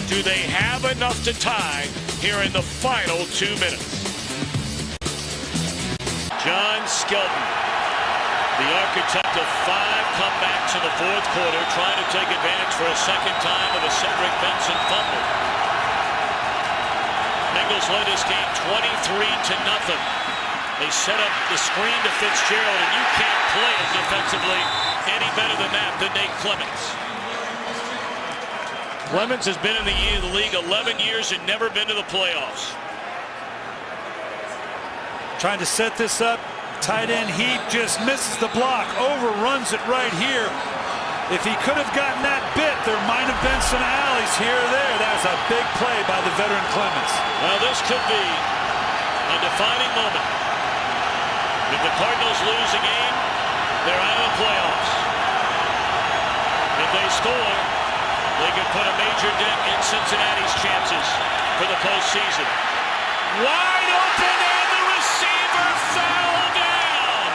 Do they have enough to tie here in the final 2 minutes? John Skelton The architect of 5 comebacks in the fourth quarter, trying to take advantage for a second time of a Cedric Benson fumble. Bengals led this game 23-0. They set up the screen to Fitzgerald, and you can't play it defensively any better than that than Nate Clements. Clements has been in the league 11 years and never been to the playoffs. Trying to set this up. Tight end Heap just misses the block, overruns it right here. If he could have gotten that bit, there might have been some alleys here or there. That's a big play by the veteran Clements. Well, this could be a defining moment. If the Cardinals lose a game, they're out of the playoffs. If they score, they could put a major dent in Cincinnati's chances for the postseason. Wide open, and the receiver fell down.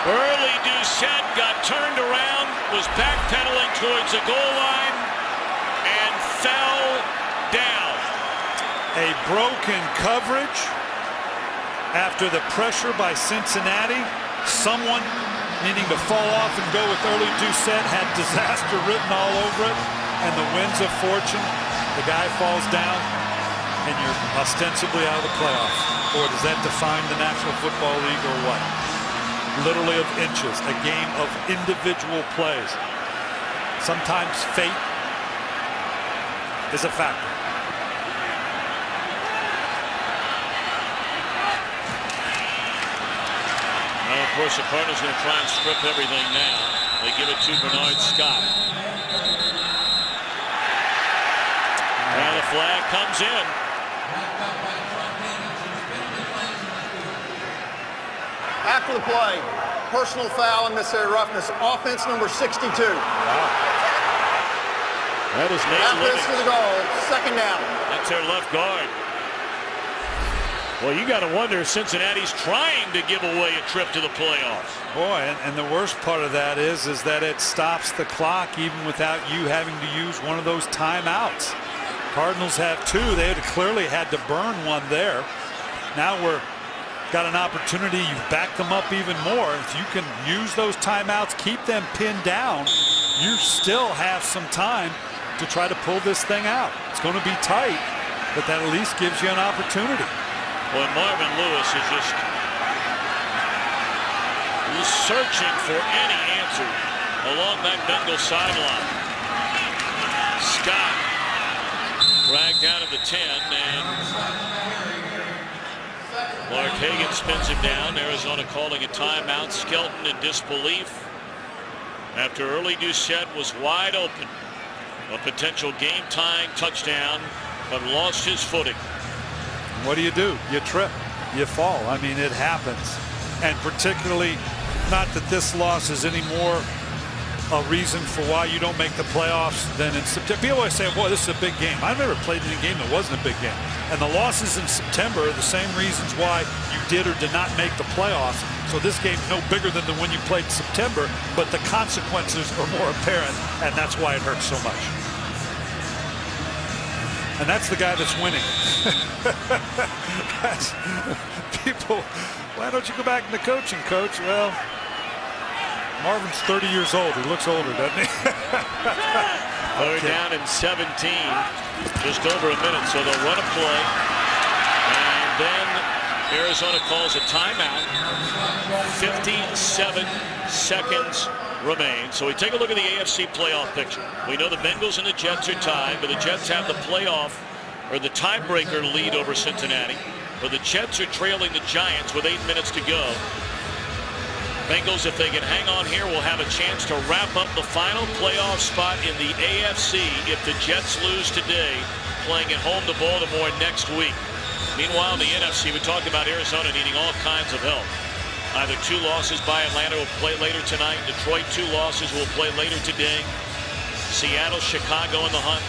Early Doucette got turned around, was backpedaling towards the goal line, and fell down. A broken coverage after the pressure by Cincinnati. Someone needing to fall off and go with early Doucette had disaster written all over it, and the winds of fortune. The guy falls down, and you're ostensibly out of the playoffs. Or does that define the National Football League or what? Literally of inches, a game of individual plays. Sometimes fate is a factor. Well, of course, the Cardinals are going to try and strip everything now. They give it to Bernard Scott. And the flag comes in. After the play, personal foul and necessary roughness, offense number 62. Wow. That is Nate Offense to the goal, second down. That's their left guard. Well, you got to wonder if Cincinnati's trying to give away a trip to the playoffs. Boy, and the worst part of that is that it stops the clock even without you having to use one of those timeouts. Cardinals have 2. They had clearly had to burn one there. Now we're got an opportunity. You back them up even more. If you can use those timeouts, keep them pinned down, you still have some time to try to pull this thing out. It's going to be tight, but that at least gives you an opportunity. Well, Marvin Lewis is he's searching for any answer along that Bengals sideline. Scott dragged down at the 10, and Mark Hagan spins him down. Arizona calling a timeout. Skelton in disbelief after early Doucette was wide open. A potential game-tying touchdown, but lost his footing. What do? You trip, you fall. I mean, it happens. And particularly, not that this loss is any more a reason for why you don't make the playoffs than in September. People always say, boy, this is a big game. I've never played in a game that wasn't a big game. And the losses in September are the same reasons why you did or did not make the playoffs. So this game's no bigger than the one you played in September, but the consequences are more apparent, and that's why it hurts so much. And that's the guy that's winning. People, why don't you go back into coaching, Coach? Well, Marvin's 30 years old. He looks older, doesn't he? They're down in 17, just over a minute, so they'll run a play. And then Arizona calls a timeout. 57 seconds remain. So we take a look at the AFC playoff picture. We know the Bengals and the Jets are tied, but the Jets have the playoff or the tiebreaker lead over Cincinnati. But the Jets are trailing the Giants with 8 minutes to go. Bengals, if they can hang on here, will have a chance to wrap up the final playoff spot in the AFC if the Jets lose today, playing at home to Baltimore next week. Meanwhile, in the NFC, we talked about Arizona needing all kinds of help. Either 2 losses by Atlanta will play later tonight. Detroit, 2 losses will play later today. Seattle, Chicago in the hunt.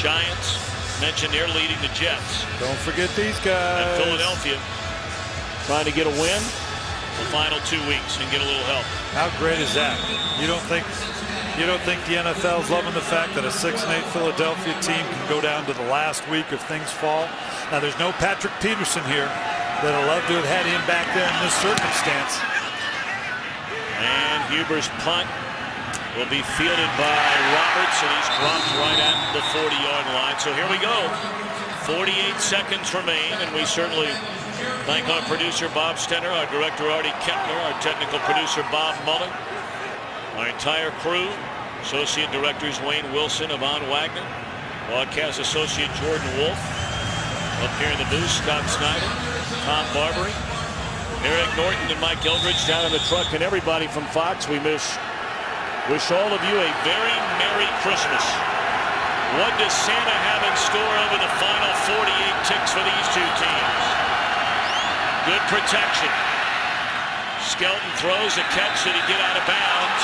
Giants, mentioned they're leading the Jets. Don't forget these guys. And Philadelphia trying to get a win the final 2 weeks and get a little help. How great is that? You don't think You don't think the NFL's loving the fact that a 6-8 Philadelphia team can go down to the last week if things fall? Now, there's no Patrick Peterson here. That I'd love to have had him back there in this circumstance. And Huber's punt will be fielded by Roberts, and he's dropped right at the 40-yard line. So here we go. 48 seconds remain, and we certainly thank our producer, Bob Stenner, our director, Artie Kempner, our technical producer, Bob Mullen, our entire crew, associate directors, Wayne Wilson, Yvonne Wagner, broadcast associate, Jordan Wolf, up here in the booth, Scott Snyder, Tom Barbary, Eric Norton, and Mike Eldridge down in the truck, and everybody from Fox. We wish all of you a very Merry Christmas. What does Santa have in store over the final 48 ticks for these two teams? Good protection. Skelton throws a catch. Did he get out of bounds?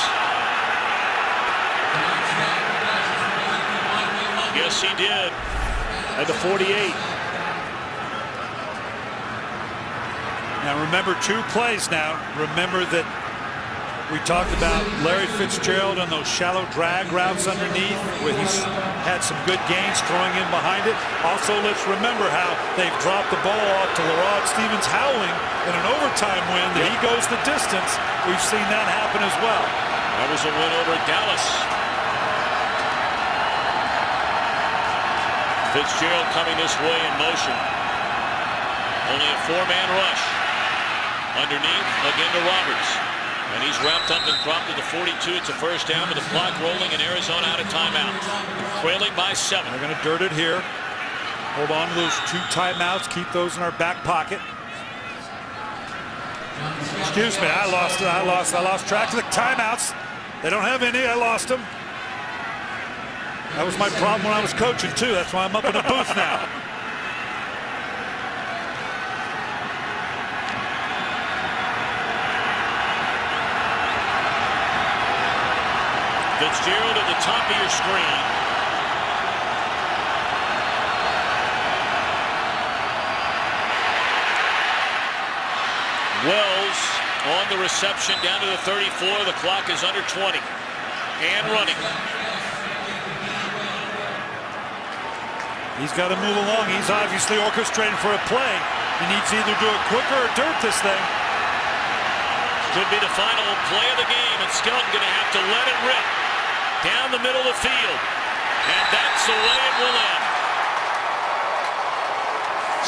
Yes, he did. At the 48. Now remember 2 plays now. Remember that we talked about Larry Fitzgerald on those shallow drag routes underneath where he's had some good gains throwing in behind it. Also, let's remember how they've dropped the ball off to Larod Stevens howling in an overtime win that he goes the distance. We've seen that happen as well. That was a win over Dallas. Fitzgerald coming this way in motion. Only a 4-man rush. Underneath, again to Roberts. And he's wrapped up and dropped to the 42. It's a first down with the clock rolling, and Arizona out of timeout. Trailing by 7. They're going to dirt it here. Hold on to those 2 timeouts. Keep those in our back pocket. Excuse me, I lost track of the timeouts. They don't have any. I lost them. That was my problem when I was coaching too. That's why I'm up in a booth now. Fitzgerald at the top of your screen. Wells on the reception down to the 34. The clock is under 20 and running. He's got to move along. He's obviously orchestrating for a play. He needs to either do it quicker or dirt this thing. Could be the final play of the game, and Skelton going to have to let it rip down the middle of the field. And that's the way it will end.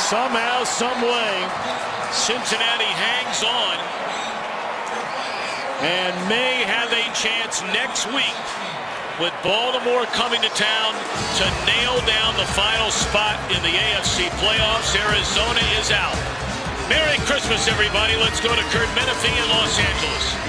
Somehow, some way, Cincinnati hangs on and may have a chance next week with Baltimore coming to town to nail down the final spot in the AFC playoffs. Arizona is out. Merry Christmas, everybody. Let's go to Kurt Menefee in Los Angeles.